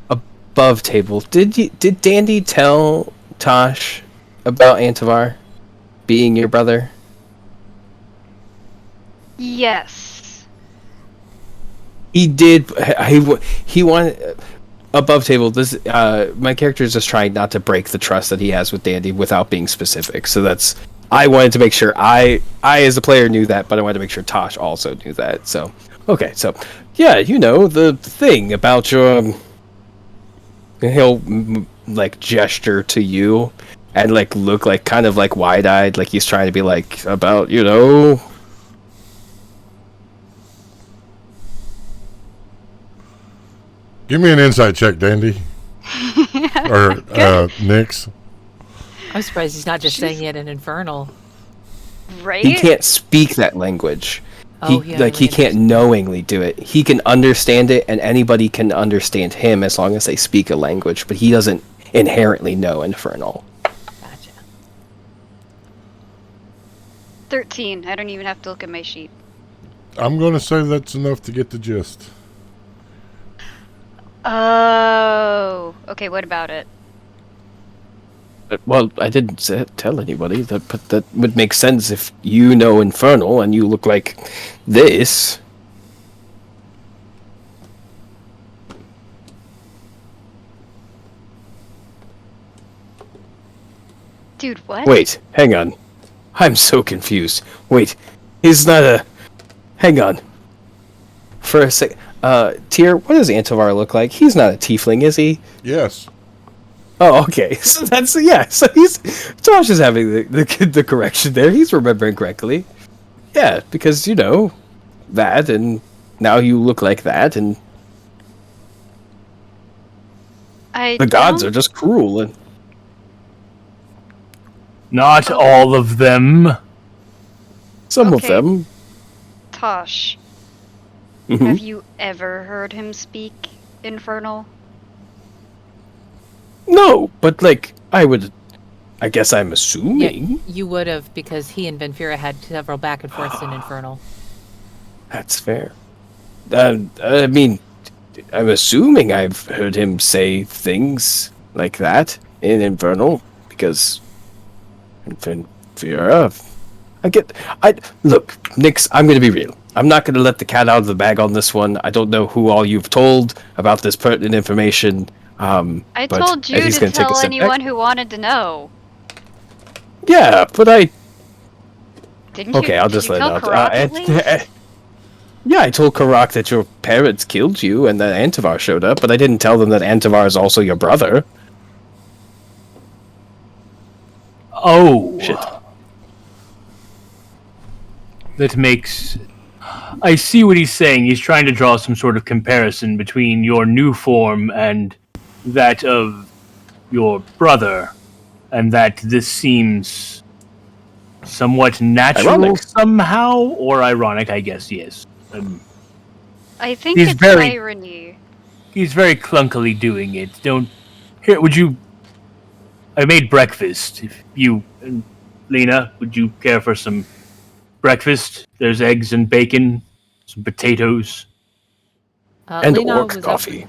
above table. Did Dandy tell Tosh about Antivar being your brother?
Yes.
He did. He wanted above table. This my character is just trying not to break the trust that he has with Dandy without being specific. So that's. I wanted to make sure I as a player knew that, but I wanted to make sure Tosh also knew that. So okay, so yeah, you know the thing about your. He'll like gesture to you and like look like kind of like wide-eyed, like he's trying to be like about
Give me an insight check, Dandy. Or Nyx.
I'm surprised he's not just saying it in Infernal.
Right?
He can't speak that language.
Oh,
he
yeah,
he can't knowingly do it. He can understand it, and anybody can understand him as long as they speak a language. But he doesn't inherently know Infernal.
Gotcha.
13. I don't even have to look at my sheet.
I'm going to say that's enough to get the gist.
Oh. Okay, what about it?
Well, I didn't tell anybody that, but that would make sense if you know Infernal and you look like this.
Dude, what?
Wait, hang on. I'm so confused. Wait, he's not a. Hang on. For a sec. Tyr, what does Antivar look like? He's not a tiefling, is he?
Yes.
Oh, okay. So that's yeah. So Josh is having the correction there. He's remembering correctly. Yeah, because that, and now you look like that, and the gods are just cruel. And
Not all of them.
some of
Okay.
them.
Tosh,
Mhm.
have you ever heard him speak Infernal?
No, but like I guess I'm
Yeah,
assuming
you would have, because he and Venfira had several back and forths in Infernal.
that's fair. I mean, I'm assuming I've heard him say things like that in Infernal because Venfira. Look, Nyx, I'm gonna be real. I'm not gonna let the cat out of the bag on this one. I don't know who all you've told about this pertinent information.
I
but
told you
he's
to
gonna take a
tell
step
anyone
back.
who wanted to know.
Yeah, but
Didn't you?
okay, I'll
did
just
you
let
tell
it out.
Karak at least?
Yeah, I told Karak that your parents killed you and that Antivar showed up, but I didn't tell them that Antivar is also your brother.
Oh.
Shit.
That makes... I see what he's saying. He's trying to draw some sort of comparison between your new form and that of your brother, and that this seems somewhat natural
Ironic.
somehow, or ironic, I guess, yes.
I think
He's
it's
very-
irony.
He's very clunkily doing it. Would you... I made breakfast. If you and Lena, would you care for some breakfast. There's eggs and bacon, some potatoes.
And
Lena
orc
was
coffee.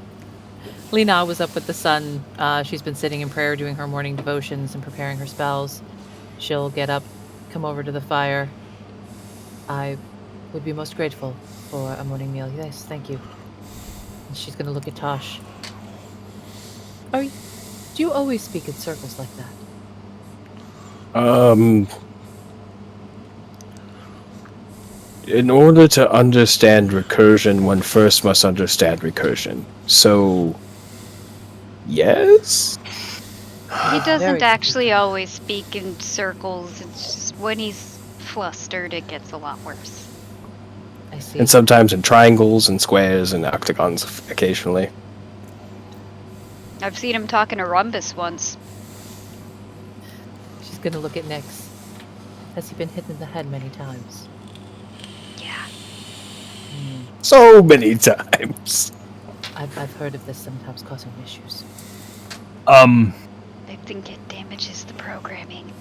Lena was up with the sun. She's been sitting in prayer, doing her morning devotions and preparing her spells. She'll get up, come over to the fire. I would be most grateful for a morning meal. Yes, thank you. And she's going to look at Tosh. Do you always speak in circles like that?
In order to understand recursion, one first must understand recursion. So, yes?
He
Very
doesn't
good.
actually always speak in circles. It's just when he's flustered, it gets a lot worse.
I see.
And sometimes in triangles and squares and octagons occasionally.
I've seen him talk in a rhombus once.
She's going to look at Nyx. Has he been hit in the head many times?
Yeah.
So many times.
I've heard of this sometimes causing issues.
I think it damages the programming.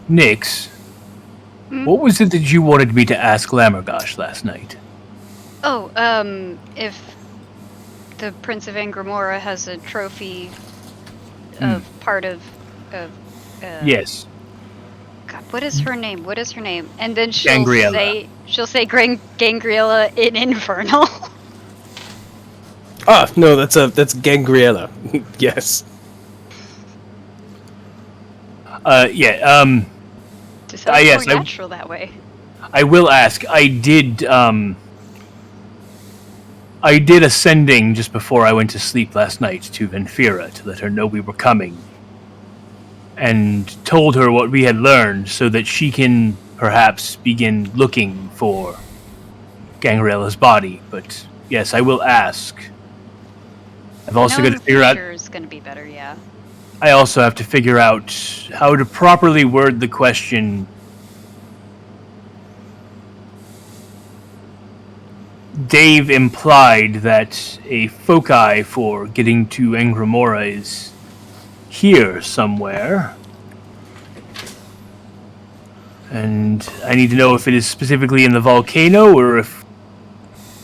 Nyx,
Hmm?
what was it that you wanted me to ask Lammergosh last night?
Oh, if the Prince of Angramora has a trophy of part of
Yes.
God, what is her name? What is her name? And then she'll
Gangriella.
say Gangriella in Infernal.
Ah, no, that's Gangriella. Yes.
Just sounds
yes,
more natural that way.
I will ask. I did ascending just before I went to sleep last night to Venfira to let her know we were coming, and told her what we had learned so that she can perhaps begin looking for Gangrela's body. But yes, I will ask. I've also got to figure out.
Sure is going to be better, yeah.
I also have to figure out how to properly word the question. Dave implied that a foci for getting to Angramora is here somewhere. And I need to know if it is specifically in the volcano or if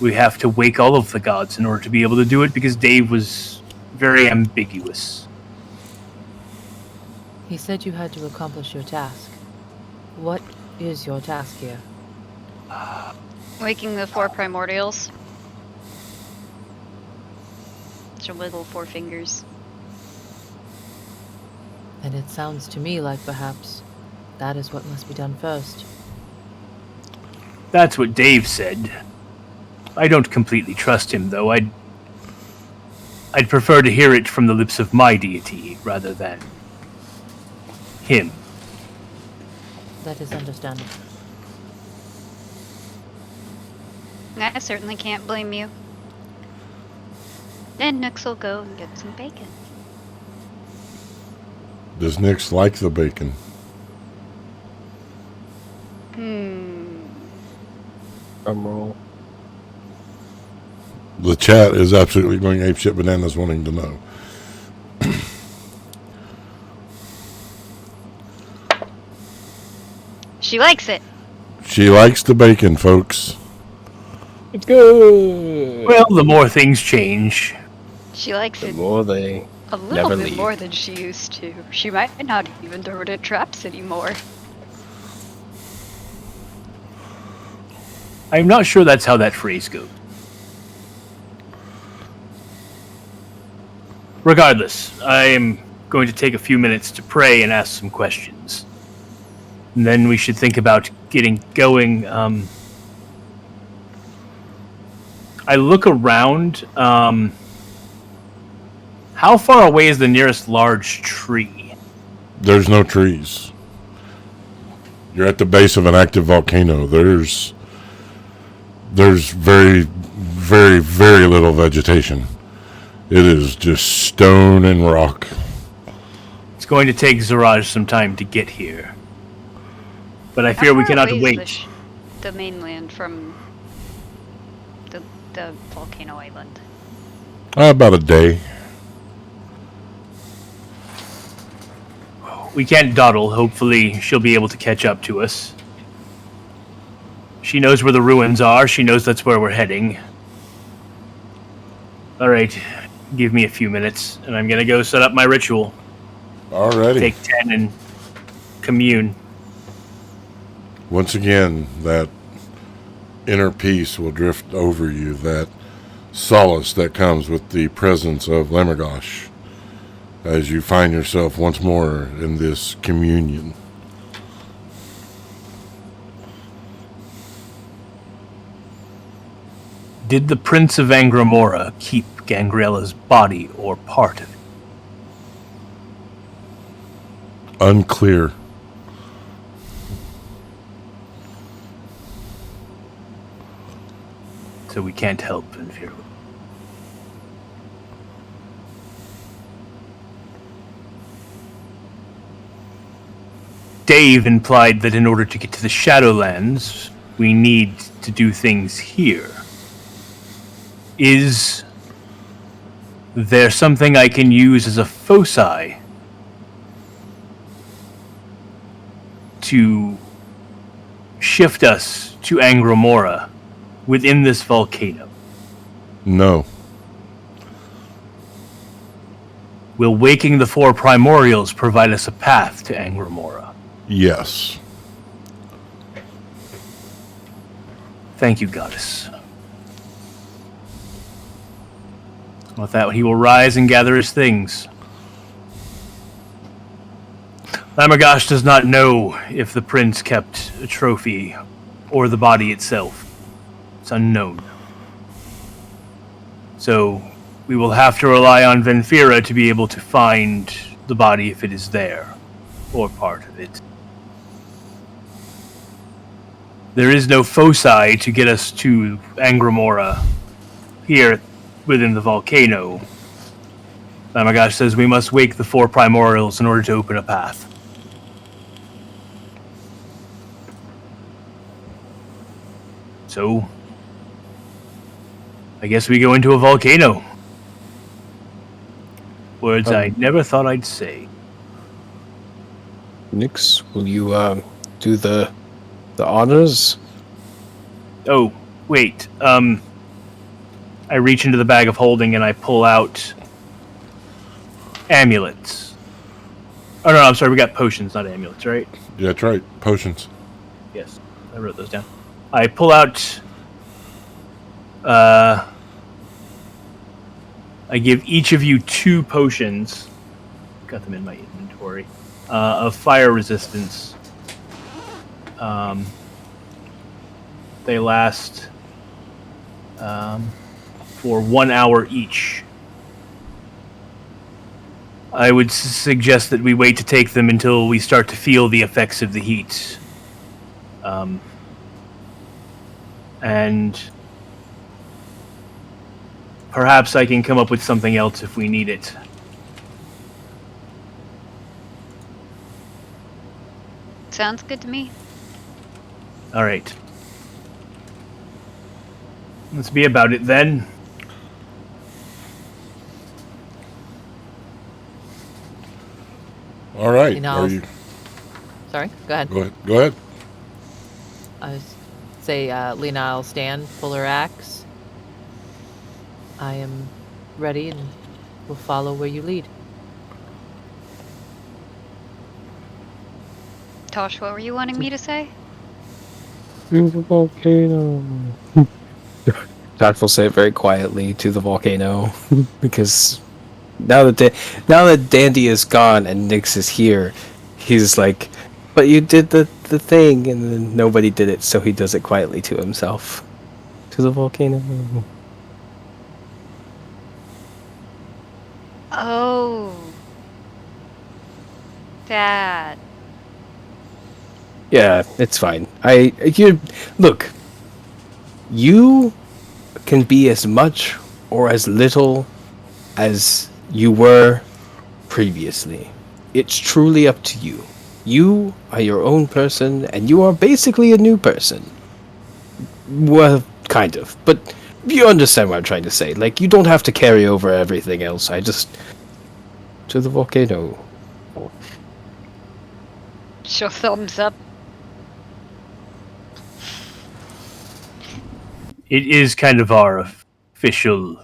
we have to wake all of the gods in order to be able to do it, because Dave was very ambiguous.
He said you had to accomplish your task. What is your task here?
Waking the four primordials. She'll wiggle four fingers.
And it sounds to me like perhaps that is what must be done first.
That's what Dave said. I don't completely trust him, though. I'd prefer to hear it from the lips of my deity rather than him.
That is understandable.
I certainly can't blame you. Then Nyx will go and get some bacon.
Does Nyx like the bacon?
Roll.
The chat is absolutely going apeshit bananas wanting to know.
She likes it.
She likes the bacon, folks.
It's good.
Well, the more things change.
She likes
The
it
more they
a little
never
bit
leave.
more than she used to. She might not even throw it at traps anymore.
I'm not sure that's how that phrase goes. Regardless, I am going to take a few minutes to pray and ask some questions. And then we should think about getting going. I look around. How far away is the nearest large tree?
There's no trees. You're at the base of an active volcano. There's very, very, very little vegetation. It is just stone and rock.
It's going to take Zaraj some time to get here. But I fear we cannot wait.
The mainland from the volcano island.
About a day.
we can't dawdle. Hopefully she'll be able to catch up to us. She knows where the ruins are. She knows that's where we're heading. Alright, give me a few minutes, and I'm gonna go set up my ritual.
Alrighty.
Take 10 and commune.
Once again, that inner peace will drift over you, that solace that comes with the presence of Lemergosh, as you find yourself once more in this communion.
Did the Prince of Angramora keep Gangrella's body or part of it?
Unclear.
So we can't help Vinfira. Dave implied that in order to get to the Shadowlands, we need to do things here. Is there something I can use as a foci to shift us to Angramora within this volcano?
No.
Will waking the four primordials provide us a path to Angramora?
Yes.
Thank you, goddess. With that, he will rise and gather his things. Lemergosh does not know if the prince kept a trophy or the body itself. It's unknown. So we will have to rely on Vinfira to be able to find the body if it is there, or part of it. There is no foci to get us to Angramora here within the volcano. Lemergosh says we must wake the four primordials in order to open a path. So, I guess we go into a volcano. Words I never thought I'd say.
Nix, will you do the honors?
Oh, wait. I reach into the bag of holding and I pull out amulets. Oh no, I'm sorry, we got potions, not amulets, right?
Yeah, that's right. Potions.
Yes, I wrote those down. I pull out... I give each of you 2 potions. Got them in my inventory. Of fire resistance. They last for 1 hour each. I would suggest that we wait to take them until we start to feel the effects of the heat. And perhaps I can come up with something else if we need it.
Sounds good to me.
All right. Let's be about it then.
All right.
You know,
Are you...
Sorry, go ahead.
Go ahead.
I was say Lena will stand, pull her axe. I am ready and will follow where you lead.
Tosh, what were you wanting me to say?
To the volcano. Tosh will say it very quietly, to the volcano, because now that Dandy is gone and Nyx is here, he's like, but you did the thing, and then nobody did it, so he does it quietly to himself. To the volcano.
Oh. That.
Yeah, it's fine. Look, you can be as much or as little as you were previously. It's truly up to you. You are your own person, and you are basically a new person. Well, kind of, but you understand what I'm trying to say. Like, you don't have to carry over everything else. To the volcano.
Show thumbs up.
It is kind of our official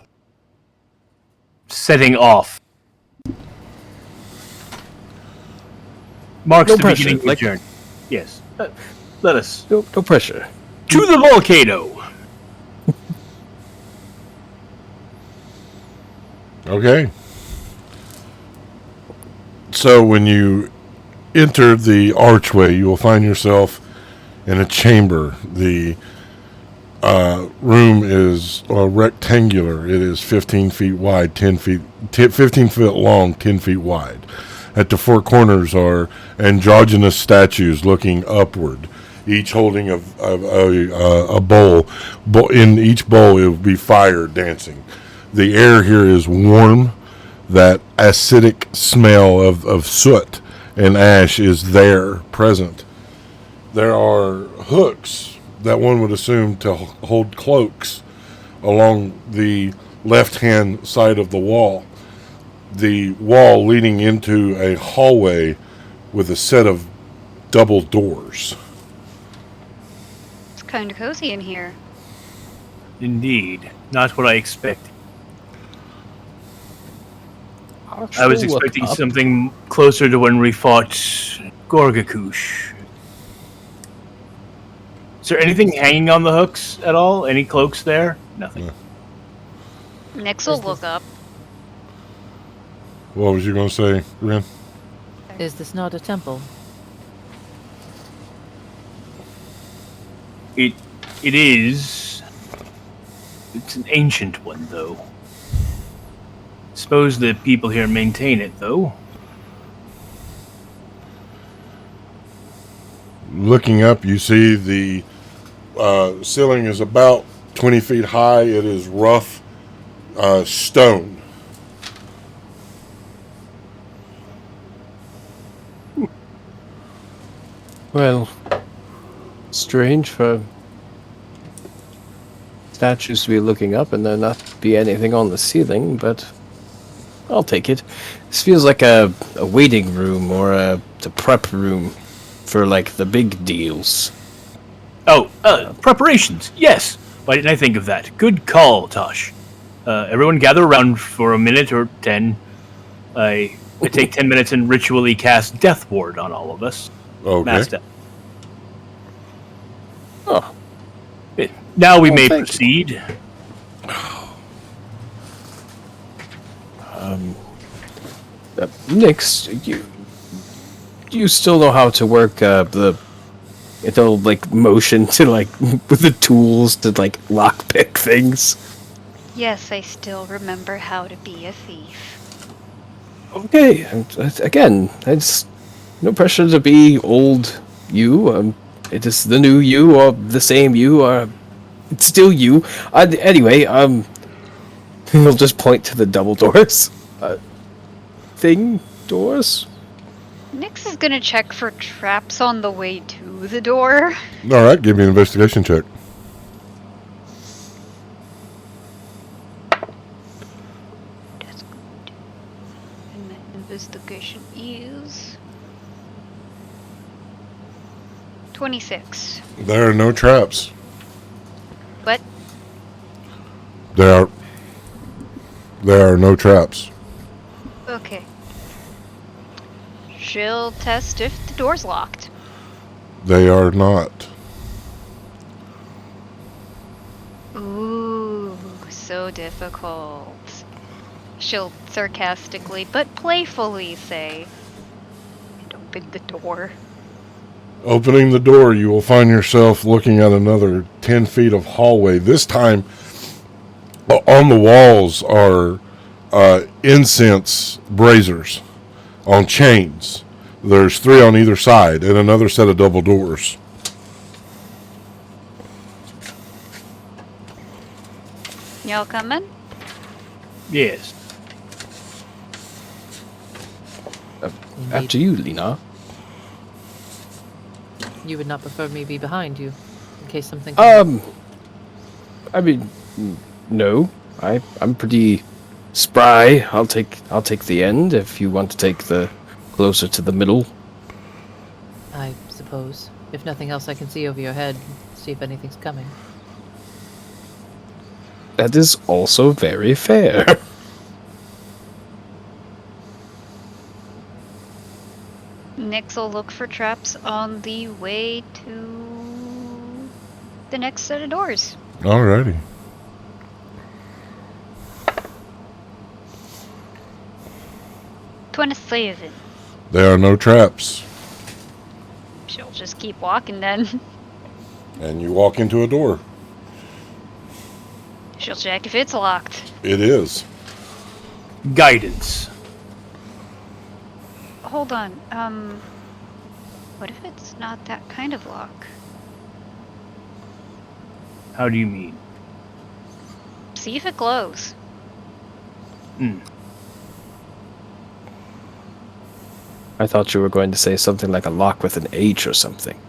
setting off. Marks
No
the
pressure,
beginning of the
like-
journey. Yes. Let us
No pressure.
to the volcano.
Okay. So when you enter the archway, you will find yourself in a chamber. The room is rectangular. It is 15 feet wide, 15 feet long, 10 feet wide. At the four corners are androgynous statues looking upward, each holding a bowl. In each bowl, it will be fire dancing. The air here is warm. That acidic smell of soot and ash is there, present. There are hooks that one would assume to hold cloaks along the left-hand side of the wall. The wall leading into a hallway with a set of double doors.
It's kind of cozy in here.
Indeed. Not what I expected. I was expecting something closer to when we fought Gorgakush. Is there anything hanging on the hooks at all? Any cloaks there? Nothing.
No.
Nix will look up.
What was you going to say, Ren?
Is this not a temple?
It is. It's an ancient one, though. Suppose the people here maintain it, though.
Looking up, you see the ceiling is about 20 feet high. It is rough stone.
Well, strange for statues to be looking up and there not be anything on the ceiling, but I'll take it. This feels like a waiting room or a prep room for, like, the big deals.
Oh, preparations. Yes. Why didn't I think of that? Good call, Tosh. Everyone gather around for a minute or 10. I take 10 minutes and ritually cast Death Ward on all of us.
Okay.
Mass death.
Oh,
Now we
Oh,
may
thank
proceed.
Nix, you still know how to work the like motion to, like, with the tools to, like, lockpick things.
Yes, I still remember how to be a thief.
Okay, again, it's no pressure to be old you. It is the new you or the same you, or it's still you. Anyway, he'll just point to the double doors. Doors?
Nix is gonna check for traps on the way to the door.
All right, give me an investigation check.
That's good. And the investigation is 26.
There are no traps.
What?
There are no traps.
Okay. She'll test if the door's locked.
They are not.
Ooh, so difficult. She'll sarcastically but playfully say, and open the door.
Opening the door, you will find yourself looking at another 10 feet of hallway. This time, on the walls are incense braziers on chains. There's 3 on either side and another set of double doors.
Y'all coming?
Yes.
After you, Lena.
You would not prefer me be behind you, in case something.
I mean, no. I'm pretty spry. I'll take the end if you want to take the closer to the middle.
I suppose. If nothing else, I can see over your head, see if anything's coming.
That is also very fair.
Nyx will look for traps on the way to the next set of doors.
Alrighty.
27.
There are no traps.
She'll just keep walking then.
And you walk into a door.
She'll check if it's locked.
It is.
Guidance.
Hold on. What if it's not that kind of lock?
How do you mean?
See if it glows.
I thought you were going to say something like a lock with an H or something.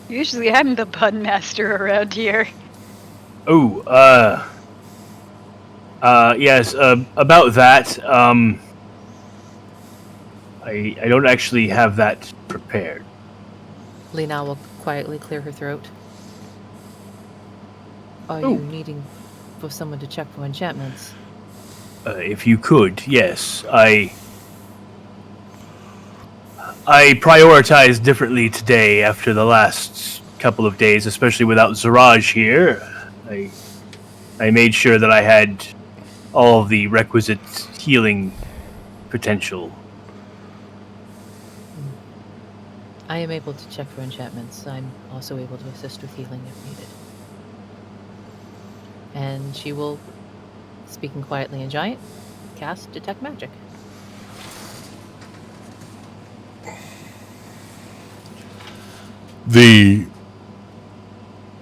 Usually I'm the bun master around here.
Oh, yes, about that, I don't actually have that prepared.
Lena will quietly clear her throat. Are
Oh.
you needing for someone to check for enchantments?
If you could, yes. I prioritized differently today after the last couple of days, especially without Zaraj here. I made sure that I had all of the requisite healing potential.
I am able to check for enchantments. I'm also able to assist with healing if needed. And she will, speaking quietly in Giant, cast Detect Magic.
The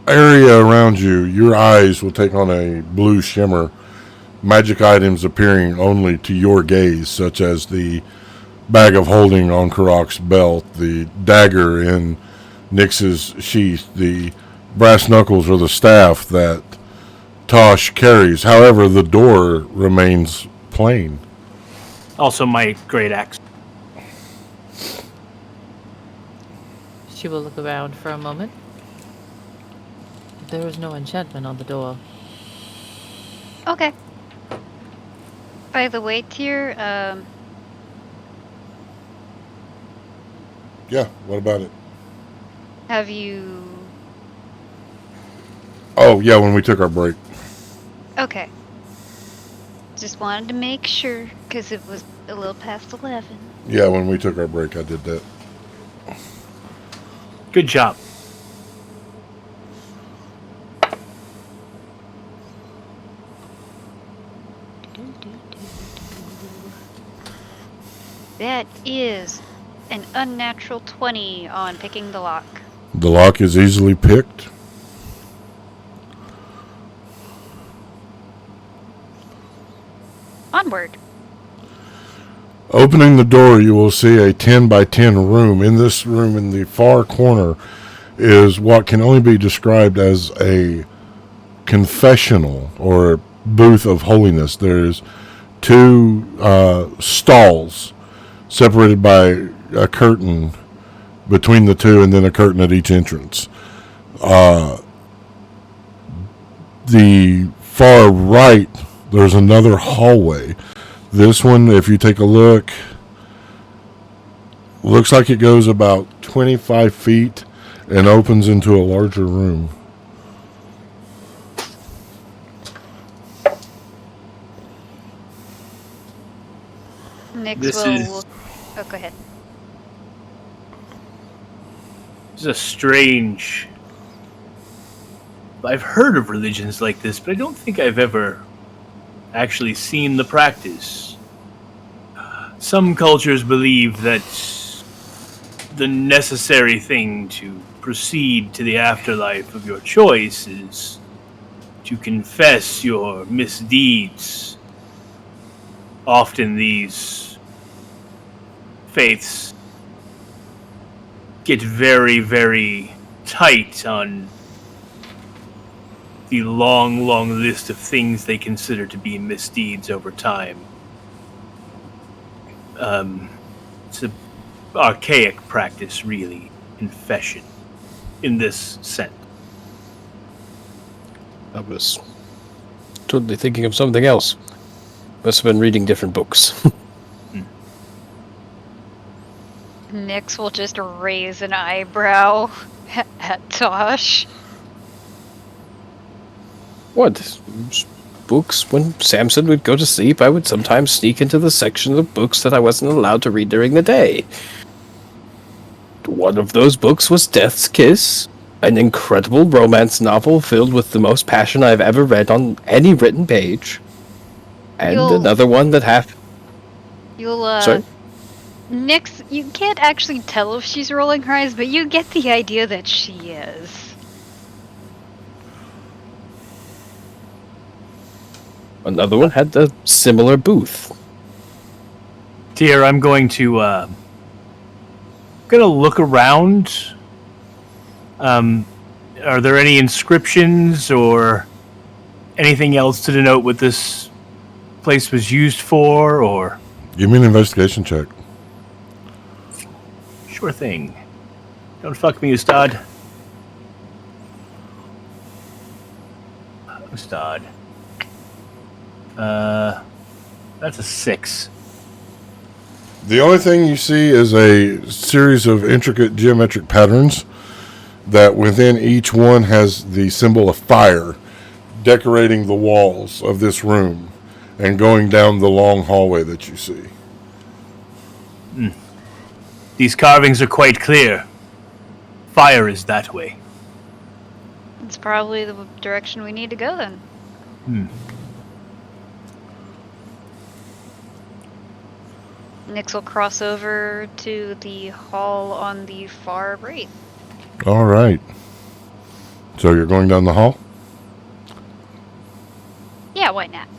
area around you, your eyes will take on a blue shimmer. Magic items appearing only to your gaze, such as the bag of holding on Krok's belt, the dagger in Nyx's sheath, the brass knuckles or the staff that Tosh carries. However, the door remains plain.
Also, my great axe.
She will look around for a moment. There is no enchantment on the door.
Okay. By the way, Tyr,
Yeah, what about it?
have you...
Oh, yeah, when we took our break.
Okay. Just wanted to make sure, because it was a little past 11.
Yeah, when we took our break, I did that.
Good job.
That is an unnatural 20 on picking the lock.
The lock is easily picked.
Onward.
Opening the door, you will see a 10 by 10 room. In this room, in the far corner, is what can only be described as a confessional or booth of holiness. There's two stalls separated by a curtain between the two, and then a curtain at each entrance. The far right, there's another hallway. This one, if you take a look, looks like it goes about 25 feet and opens into a larger room.
Nyx
This
will...
is-
Oh, go ahead.
This is a strange... I've heard of religions like this, but I don't think I've ever actually seen the practice. Some cultures believe that the necessary thing to proceed to the afterlife of your choice is to confess your misdeeds. Often these faiths get very, very tight on the long, long list of things they consider to be misdeeds over time. It's an archaic practice, really. Confession, in this sense.
I was totally thinking of something else. Must have been reading different books.
Nyx will just raise an eyebrow at Tosh.
What? Books? When Samson would go to sleep, I would sometimes sneak into the section of books that I wasn't allowed to read during the day. One of those books was Death's Kiss, an incredible romance novel filled with the most passion I've ever read on any written page. And another one that Sorry?
Nyx, you can't actually tell if she's rolling her eyes, but you get the idea that she is.
Another one had a similar booth.
Dear, I'm going to look around. Are there any inscriptions or anything else to denote what this place was used for, or?
Give me an investigation check.
Sure thing. Don't fuck me, Ustad. Ustad. That's a 6.
The only thing you see is a series of intricate geometric patterns that within each one has the symbol of fire decorating the walls of this room and going down the long hallway that you see.
These carvings are quite clear. Fire is that way.
It's probably the direction we need to go then. Nyx will cross over to the hall on the far right.
All right. So you're going down the hall?
Yeah, why not?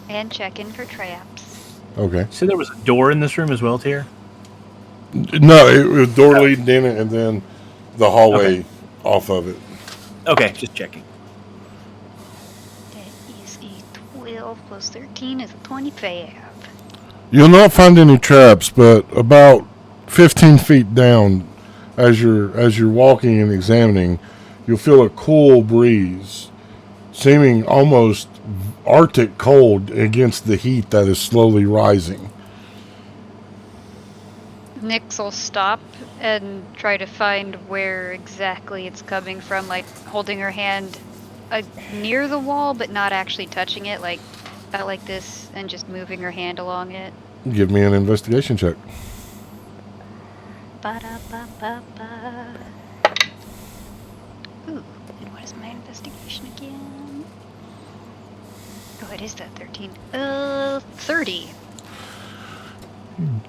And check in for traps.
Okay.
So there was a door in this room as well, Tyr?
No, it was door leading in it and then the hallway off of it.
Okay, just checking.
That is a 12 plus 13 is a 25.
You'll not find any traps, but about 15 feet down, as you're walking and examining, you'll feel a cool breeze, seeming almost Arctic cold against the heat that is slowly rising.
Nyx will stop and try to find where exactly it's coming from, like holding her hand near the wall, but not actually touching it, like this, and just moving her hand along it.
Give me an investigation check.
Ba-da-ba-ba-ba. Ooh, and what is my investigation again? Oh, it is that 13. 30.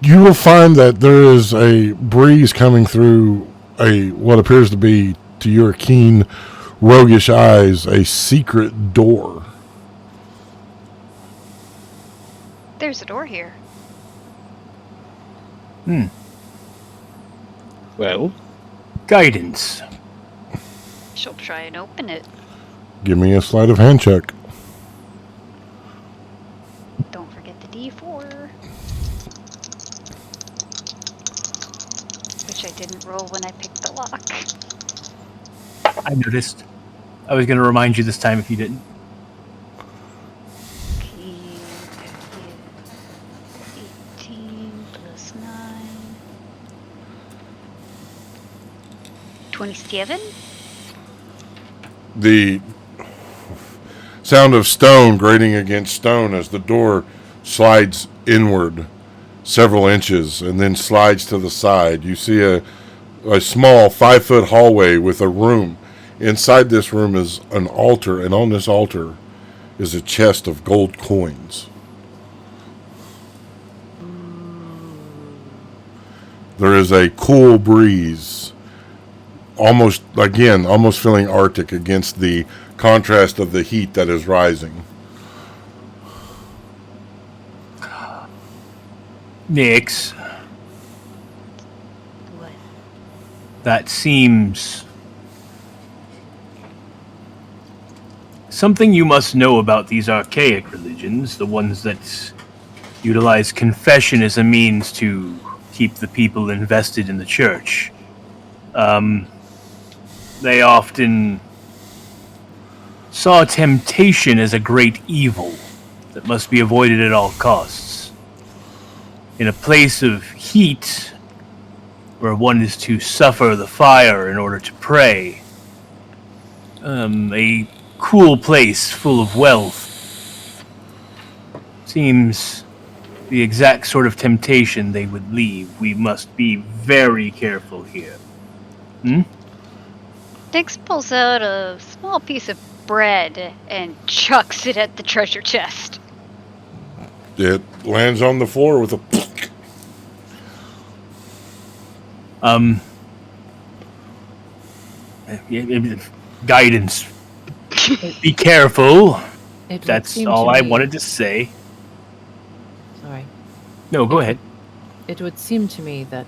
You will find that there is a breeze coming through what appears to be, to your keen, roguish eyes, a secret door.
There's a door here.
Well,
Guidance.
She'll try and open it.
Give me a sleight of hand check.
Don't forget the D4. Which I didn't roll when I picked the lock.
I noticed. I was going to remind you this time if you didn't.
Okay, 18 plus 9. 27?
The sound of stone grating against stone as the door slides inward several inches and then slides to the side. You see a small 5-foot hallway with a room. Inside this room is an altar, and on this altar is a chest of gold coins. There is a cool breeze, almost feeling Arctic against the contrast of the heat that is rising.
Nyx,
What?
that seems Something you must know about these archaic religions, the ones that utilize confession as a means to keep the people invested in the church. They often saw temptation as a great evil that must be avoided at all costs. In a place of heat, where one is to suffer the fire in order to pray, a cool place full of wealth seems the exact sort of temptation they would leave. We must be very careful here.
Nix pulls out a small piece of bread and chucks it at the treasure chest.
It lands on the floor with a...
Guidance. Be careful. That's all I wanted to say.
Sorry.
No, go ahead.
It would seem to me that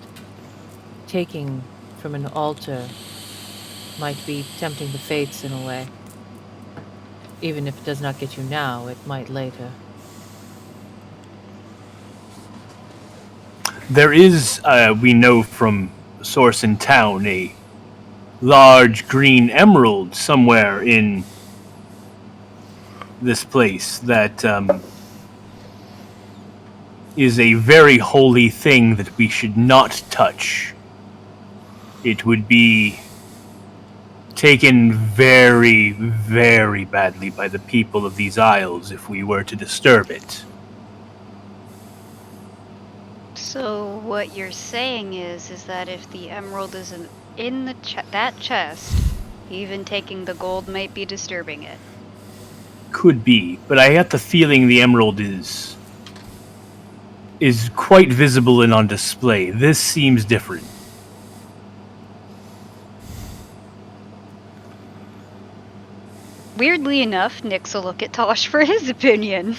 taking from an altar might be tempting the fates in a way. Even if it does not get you now, it might later.
There is, we know from a source in town, a large green emerald somewhere in this place that is a very holy thing that we should not touch. It would be taken very, very badly by the people of these isles if we were to disturb it.
So what you're saying is that if the emerald isn't in the that chest, even taking the gold might be disturbing it.
Could be, but I have the feeling the emerald is quite visible and on display. This seems different.
Weirdly enough, Nix will look at Tosh for his opinion.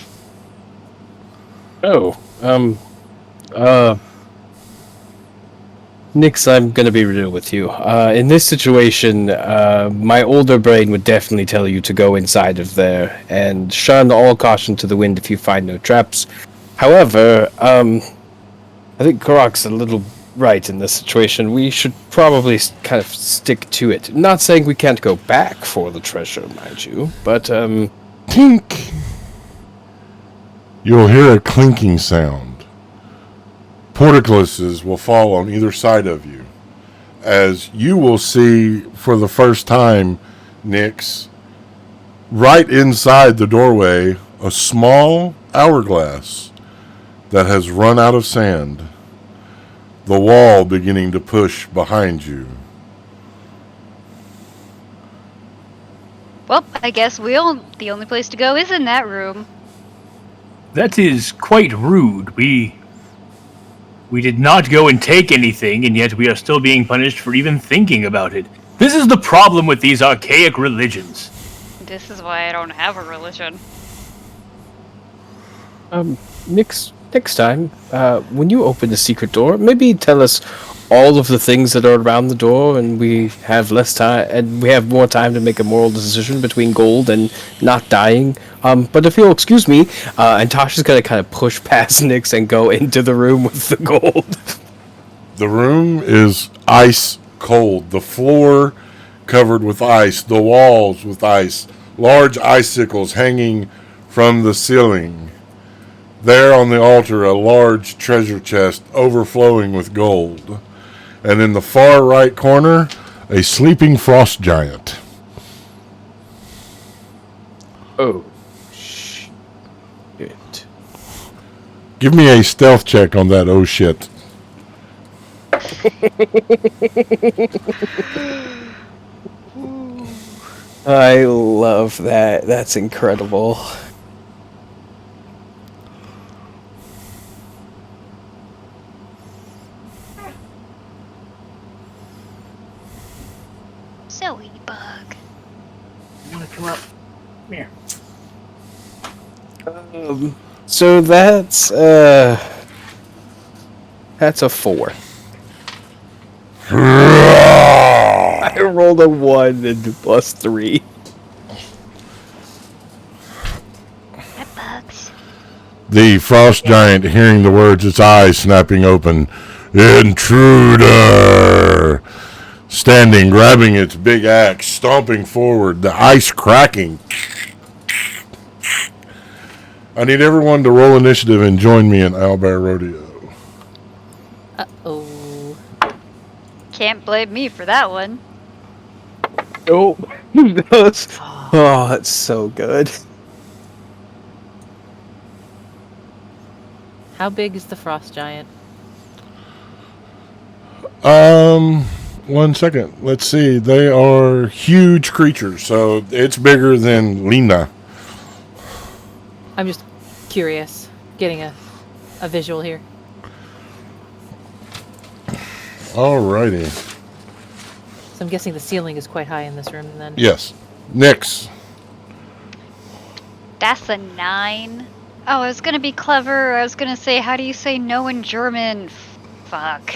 Nix, I'm gonna be real with you. In this situation, my older brain would definitely tell you to go inside of there and shun all caution to the wind if you find no traps. However, I think Kroc's a little right in this situation. We should probably kind of stick to it. Not saying we can't go back for the treasure, mind you, but,
Clink! You'll hear a clinking sound. Portcullises will fall on either side of you, as you will see for the first time, Nix, right inside the doorway, a small hourglass that has run out of sand, the wall beginning to push behind you.
Well, I guess the only place to go is in that room.
That is quite rude. We did not go and take anything, and yet we are still being punished for even thinking about it. This is the problem with these archaic religions.
This is why I don't have a religion.
Next time, when you open the secret door, maybe tell us all of the things that are around the door, and we have less time, and we have more time to make a moral decision between gold and not dying. But if you'll excuse me, and Tasha's gonna kind of push past Nix and go into the room with the gold.
The room is ice cold. The floor covered with ice. The walls with ice. Large icicles hanging from the ceiling. There on the altar, a large treasure chest overflowing with gold. And in the far right corner, a sleeping frost giant.
Oh, shit.
Give me a stealth check on that, oh shit.
I love that. That's incredible.
Zoe bug.
You want to come up? Come here.
So that's a 4. I rolled a 1 and +3.
The frost giant, hearing the words, its eyes snapping open. Intruder! Standing, grabbing its big axe, stomping forward, the ice cracking. I need everyone to roll initiative and join me in Owlbear Rodeo.
Uh-oh.
Can't blame me for that one.
Oh, that's so good.
How big is the frost giant?
1 second. Let's see. They are huge creatures, so it's bigger than Lena.
I'm just curious, getting a visual here.
Alrighty.
So I'm guessing the ceiling is quite high in this room then.
Yes. Nyx.
That's a 9. Oh, I was gonna be clever. I was gonna say, how do you say no in German? Fuck.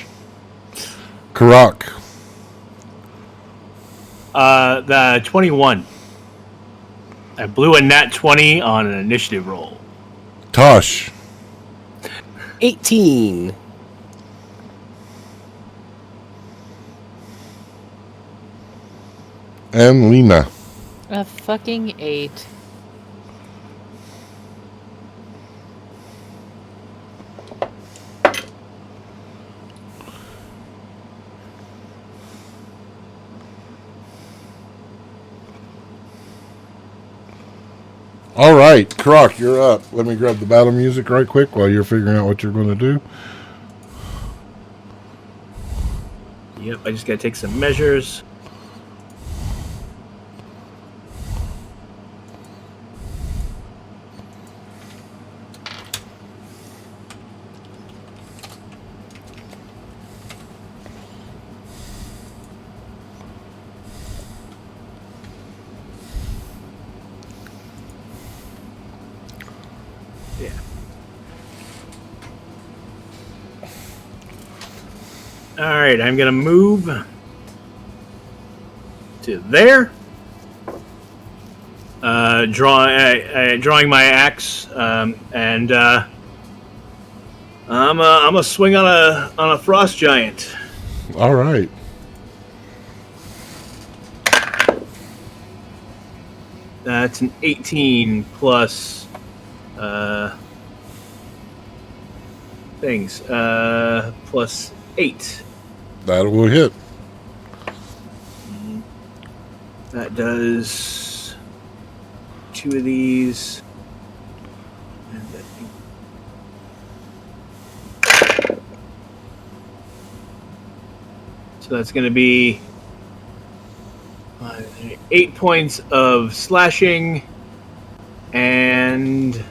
Croc.
The 21. I blew a nat 20 on an initiative roll.
Tosh.
18.
And Lena.
A fucking 8.
All right, Croc, you're up. Let me grab the battle music right quick while you're figuring out what you're going to do.
Yep, I just gotta take some measures. Yeah. All right, I'm gonna move to there. Drawing my axe, and I'm a swing on a frost giant.
All right.
That's an 18 plus things plus 8.
That will hit.
That does 2 of these. And I think... So that's going to be 8 points of slashing and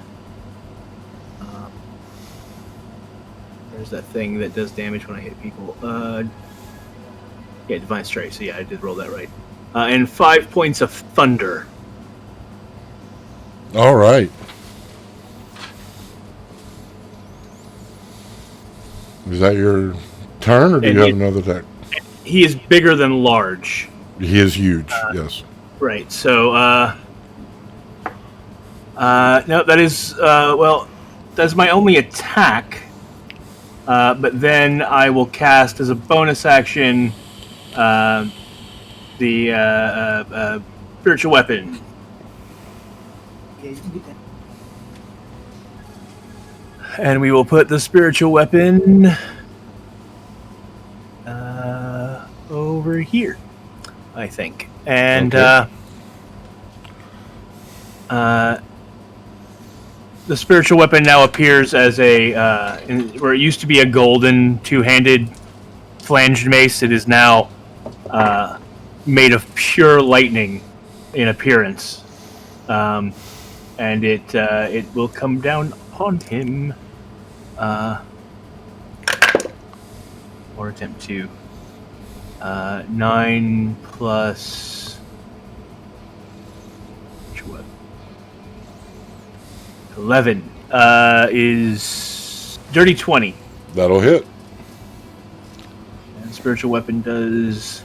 there's that thing that does damage when I hit people. Yeah, Divine Strike. So yeah, I did roll that right. And 5 points of thunder.
All right. Is that your turn, or do you have another attack?
He is bigger than large.
He is huge, yes.
Right, so, no, that is, well, that's my only attack, but then I will cast as a bonus action, the, spiritual weapon. And we will put the spiritual weapon, over here, I think. And
Okay.
The spiritual weapon now appears as a where it used to be a golden two-handed flanged mace. It is now made of pure lightning in appearance, and it will come down on him, or attempt to. 9 plus 11 is dirty 20.
That'll hit.
And spiritual weapon does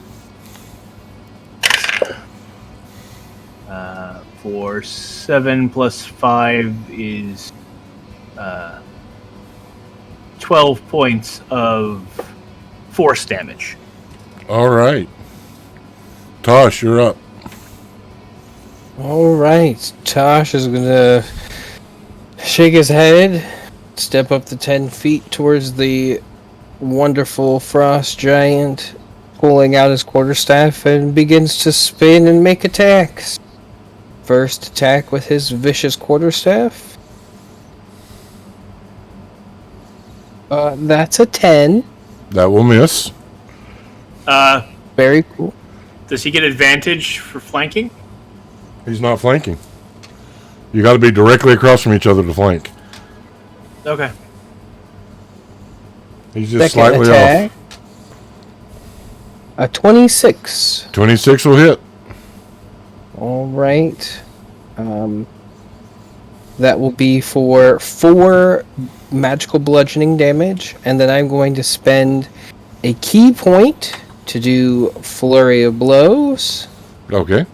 for 7 plus 5 is 12 points of force damage.
All right. Tosh, you're up.
All right. Tosh is going to shake his head, step up the 10 feet towards the wonderful frost giant, pulling out his quarterstaff, and begins to spin and make attacks. First attack with his vicious quarterstaff. That's a 10.
That will miss.
Very cool.
Does he get advantage for flanking?
He's not flanking. You got to be directly across from each other to flank.
Okay.
He's just
Second
slightly
attack.
off.
A 26.
26 will hit.
All right. That will be for 4 magical bludgeoning damage, and then I'm going to spend a key point to do Flurry of Blows
Okay.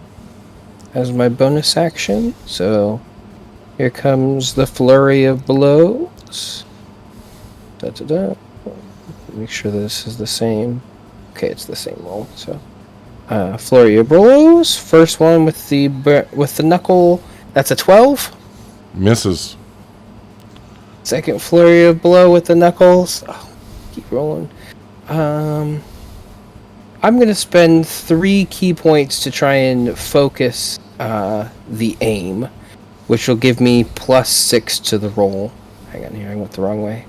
as my bonus action. So here comes the Flurry of Blows. Da-da-da. Make sure this is the same. Okay, it's the same roll. So Flurry of Blows. First one with the knuckle. That's a 12.
Misses.
Second Flurry of Blow with the knuckles. Oh, keep rolling. I'm going to spend 3 key points to try and focus the aim, which will give me +6 to the roll. Hang on here, I went the wrong way.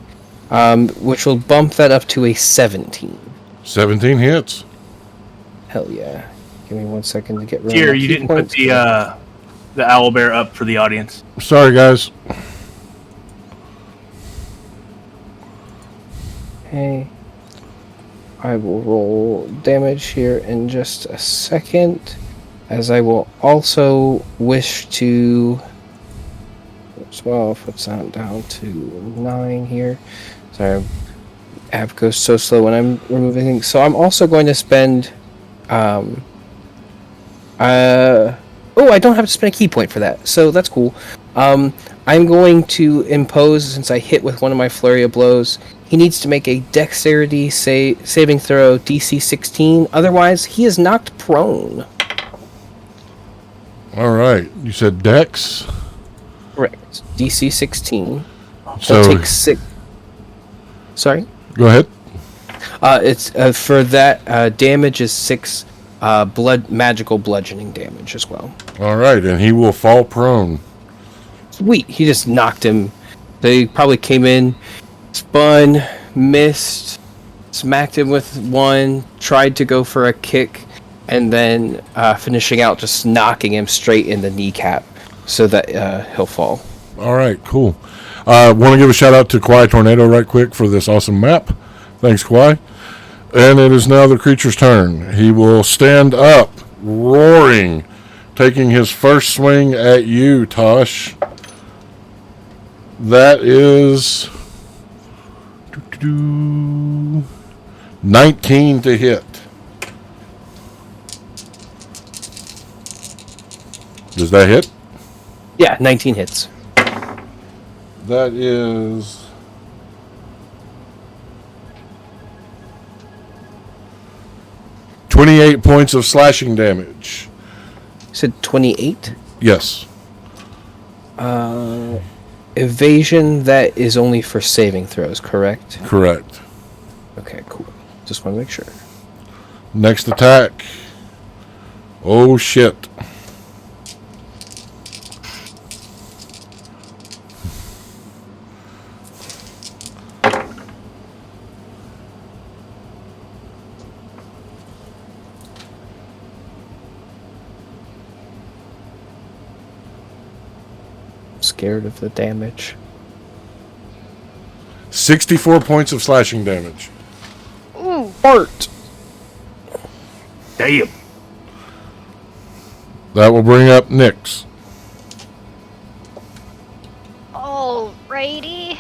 Which will bump that up to a 17.
17 hits.
Hell yeah. Give me 1 second to get rid
Here,
of my
you
key
didn't put
points.
the owlbear up for the audience.
Sorry, guys.
Okay. I will roll damage here in just a second, as I will also wish to... 12, puts that down to 9 here. Sorry, app goes so slow when I'm removing things. So I'm also going to spend... Oh, I don't have to spend a key point for that, so that's cool. I'm going to impose, since I hit with one of my Flurry of Blows, he needs to make a dexterity saving throw DC 16, otherwise he is knocked prone.
All right. You said Dex?
Correct. DC 16.
So
He'll take 6... Sorry?
go ahead.
It's for that, damage is 6 magical bludgeoning damage as well.
All right. And he will fall prone.
Sweet. He just knocked him. They probably came in, spun, missed, smacked him with one, tried to go for a kick, and then finishing out just knocking him straight in the kneecap so that he'll fall.
All right. Cool. Want to give a shout out to Quiet Tornado right quick for this awesome map. Thanks, Quiet. And it is now the creature's turn. He will stand up, roaring, taking his first swing at you, Tosh. That is 19 to hit. Does that hit?
Yeah, 19 hits.
That is 28 points of slashing damage.
You said 28?
Yes.
Evasion, that is only for saving throws, correct?
Correct.
Okay, cool. Just want to make sure.
Next attack. Oh shit.
Scared of the damage.
64 points of slashing damage.
Ooh.
Fart!
Damn.
That will bring up Nyx.
Alrighty.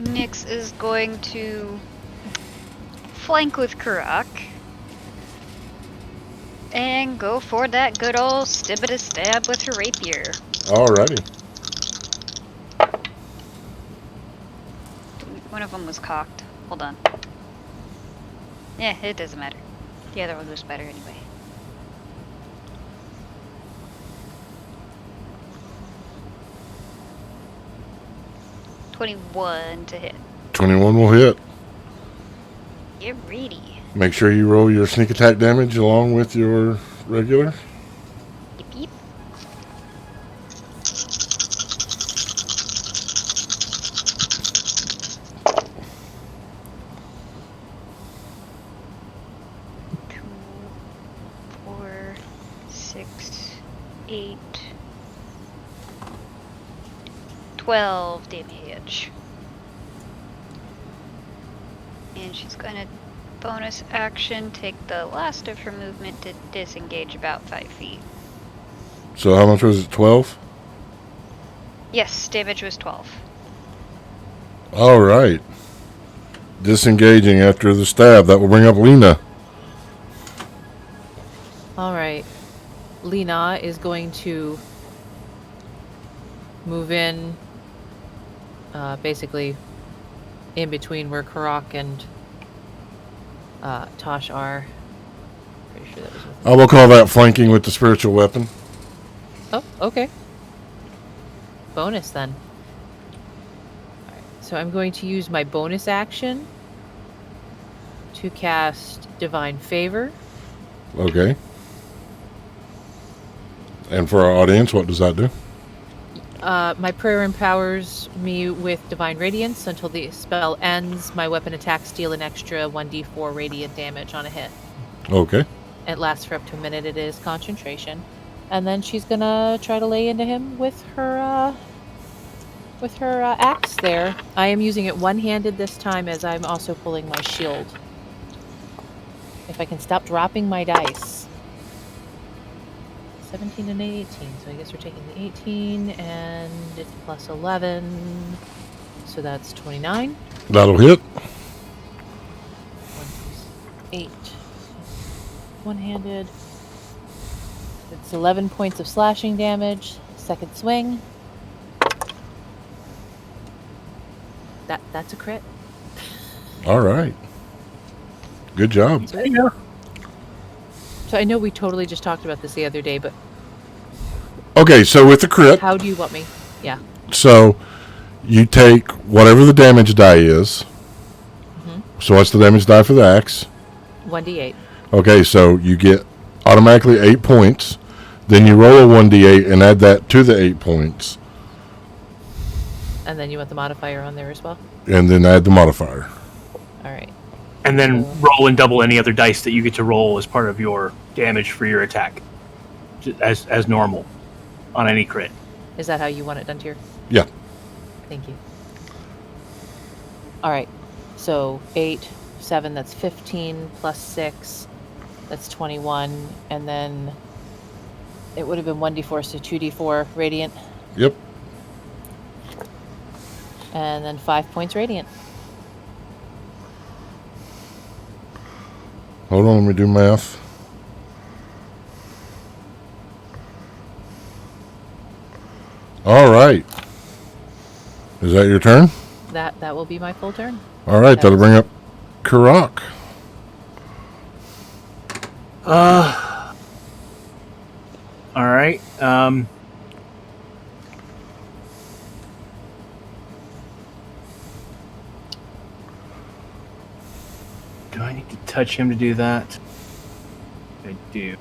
Nyx is going to flank with Croc. And go for that good old stibita stab with her rapier.
Alrighty.
One of them was cocked. Hold on. Yeah, it doesn't matter. The other one was better anyway. $21 to hit.
21 will hit.
Get ready.
Make sure you roll your sneak attack damage along with your regular.
Yep, yep. Two, 4, 6, 8, 12 damage. And she's gonna bonus action take the last of her movement to disengage about 5 feet.
So how much was it? 12?
Yes, damage was 12.
Alright. Disengaging after the stab. That will bring up Lena.
All right. Lena is going to move in, basically in between where Croc and Tosh are. Pretty sure that was with
I will call that flanking with the spiritual weapon.
Oh, okay. Bonus then. Alright, so I'm going to use my bonus action to cast Divine Favor.
Okay. And for our audience, what does that do?
My prayer empowers me with Divine Radiance. Until the spell ends, my weapon attacks deal an extra 1d4 radiant damage on a hit.
Okay.
It lasts for up to a minute. It is concentration. And then she's gonna try to lay into him with her axe there. I am using it one-handed this time as I'm also pulling my shield. If I can stop dropping my dice. 17 and 18, so I guess we're taking the 18 and it's plus 11, so that's 29.
That'll hit.
8. One-handed. It's 11 points of slashing damage. Second swing. That's a crit.
Alright. Good job.
There you go.
So I know we totally just talked about this the other day, but
Okay, so with the crit,
how do you want me? Yeah.
so you take whatever the damage die is. So what's the damage die for the axe?
1d8.
Okay, so you get automatically 8 points. Then you roll a 1d8 and add that to the 8 points.
And then you want the modifier on there as well?
And then add the modifier.
Alright.
And then roll and double any other dice that you get to roll as part of your damage for your attack. As normal on any crit.
Is that how you want it done, Tyr?
Yeah.
Thank you. Alright. So 8, 7, that's 15, plus 6, that's 21, and then it would have been 1d4, so 2d4 radiant,
Yep.
and then 5 points radiant.
Hold on, let me do math. Alright. Is that your turn?
That will be my full turn.
Alright, that'll bring up Croc.
Alright. Do I need to touch him to do that? I do.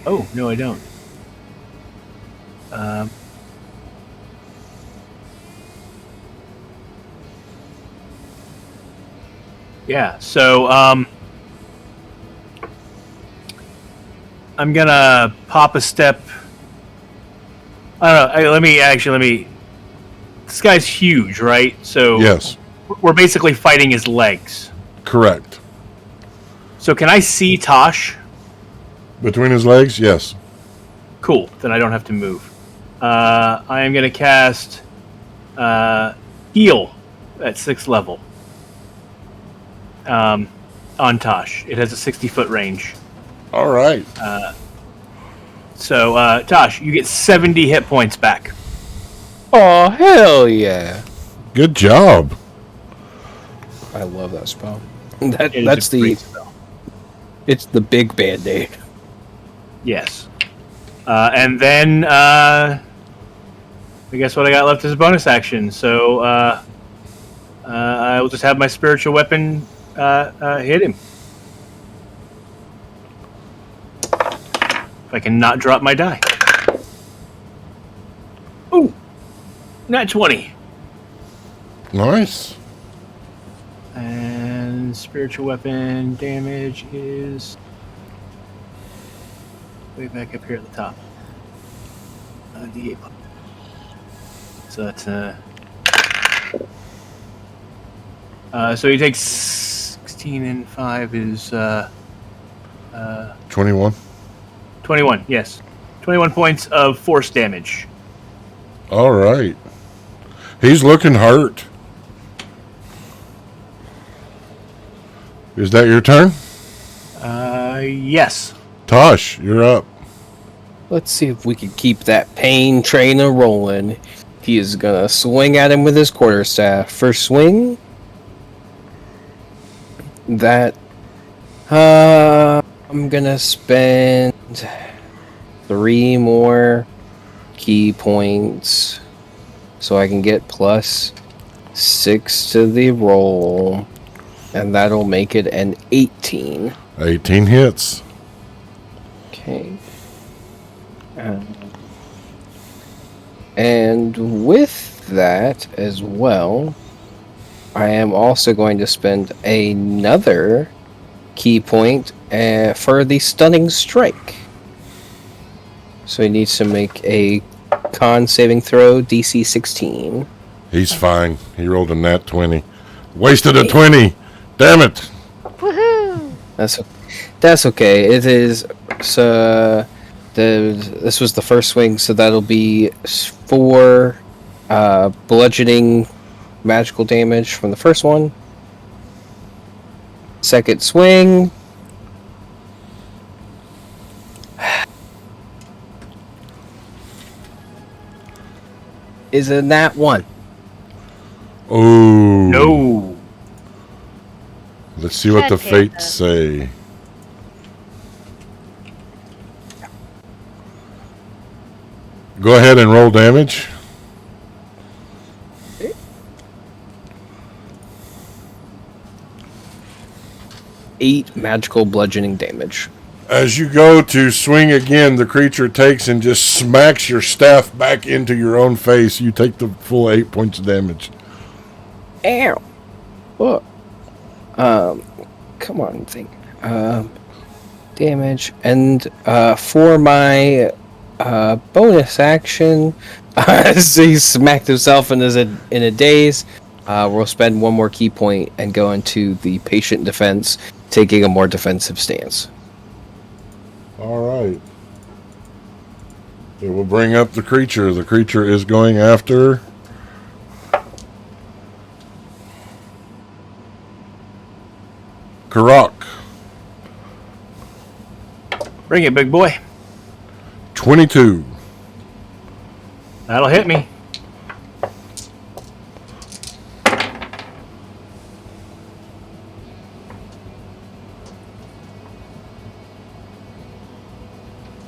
Oh, no, I don't. Yeah, so I'm gonna pop a step. I don't know. Let me. This guy's huge, right? So
Yes.
we're basically fighting his legs.
Correct.
So can I see Tosh?
Between his legs? Yes.
Cool. Then I don't have to move. I am going to cast Heal at 6th level on Tosh. It has a 60-foot range.
All right.
So, Tosh, you get 70 hit points back.
Oh, hell yeah.
Good job.
I love that spell.
It is
That's
a
the...
great spell.
It's the big Band-Aid.
Yes. And then, I guess what I got left is a bonus action. So, I will just have my spiritual weapon hit him. If I can not drop my die. Ooh! Nat 20.
Nice.
And spiritual weapon damage is way back up here at the top. D8. So that's so he takes 16 and 5 is
21.
21. Yes, 21 points of force damage.
All right. He's looking hurt. Is that your turn?
Yes.
Tosh, you're up.
Let's see if we can keep that pain train rolling. He is gonna swing at him with his quarterstaff. First swing. That. I'm gonna spend 3 more key points so I can get plus 6 to the roll, and that'll make it an 18.
18 hits.
Okay. And with that as well, I am also going to spend another key point for the stunning strike. So he needs to make a con saving throw, DC 16.
He's fine. He rolled a nat 20. Wasted a 20. Damn it.
Woohoo!
That's okay. It is so. This was the first swing, so that'll be 4 bludgeoning magical damage from the first one. Second swing. Is a nat 1.
Oh.
No.
Let's see what the
Cat Panda.
fates say. Go ahead and roll damage.
Eight magical bludgeoning damage.
As you go to swing again, the creature takes and just smacks your staff back into your own face. You take the full 8 points of damage.
Ow! What? Come on, thing. Damage. And for my bonus action, as he smacked himself in a daze, we'll spend 1 more key point and go into the patient defense, taking a more defensive stance.
All right. It will bring up the creature. The creature is going after Croc.
Bring it, big boy.
22.
That'll hit me.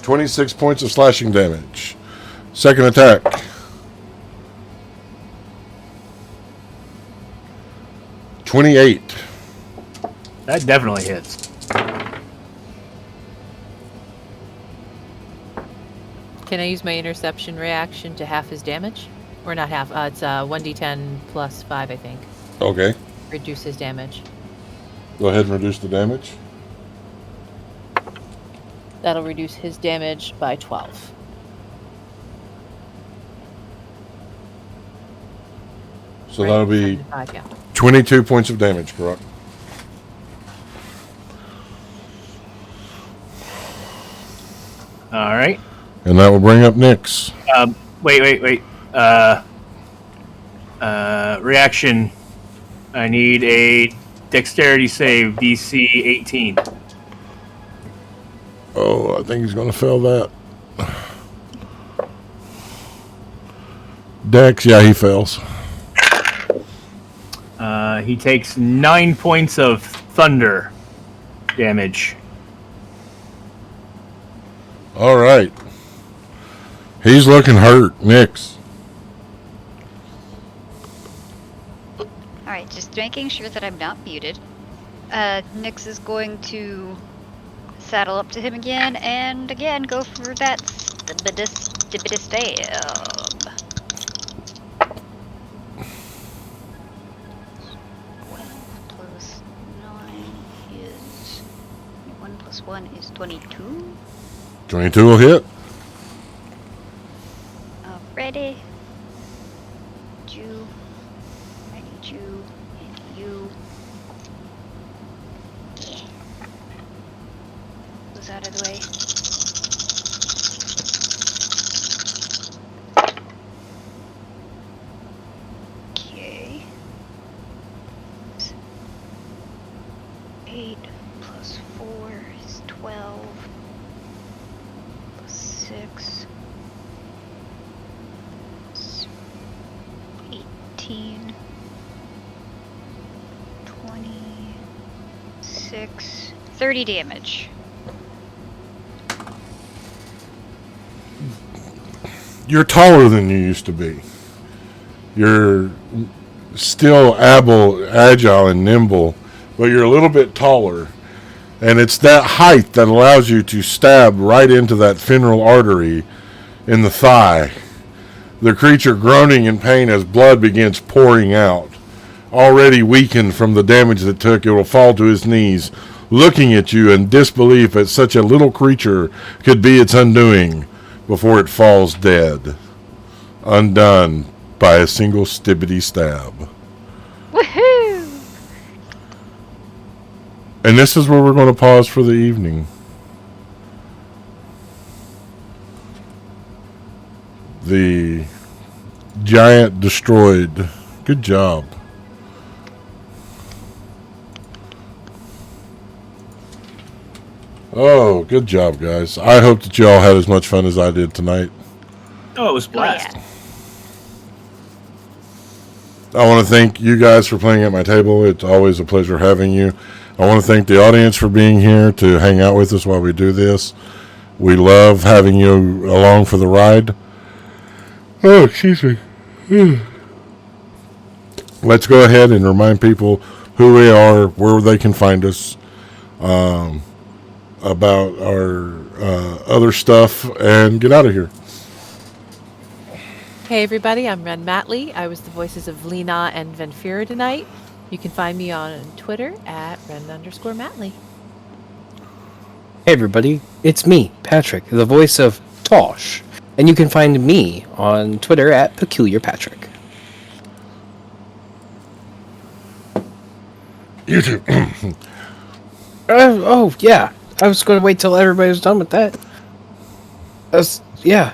$26 points of slashing damage. Second attack. $28.
That definitely hits.
Can I use my interception reaction to half his damage? Or not half, it's 1d10 plus 5, I think.
Okay.
Reduce his damage.
Go ahead and reduce the damage.
That'll reduce his damage by 12.
So
Right,
that'll be
5, yeah.
22 points of damage, correct?
All right.
And And that will bring up Nyx.
Wait. Reaction. I need a dexterity save, DC 18.
Oh, I think he's going to fail that. Dex, yeah, he fails.
He takes 9 points of thunder damage.
All right. He's looking hurt. Nyx.
Alright, just making sure that I'm not muted. Nyx is going to saddle up to him again, and again go for that stibidus stab. 12 plus 9 is... 1 plus 1 is 22.
22 will hit.
Alrighty. You. I need you. And you. Yeah. Goes out of the way. Okay. 8 plus 4 is 12. Plus 6. 18, 26, 30 damage.
You're taller than you used to be. You're still agile and nimble, but you're a little bit taller. And it's that height that allows you to stab right into that femoral artery in the thigh. The creature groaning in pain as blood begins pouring out. Already weakened from the damage that took, it will fall to his knees, looking at you in disbelief that such a little creature could be its undoing before it falls dead, undone by a single stibbity stab.
Woohoo!
And this is where we're going to pause for the evening. The giant destroyed. Good job. Oh, good job, guys. I hope that you all had as much fun as I did tonight.
Oh, it was blast.
I want to thank you guys for playing at my table. It's always a pleasure having you. I want to thank the audience for being here to hang out with us while we do this. We love having you along for the ride. Oh, excuse me. Let's go ahead and remind people who we are, where they can find us, about our other stuff, and get out of here.
Hey everybody, I'm Ren Matley. I was the voices of Lena and Venfira tonight. You can find me on Twitter at Ren_Matley.
Hey everybody, it's me, Patrick, the voice of Tosh. And you can find me on Twitter at PeculiarPatrick.
You too.
Oh, yeah. I was going to wait till everybody was done with that. Yeah.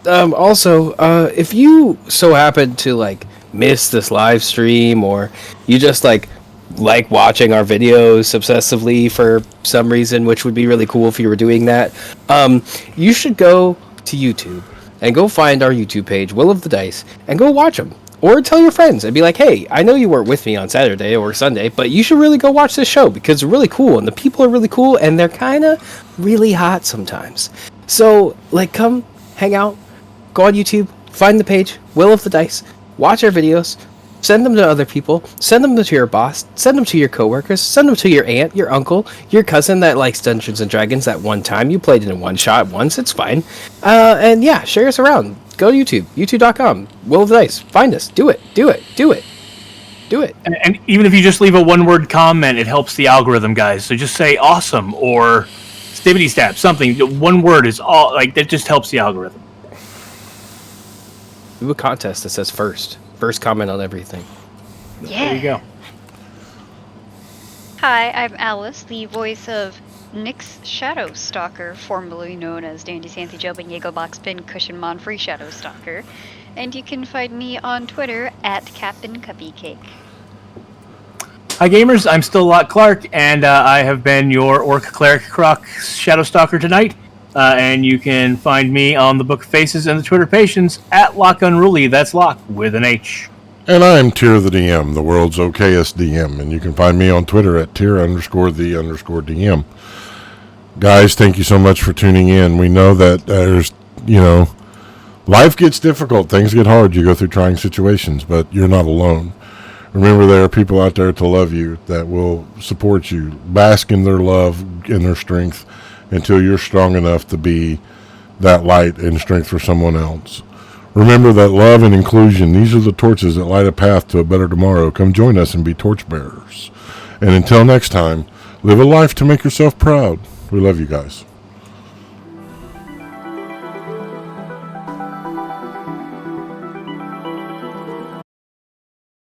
Also, if you so happen to, miss this live stream, or you just, like watching our videos obsessively for some reason, which would be really cool if you were doing that, you should go to YouTube and go find our YouTube page, Will of the Dice, and go watch them. Or tell your friends and be like, hey, I know you weren't with me on Saturday or Sunday, but you should really go watch this show because it's really cool, and the people are really cool, and they're kind of really hot sometimes. So, come hang out, go on YouTube, find the page, Will of the Dice, watch our videos, send them to other people, send them to your boss, send them to your coworkers, send them to your aunt, your uncle, your cousin that likes Dungeons & Dragons that one time. You played it in one shot once, it's fine. And yeah, share us around. Go to YouTube, youtube.com, Will of the Dice. Find us. Do it.
And even if you just leave a one-word comment, it helps the algorithm, guys. So just say awesome or stibbity stab, something. One word is all, that just helps the algorithm.
Do a contest that says first comment on everything.
Yeah.
There you go.
Hi, I'm Alice, the voice of Nyx Shadowstalker, formerly known as Dandy Santy Job and Yeaglebox Pin Cushion Mon Free Shadowstalker. And you can find me on Twitter at Captain Cupcake.
Hi gamers, I'm still Lot Clark, and I have been your Orc Cleric Croc Shadowstalker tonight. And you can find me on the Book of Faces and the Twitter Patience at Lock Unruly. That's Lock with an H.
And I'm Tyr the DM, the world's okayest DM, and you can find me on Twitter at Tyr_the_DM. Guys, thank you so much for tuning in. We know that there's, life gets difficult, things get hard, you go through trying situations, but you're not alone. Remember, there are people out there to love you that will support you, bask in their love and their strength until you're strong enough to be that light and strength for someone else. Remember that love and inclusion, these are the torches that light a path to a better tomorrow. Come join us and be torchbearers. And until next time, live a life to make yourself proud. We love you guys.